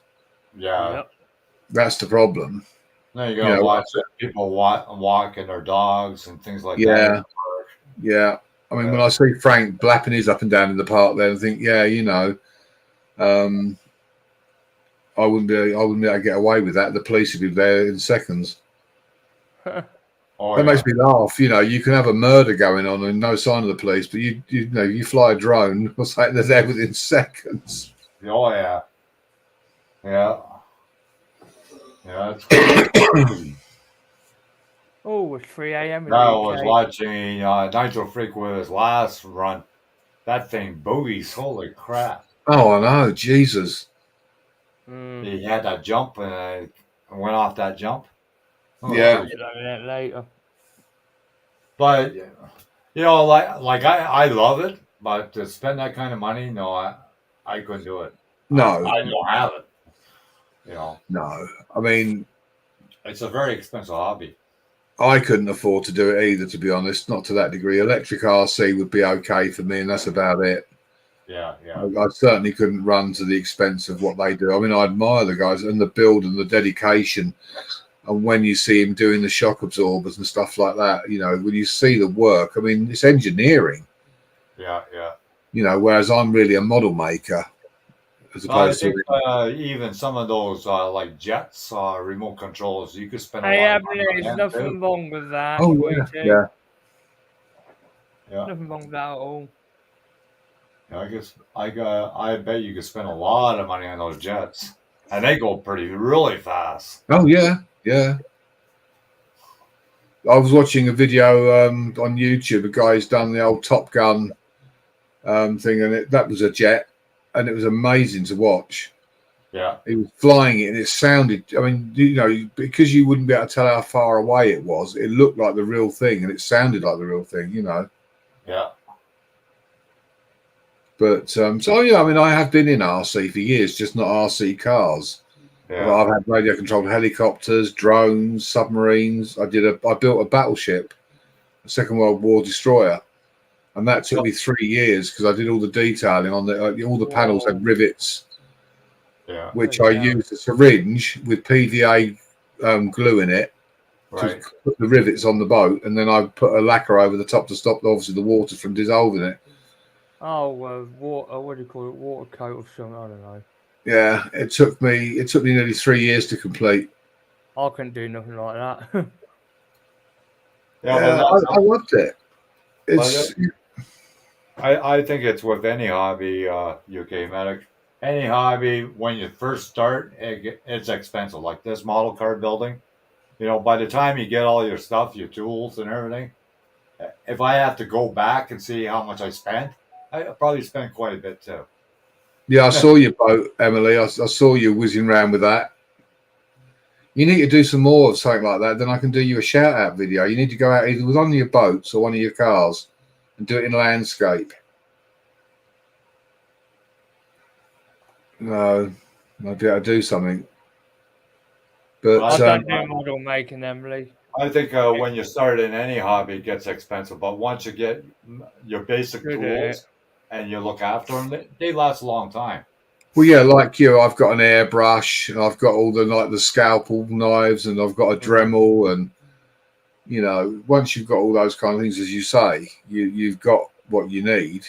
Yeah. Yep. That's the problem. Now you got to watch people walking their dogs and things like that. Yeah. When I see Frank blapping his up and down in the park there, I think, I wouldn't be able to get away with that. The police would be there in seconds. Oh, That yeah. makes me laugh. You know, you can have a murder going on and no sign of the police, but you know, you fly a drone, what's like they're there within seconds. Oh, yeah. Yeah. Yeah, that's crazy. Oh, it's 3 a.m. in I the was UK. watching Nitro Freak with his last run. That thing boogies, holy crap. Oh, I know, Jesus. He had that jump and I went off that jump. Oh, Yeah. Later. But, you know, like I love it, but to spend that kind of money, no, I couldn't do it. No. I don't have it. You know. No. I mean, it's a very expensive hobby. I couldn't afford to do it either, to be honest, not to that degree. Electric RC would be okay for me, and that's about it. Yeah, yeah. I certainly couldn't run to the expense of what they do. I mean, I admire the guys and the build and the dedication. And when you see him doing the shock absorbers and stuff like that, you know, when you see the work, I mean, it's engineering. Yeah, yeah. You know, whereas I'm really a model maker. As opposed I think even some of those like jets, remote controls, you could spend a lot of money on there's them nothing too. wrong with that. Oh, yeah. Yeah. Nothing wrong with that at all. Yeah, I bet you could spend a lot of money on those jets. And they go really fast. Oh, yeah, yeah. I was watching a video on YouTube. A guy's done the old Top Gun thing, and that was a jet, and it was amazing to watch. Yeah. He was flying it, and it sounded, I mean, you know, because you wouldn't be able to tell how far away it was, it looked like the real thing, and it sounded like the real thing, you know. Yeah. But, so, yeah, I mean, I have been in RC for years, just not RC cars. Yeah. I've had radio-controlled helicopters, drones, submarines. I built a battleship, a Second World War destroyer, and that took me 3 years because I did all the detailing on all the panels had rivets, which I used a syringe with PVA glue in it to put the rivets on the boat, and then I put a lacquer over the top to stop obviously the water from dissolving it. Oh, water. What do you call it? Water coat or something? I don't know. Yeah, it took me nearly 3 years to complete. I couldn't do nothing like that. Yeah, I loved it. I think it's with any hobby, UK Medic. Any hobby, when you first start, it's expensive. Like this model car building, you know, by the time you get all your stuff, your tools and everything, if I have to go back and see how much I spent, I probably spend quite a bit too. Yeah, I saw your boat, Emily. I saw you whizzing around with that. You need to do some more of something like that. Then I can do you a shout out video. You need to go out either with one of your boats or one of your cars and do it in landscape. No, I'd be able to do something. But I don't do model making, Emily. I think when you start in any hobby, it gets expensive. But once you get your basic tools and you look after them, they last a long time. Well, yeah, like you, I've got an airbrush, and I've got all the scalpel knives, and I've got a Dremel, and you know, once you've got all those kind of things, as you say, you've got what you need.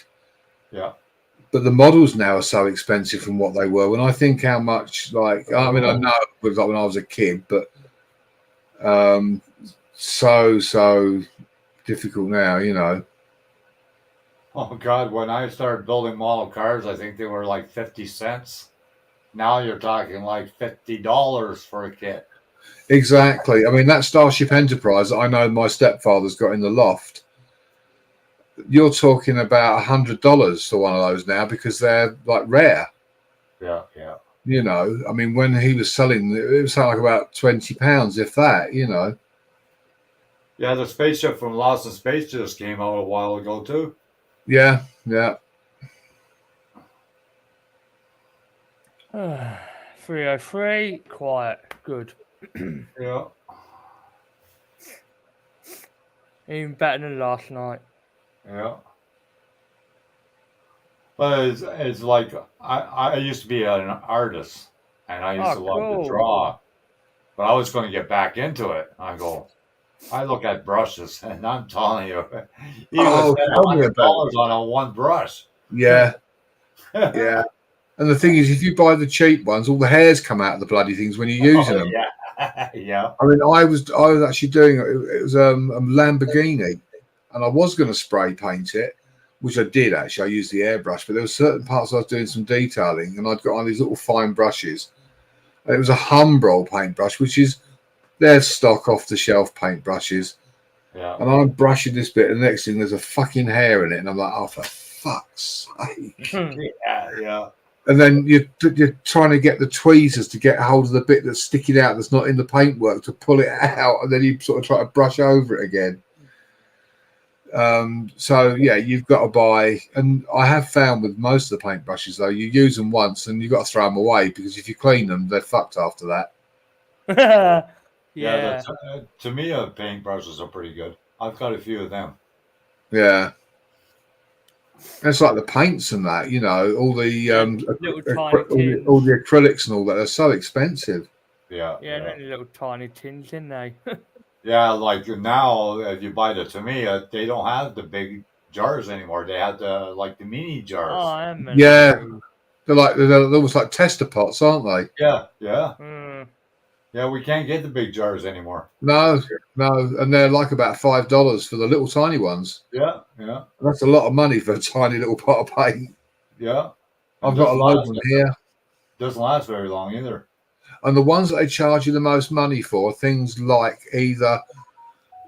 Yeah. But the models now are so expensive from what they were. When I think how much, like, I mean, I know it was like when I was a kid, but so difficult now, you know. Oh God! When I started building model cars, I think they were like 50 cents. Now you're talking like $50 for a kit. Exactly. I mean, that Starship Enterprise that I know my stepfather's got in the loft, you're talking about $100 for one of those now because they're like rare. Yeah, yeah. You know, I mean, when he was selling, it was something like about £20, if that. You know. Yeah, the spaceship from Lost in Space just came out a while ago too. Yeah, yeah. 303, quiet, good. Yeah. Even better than last night. Yeah. But it's like I used to be an artist and I used to love to draw, but I was going to get back into it. I look at brushes and I'm telling you, you would spend $100 on one brush. Yeah. Yeah. And the thing is, if you buy the cheap ones, all the hairs come out of the bloody things when you're using them. Yeah, yeah. I mean, I was actually doing it was a Lamborghini, and I was going to spray paint it, which I did actually. I used the airbrush, but there were certain parts I was doing some detailing, and I'd got on these little fine brushes. And it was a Humbrol paintbrush, which is their stock off the shelf paintbrushes. Yeah. And I'm brushing this bit, and the next thing there's a fucking hair in it, and I'm like, oh, for fuck's sake. Yeah. And then you're trying to get the tweezers to get hold of the bit that's sticking out that's not in the paintwork to pull it out, and then you sort of try to brush over it again. So yeah, you've got to buy, and I have found with most of the paintbrushes though, you use them once and you've got to throw them away, because if you clean them, they're fucked after that. Yeah. To me, paintbrushes are pretty good. I've got a few of them. Yeah. It's like the paints and that, you know, all the all the acrylics and all that. They're so expensive. Yeah. Yeah, only little tiny tins, didn't they? Yeah, like now, if you buy the Tamiya, they don't have the big jars anymore. They have the mini jars. Oh, I am. Yeah, they're almost like tester pots, aren't they? Yeah, yeah. Mm. Yeah, we can't get the big jars anymore. No, and they're like about $5 for the little tiny ones. Yeah, yeah. That's a lot of money for a tiny little pot of paint. Yeah. I've got a load of them here. Doesn't last very long either. And the ones that they charge you the most money for, things like either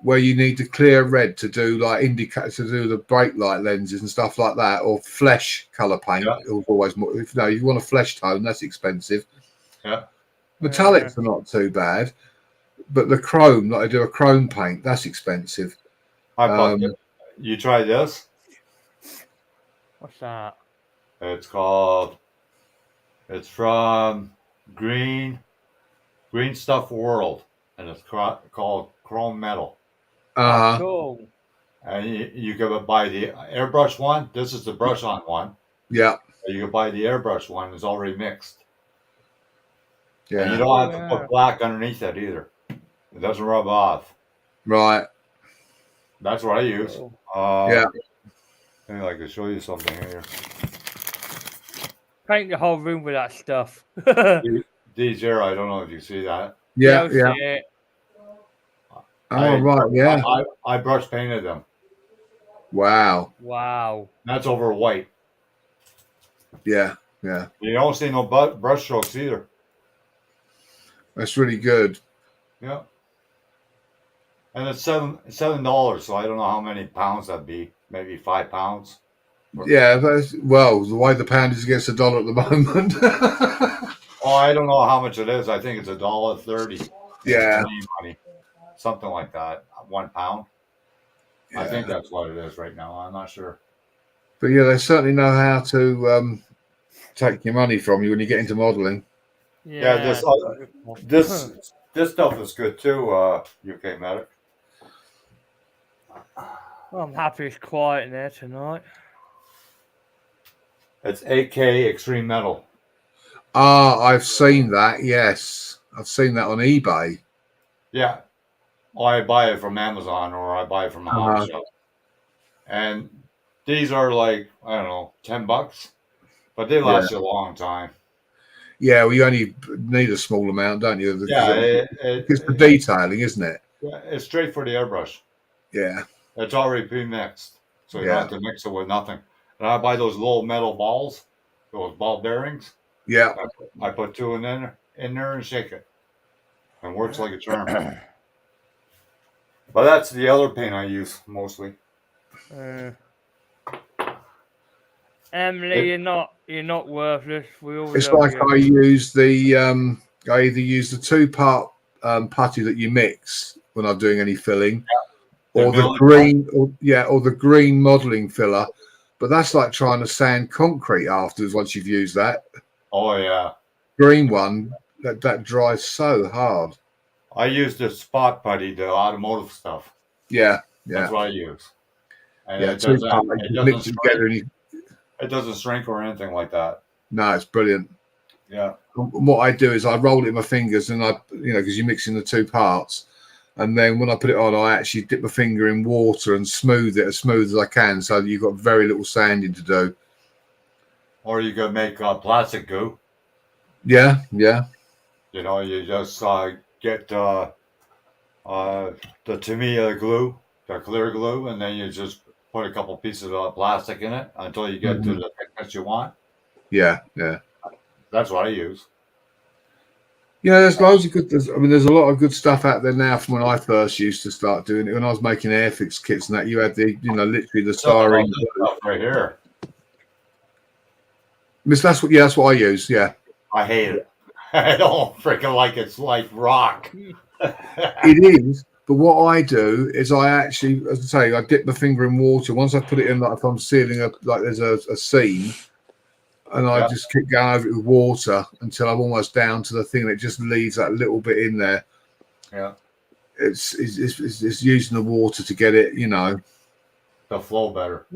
where you need the clear red to do to do the brake light lenses and stuff like that, or flesh color paint. Yeah. Always more. If you want a flesh tone, that's expensive. Yeah. Metallics are not too bad, but the chrome, like I do a chrome paint, that's expensive. You try this? What's that? It's from Green Stuff World, and it's called Chrome Metal. Cool. And you can buy the airbrush one. This is the brush on one. Yeah. You can buy the airbrush one. It's already mixed. Yeah. And you don't have to put black underneath it either. It doesn't rub off. Right. That's what I use. Yeah. Maybe I could show you something here. Paint the whole room with that stuff. D0, I don't know if you see that. Yeah. Yeah. Right. Yeah. I brush painted them. Wow. Wow. That's over white. Yeah. Yeah. You don't see no brush strokes either. That's really good. Yeah. And it's $7, so I don't know how many pounds that'd be. Maybe 5 pounds. Yeah, well, the way the pound is against the dollar at the moment. Oh, I don't know how much it is. I think it's $1.30. Yeah. Money. Something like that. 1 pound. Yeah. I think that's what it is right now. I'm not sure. But yeah, they certainly know how to take your money from you when you get into modeling. Yeah, this stuff is good too, UK Medic. Well, I'm happy it's quiet in there tonight. It's AK Extreme Metal. I've seen that. Yes, I've seen that on eBay. Yeah, I buy it from Amazon or I buy it from a hobby shop. And these are like, I don't know, $10, but they last you a long time. Yeah, well, you only need a small amount, don't you? It's the detailing, isn't it? Yeah, it's straight for the airbrush. Yeah. It's already pre-mixed, so you don't have to mix it with nothing. And I buy those little metal balls, those ball bearings. Yeah. I put 2 in there and shake it. And it works like a charm. But that's the other paint I use mostly. Emily, you're not worthless. It's like I use the I either use the 2-part putty that you mix when I'm doing any filling, or the green, or the green modeling filler. But that's like trying to sand concrete afterwards once you've used that. Oh yeah, green one that dries so hard. I use the spot putty, the automotive stuff. Yeah. That's what I use. And it doesn't shrink or anything like that. No, it's brilliant. Yeah. And what I do is I roll it in my fingers, and because you're mixing the 2 parts, and then when I put it on, I actually dip my finger in water and smooth it as smooth as I can, so that you've got very little sanding to do. Or you could make plastic goo. Yeah. You know, you just get the Tamiya glue, the clear glue, and then you just put a couple pieces of plastic in it until you get to the thickness you want. Yeah. That's what I use. Yeah, there's loads of good. There's a lot of good stuff out there now from when I first used to start doing it. When I was making Airfix kits and that, you had the, literally the styrene. Stuff right here. That's what I use. Yeah, I hate it. I don't freaking like it. It's like rock. it is. But what I do is I actually, as I say, I dip my finger in water. Once I put it in, like if I'm sealing there's a seam, and I just keep going over it with water until I'm almost down to the thing, and it just leaves that little bit in there. Yeah. It's using the water to get it, The flow better.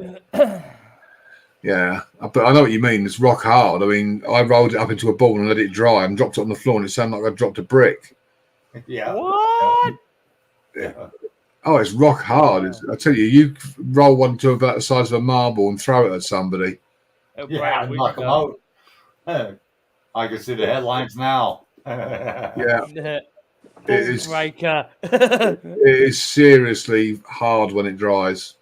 Yeah, but I know what you mean. It's rock hard. I mean, I rolled it up into a ball and let it dry and dropped it on the floor, and it sounded like I dropped a brick. Yeah. What? Yeah. Oh, it's rock hard. I tell you, you roll one to about the size of a marble and throw it at somebody. Yeah, knock them out. I can see the headlines now. Yeah. Breaker. It is seriously hard when it dries.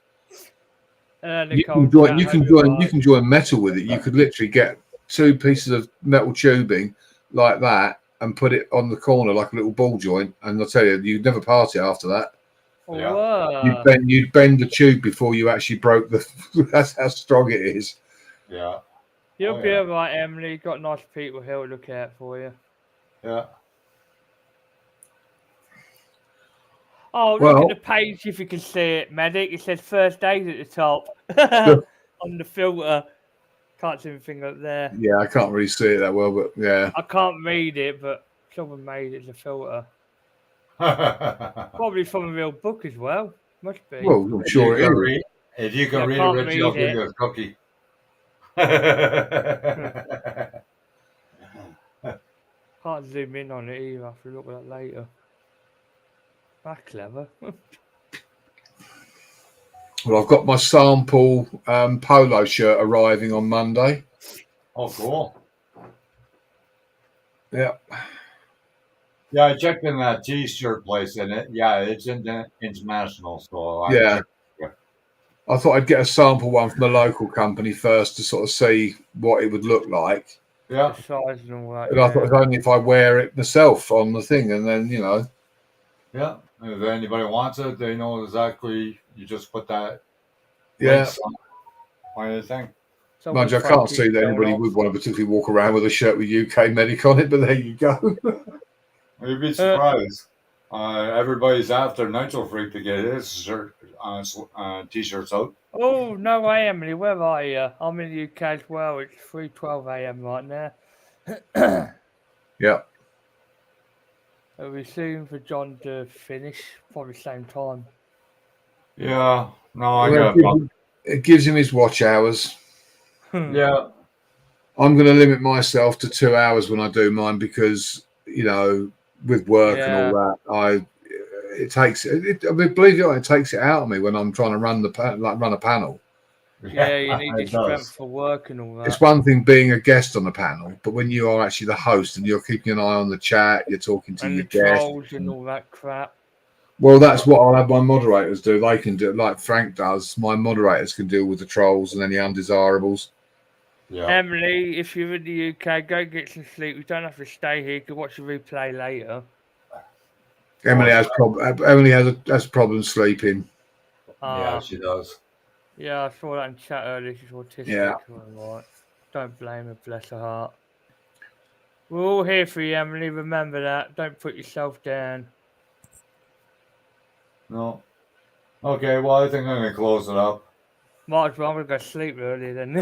You can join metal with it. You could literally get 2 pieces of metal tubing like that and put it on the corner like a little ball joint, and I'll tell you, you'd never part it after that. Yeah. You'd bend the tube before you actually broke the. That's how strong it is. Yeah. You'll be all right, Emily. You've got nice people here to look out for you. Yeah. Oh, look at the page if you can see it, Medic. It says first aid at the top on the filter. Can't see anything up there. Yeah, I can't really see it that well, but yeah. I can't read it, but someone made it as a filter. Probably from a real book as well. Must be. Well, I'm sure it is. If you can read it, Richie, I'll give you a cookie. Can't zoom in on it either. I have to look at that later. That's clever. Well, I've got my sample polo shirt arriving on Monday. Oh, cool. Yeah. Yeah, I checked in that T-shirt place, and it's international. So I thought I'd get a sample one from a local company first to sort of see what it would look like. Yeah. The size and all that. And I thought it was only if I wear it myself on the thing, and then Yeah. If anybody wants it, they know exactly. You just put that. Yeah. On the thing. Mind you, I can't see that anybody would want to particularly walk around with a shirt with UK Medic on it, but there you go. You'd be surprised. Everybody's after Nitro Freak to get his shirt, t-shirts out. Oh, no way, Emily. Where are you? I'm in the UK as well. It's 3:12 a.m. right now. Yeah. It'll be soon for John to finish, probably same time. Yeah. No, I got it gives him his watch hours. Yeah. I'm going to limit myself to 2 hours when I do mine because, with work and all that, it takes it. I mean, believe it or not, it takes it out of me when I'm trying to run a panel. Yeah, you need the strength for work and all that. It's one thing being a guest on a panel, but when you are actually the host and you're keeping an eye on the chat, you're talking to your guests and all that crap. Well, that's what I'll have my moderators do. They can do it like Frank does. My moderators can deal with the trolls and any undesirables. Yeah. Emily, if you're in the UK, go get some sleep. You don't have to stay here. You can watch the replay later. Emily has problems sleeping. Yeah, she does. Yeah, I saw that in chat earlier. She's autistic. Yeah. Right. Don't blame her. Bless her heart. We're all here for you, Emily. Remember that. Don't put yourself down. No. Okay, well, I think I'm going to close it up. Might as well. I'm going to go sleep early then.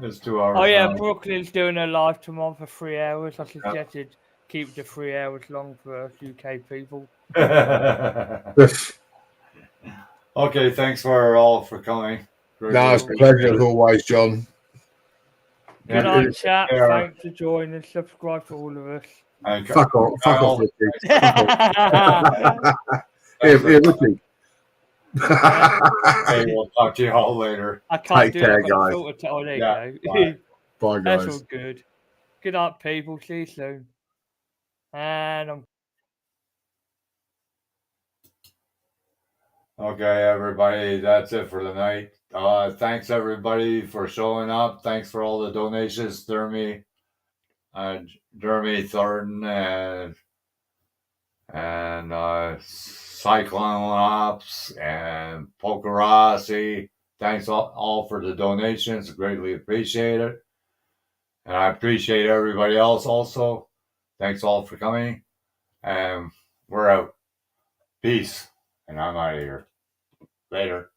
It's 2 hours. Oh, yeah. now. Brooklyn's doing her live tomorrow for 3 hours. I suggested keep the 3 hours long for us UK people. Okay, thanks for all for coming. No, it's a pleasure as always, John. Good night, chat. Thanks for joining. Subscribe for all of us. Fuck off, Ricky. Here, Ricky. Okay, we'll talk to you all later. I can't Take care, guys. Oh, there you go. Bye, That's all guys. good. Good night, people. See you soon. And I'm Okay, everybody, that's it for the night. Thanks everybody for showing up. Thanks for all the donations, Jeremy Thornton, and Cyclone Ops and Pokerossi. Thanks all for the donations. Greatly appreciate it. And I appreciate everybody else also. Thanks all for coming. And we're out. Peace. And I'm out of here. Later.